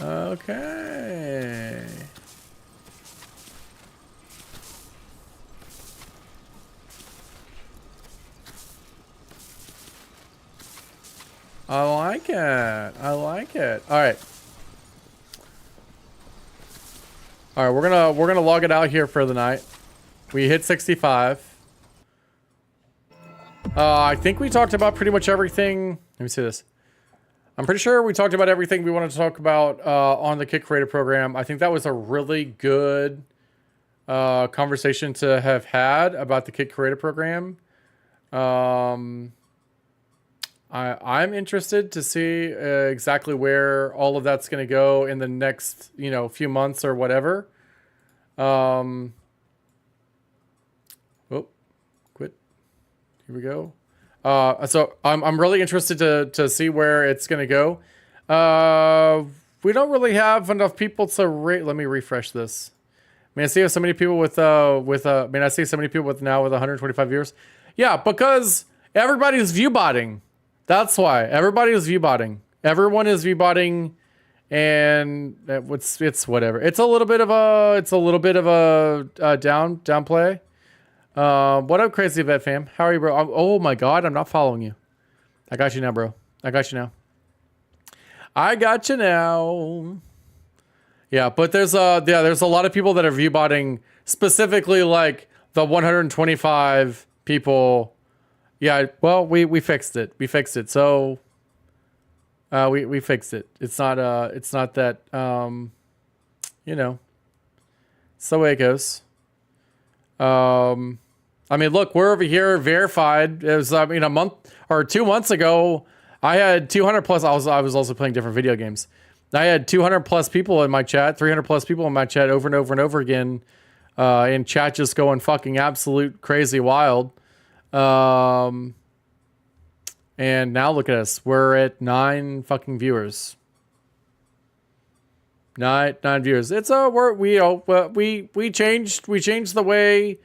Okay. I like it. I like it. All right. All right, we're gonna log it out here for the night. We hit 65. I think we talked about pretty much everything. Let me see this. I'm pretty sure we talked about everything we wanted to talk about on the Kit Creator program. I think that was a really good conversation to have had about the Kit Creator program. I'm interested to see exactly where all of that's going to go in the next, few months or whatever. Oh, quit. Here we go. So I'm really interested to see where it's going to go. We don't really have enough people to rate. Let me refresh this. I see so many people with I see so many people with 125 viewers. Yeah, because everybody's viewbotting. That's why everybody is viewbotting. Everyone is viewbotting, and it's whatever. It's a little bit of a downplay. What up, Crazy Vet fam? How are you, bro? Oh my God, I'm not following you. I got you now, bro. I got you now. I got you now. Yeah, but there's a lot of people that are viewbotting, specifically like the 125 people. Yeah, well, we fixed it. We fixed it. So we fixed it. It's not that it's the way it goes. I mean, look, we're over here verified. It was a month or 2 months ago, I had 200 plus. I was also playing different video games. I had 200 plus people in my chat, 300 plus people in my chat over and over and over again. And chat just going fucking absolute crazy wild. And now look at us. We're at 9 fucking viewers. Nine viewers. It's we changed the way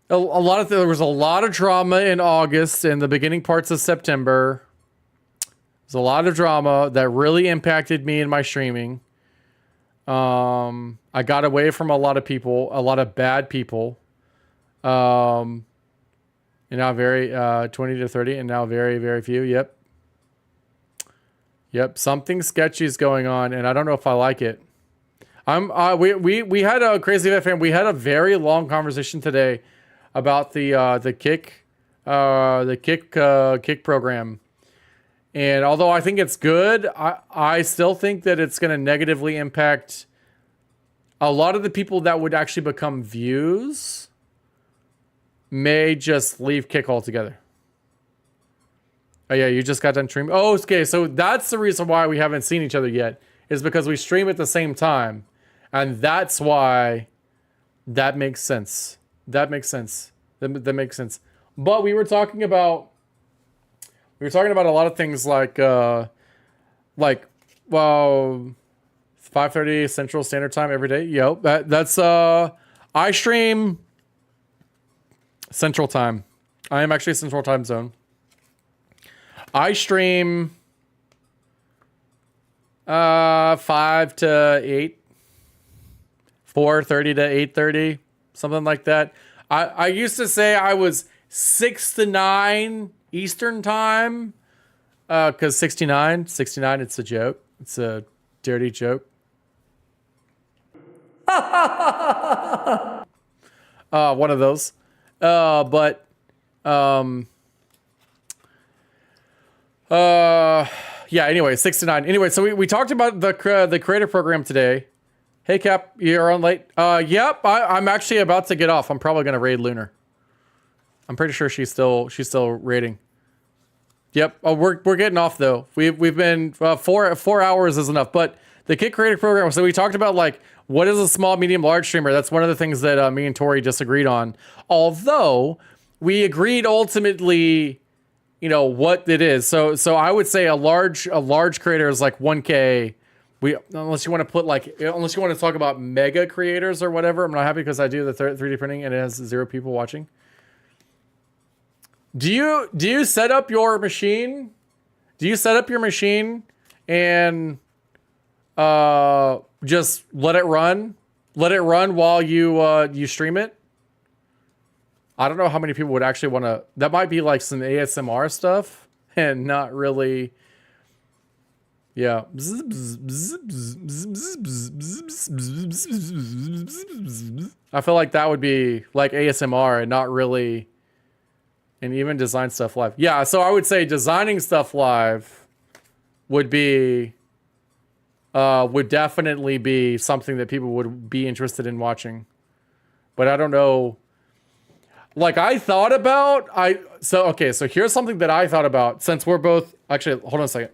there was a lot of drama in August and the beginning parts of September. There's a lot of drama that really impacted me in my streaming. I got away from a lot of people, a lot of bad people. And now 20 to 30 and now very, very few. Yep. Something sketchy is going on and I don't know if I like it. We had a Crazy FM. We had a very long conversation today about the kick program. And although I think it's good, I still think that it's going to negatively impact a lot of the people that would actually become views may just leave Kick altogether. Oh yeah, you just got done streaming. Oh, okay, so that's the reason why we haven't seen each other yet, is because we stream at the same time. And that's why that makes sense. That makes sense. That makes sense. But we were talking about a lot of things like 5:30 Central Standard Time every day. Yo, that's I stream Central Time. I am actually Central Time Zone. I stream 5 to 8, 4:30 to 8:30, something like that. I used to say I was 6 to 9 Eastern Time, because 69, it's a joke. It's a dirty joke. One of those. Yeah, anyway, 6 to 9. Anyway, so we talked about the creator program today. Hey, Cap, you're on late. Yep, I'm actually about to get off. I'm probably going to raid Lunar. I'm pretty sure she's still raiding. Yep. Oh, we're getting off though. We've been 4 hours is enough. But the Kick Creator Program. So we talked about like what is a small, medium, large streamer. That's one of the things that me and Tori disagreed on. Although we agreed ultimately, you know, what it is. So I would say a large creator is like 1K. Unless you want to talk about mega creators or whatever. I'm not happy because I do the 3D printing and it has 0 people watching. Do you set up your machine? Do you set up your machine and just let it run? Let it run while you stream it? I don't know how many people would actually want to. That might be like some ASMR stuff and not really. Yeah. I feel like that would be like ASMR and not really. And even design stuff live. Yeah, so I would say designing stuff live would definitely be something that people would be interested in watching. But I don't know. Like I thought about, so here's something that I thought about since we're both, actually, hold on a second.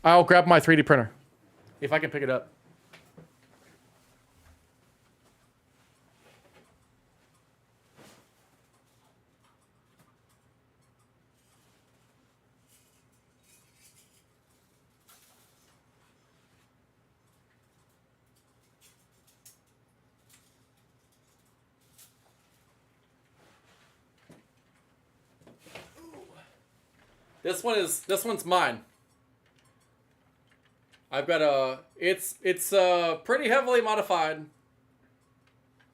I'll grab my 3D printer. If I can pick it up. This one's mine. I've got it's pretty heavily modified.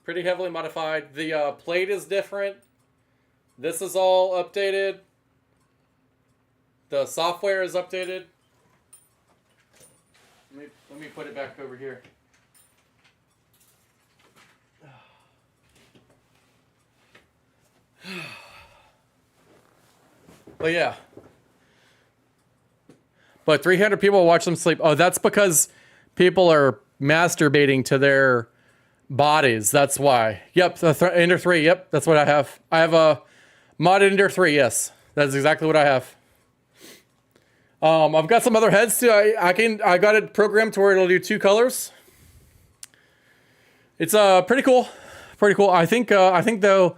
The plate is different. This is all updated. The software is updated. Let me put it back over here. But yeah. But 300 people watch them sleep. Oh, that's because people are masturbating to their bodies. That's why. Yep, Ender 3. Yep, that's what I have. I have a mod Ender 3. Yes, that's exactly what I have. I've got some other heads too. I got it programmed to where it'll do 2 colors. It's pretty cool. Pretty cool. I think though,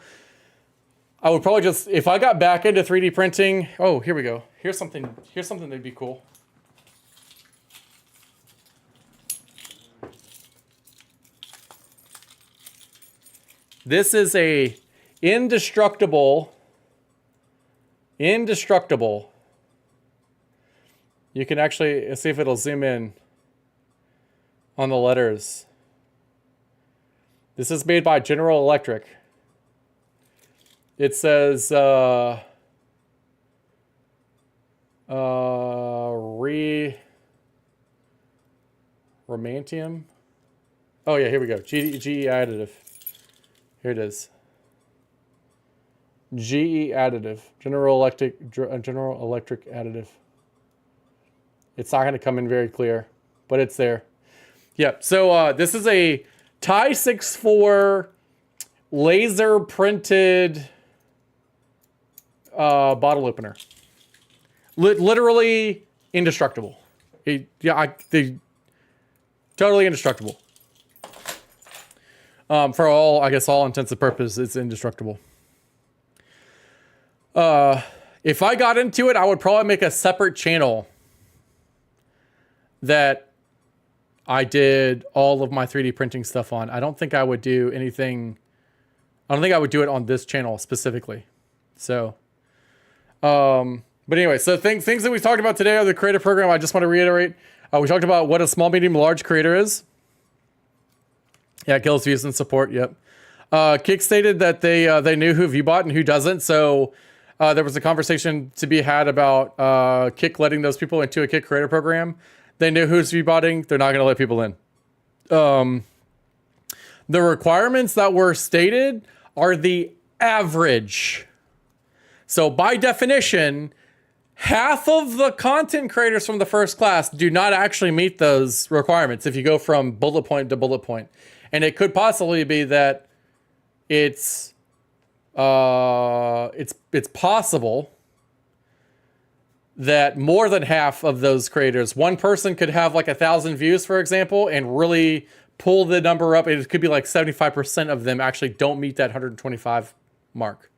I would probably just, if I got back into 3D printing. Oh, here we go. Here's something that'd be cool. This is a indestructible. You can actually see if it'll zoom in on the letters. This is made by General Electric. It says Romantium. Oh yeah, here we go. GE additive. Here it is. GE additive. General Electric additive. It's not going to come in very clear, but it's there. Yep. So this is a Tie 6.4 laser printed bottle opener. Literally indestructible. Totally indestructible. For all intents and purposes, it's indestructible. If I got into it, I would probably make a separate channel that I did all of my 3D printing stuff on. I don't think I would do anything. I don't think I would do it on this channel specifically. So, but anyway, so things that we talked about today are the creator program. I just want to reiterate. We talked about what a small, medium, large creator is. Yeah, kills views and support. Yep. Kick stated that they knew who Viewbot and who doesn't. So there was a conversation to be had about Kick letting those people into a Kick creator program. They knew who's Viewbotting. They're not going to let people in. The requirements that were stated are the average. So by definition, half of the content creators from the first class do not actually meet those requirements if you go from bullet point to bullet point. And it could possibly be that it's possible that more than half of those creators, one person could have like 1,000 views, for example, and really pull the number up. It could be like 75% of them actually don't meet that 125 mark.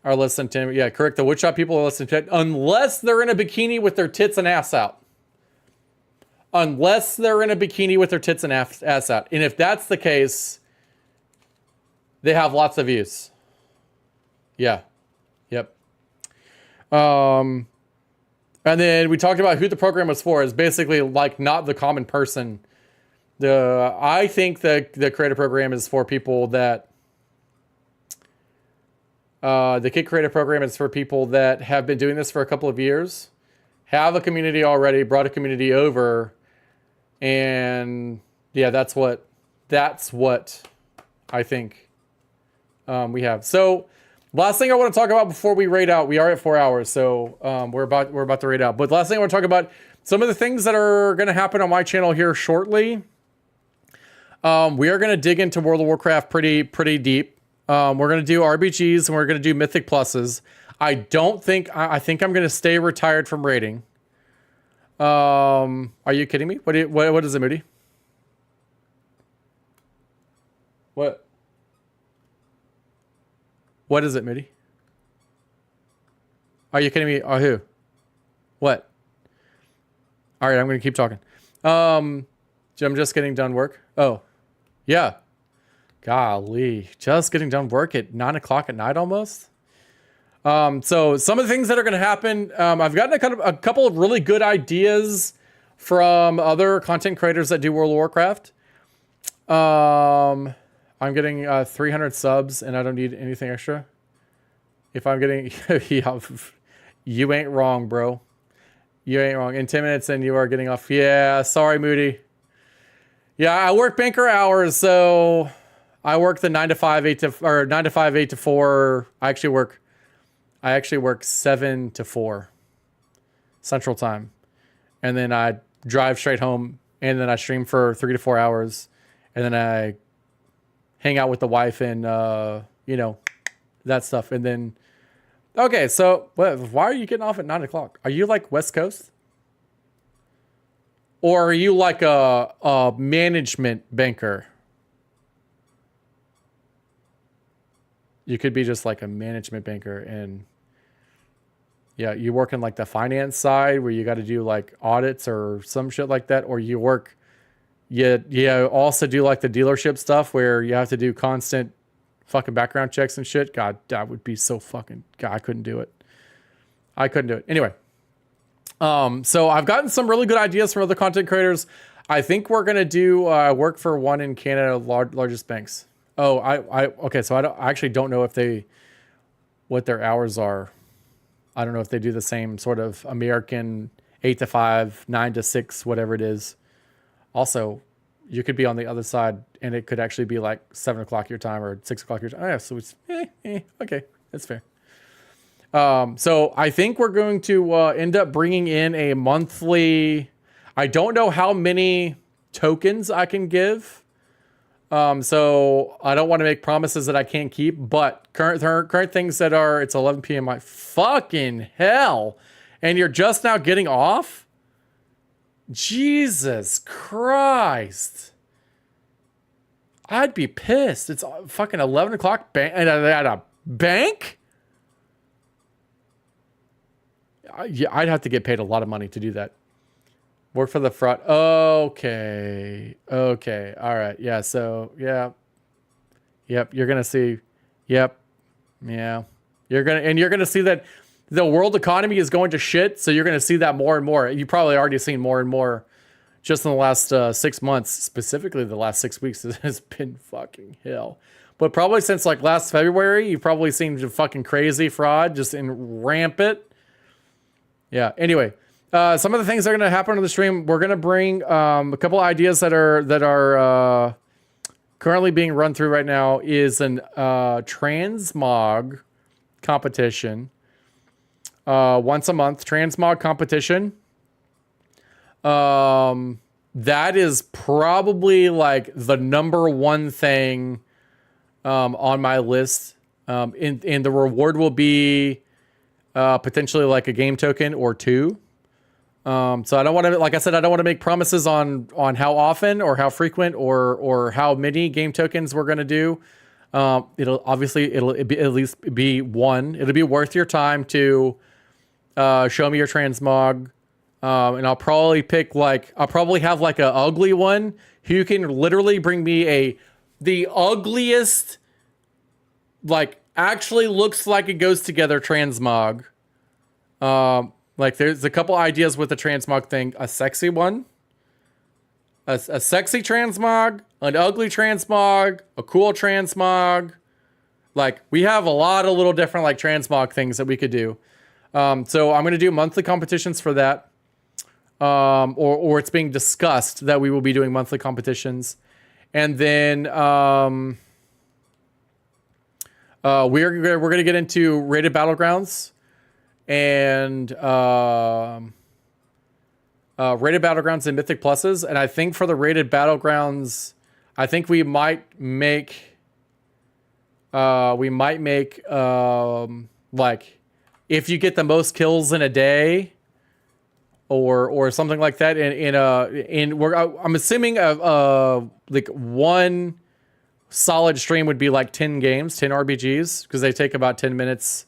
Are less than 10. Yeah, correct. The woodshop people are less than 10, unless they're in a bikini with their tits and ass out. Unless they're in a bikini with their tits and ass out. And if that's the case, they have lots of views. Yeah. Yep. And then we talked about who the program was for. Is basically like not the common person. I think the creator program is for people that the Kick Creator program is for people that have been doing this for a couple of years, have a community already, brought a community over, and yeah, that's what I think we have. So last thing I want to talk about before we raid out, we are at 4 hours, so we're about to raid out. But last thing I want to talk about, some of the things that are going to happen on my channel here shortly. We are going to dig into World of Warcraft pretty deep. We're going to do RBGs and we're going to do Mythic Pluses. I think I'm going to stay retired from raiding. Are you kidding me? What is it, Moody? What is it, Moody? Are you kidding me? Who? What? All right, I'm going to keep talking. I'm just getting done work. Oh, yeah. Golly, just getting done work at 9 o'clock at night almost. So some of the things that are going to happen, I've gotten a couple of really good ideas from other content creators that do World of Warcraft. I'm getting 300 subs and I don't need anything extra. If I'm getting, yeah, you ain't wrong, bro. You ain't wrong. In 10 minutes and you are getting off. Yeah, sorry, Moody. Yeah, I work banker hours, so I work the 9 to 5, 8 to 4. I actually work 7 to 4 Central Time. And then I drive straight home and then I stream for 3 to 4 hours. And then I hang out with the wife and, that stuff. And then Okay, so why are you getting off at 9 o'clock? Are you like West Coast? Or are you like a management banker? You could be just like a management banker and yeah, you work in like the finance side where you got to do like audits or some shit like that, or you work, you also do like the dealership stuff where you have to do constant fucking background checks and shit. God, that would be so fucking, God, I couldn't do it. I couldn't do it. Anyway. So I've gotten some really good ideas from other content creators. I think we're going to do, work for one in Canada, largest banks. Oh, okay. So I actually don't know what their hours are. I don't know if they do the same sort of American 8 to 5, 9 to 6, whatever it is. Also, you could be on the other side and it could actually be like 7 o'clock your time or 6 o'clock your time. Oh, yeah, so it's, okay. That's fair. So I think we're going to end up bringing in a monthly, I don't know how many tokens I can give. So I don't want to make promises that I can't keep, but current things that are, it's 11 p.m. My fucking hell. And you're just now getting off? Jesus Christ. I'd be pissed. It's fucking 11 o'clock at a bank? Yeah, I'd have to get paid a lot of money to do that. Work for the fraud. Okay. Okay. All right. Yeah. So, yeah. Yep. You're going to see. Yep. Yeah. You're going to see that the world economy is going to shit. So you're going to see that more and more. You probably already seen more and more just in the last 6 months, specifically the last 6 weeks. It has been fucking hell. But probably since like last February, you've probably seen fucking crazy fraud just in rampant. Yeah. Anyway, some of the things that are going to happen on the stream, we're going to bring a couple ideas that are currently being run through right now. Is an transmog competition. Once a month, transmog competition. That is probably like the number one thing on my list. And the reward will be potentially like a game token or two. So I don't want to, like I said, I don't want to make promises on how often or how frequent or how many game tokens we're going to do. It'll at least be one. It'll be worth your time to show me your transmog. And I'll probably have like a ugly one who can literally bring me the ugliest, like actually looks like it goes together transmog. Like there's a couple ideas with the transmog thing. A sexy one, a sexy transmog, an ugly transmog, a cool transmog. Like we have a lot of little different like transmog things that we could do. So I'm going to do monthly competitions for that. Or it's being discussed that we will be doing monthly competitions. And then, we're going to get into rated battlegrounds and, rated battlegrounds and mythic pluses. And I think for the rated battlegrounds, I think we might make, like if you get the most kills in a day or something like that I'm assuming like one solid stream would be like 10 games, 10 RBGs, because they take about 10 minutes,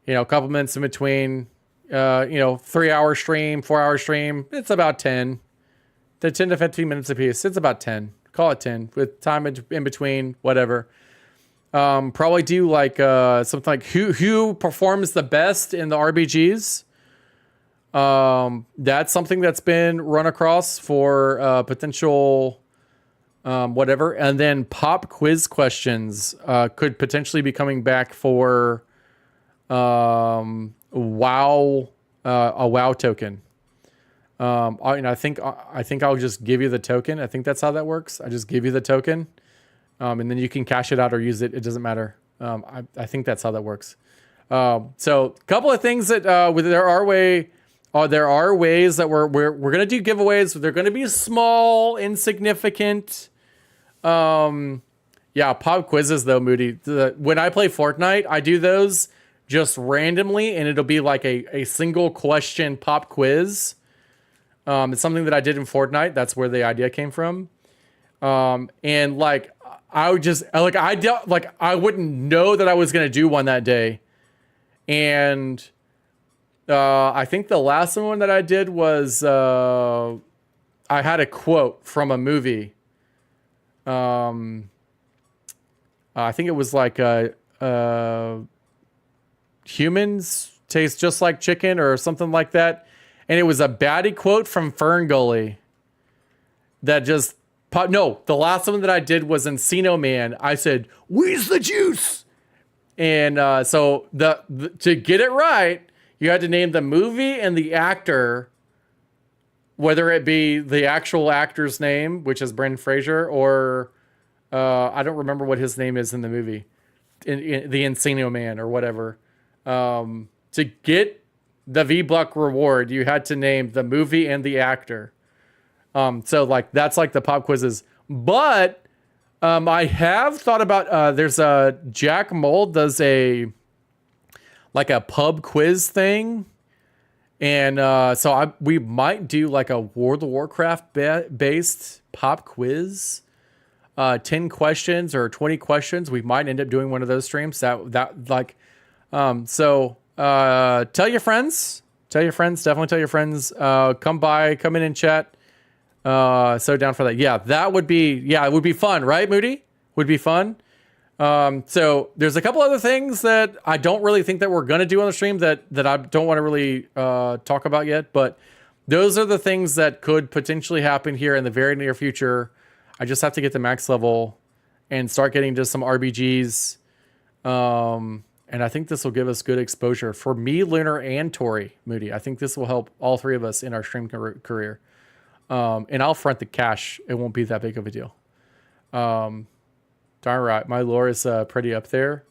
a couple minutes in between, 3-hour stream, 4-hour stream. It's about 10 to 15 minutes a piece. It's about 10, call it 10 with time in between, whatever. Probably do like, something like who performs the best in the RBGs. That's something that's been run across for, potential, whatever. And then pop quiz questions could potentially be coming back for WoW, a WoW token. I think I'll just give you the token. I think that's how that works. I just give you the token, and then you can cash it out or use it. It doesn't matter. I think that's how that works. So a couple of things that there are ways that we're gonna do giveaways. They're gonna be small, insignificant. Pop quizzes though, Moody. When I play Fortnite, I do those just randomly, and it'll be like a single question pop quiz. It's something that I did in Fortnite. That's where the idea came from. And like I would just I wouldn't know that I was gonna do one that day. And I think the last one that I did was I had a quote from a movie. I think it was like humans taste just like chicken or something like that. And it was a baddie quote from Ferngully that just popped. No, the last one that I did was Encino Man. I said, "Where's the juice?" And so to get it right, you had to name the movie and the actor, whether it be the actual actor's name, which is Brendan Fraser, or I don't remember what his name is in the movie, in the Encino Man or whatever. To get the V-Buck reward, you had to name the movie and the actor. So like that's like the pop quizzes. But I have thought about there's a Jack Mold does a pub quiz thing, and so we might do like a World of Warcraft based pop quiz. 10 questions or 20 questions. We might end up doing one of those streams. Tell your friends. Definitely tell your friends. Come in and chat. So down for that. Yeah, it would be fun, right, Moody? Would be fun. So there's a couple other things that I don't really think that we're going to do on the stream that I don't want to really talk about yet, but those are the things that could potentially happen here in the very near future. I just have to get to max level and start getting to some RBGs. And I think this will give us good exposure for me, Lunar, and Tori, Moody. I think this will help all three of us in our stream career. And I'll front the cash. It won't be that big of a deal. Darn right. My lore is pretty up there.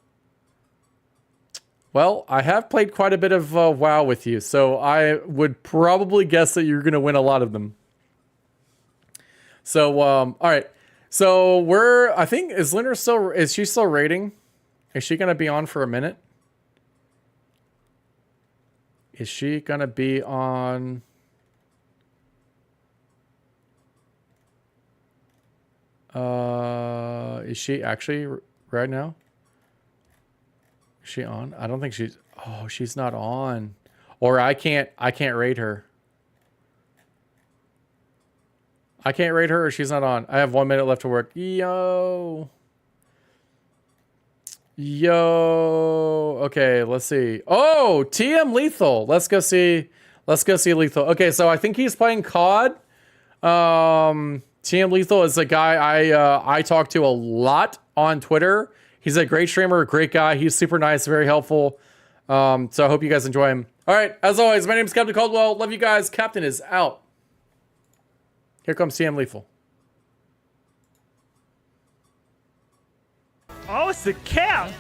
Well, I have played quite a bit of WoW with you, so I would probably guess that you're going to win a lot of them. So, all right. So I think, is she still raiding? Is she going to be on for a minute? Is she going to be on? Is she actually right now? Is she on? I don't think she's, she's not on. Or I can't raid her. I can't raid her or she's not on. I have 1 minute left to work. Yo. Okay, let's see. Oh, TM Lethal. Let's go see Lethal. Okay, so I think he's playing COD. TM Lethal is a guy I talk to a lot on Twitter. He's a great streamer, great guy. He's super nice, very helpful. So I hope you guys enjoy him. All right, as always, my name is Captain Caldwell. Love you guys. Captain is out. Here comes TM Lethal. Oh, it's the cap!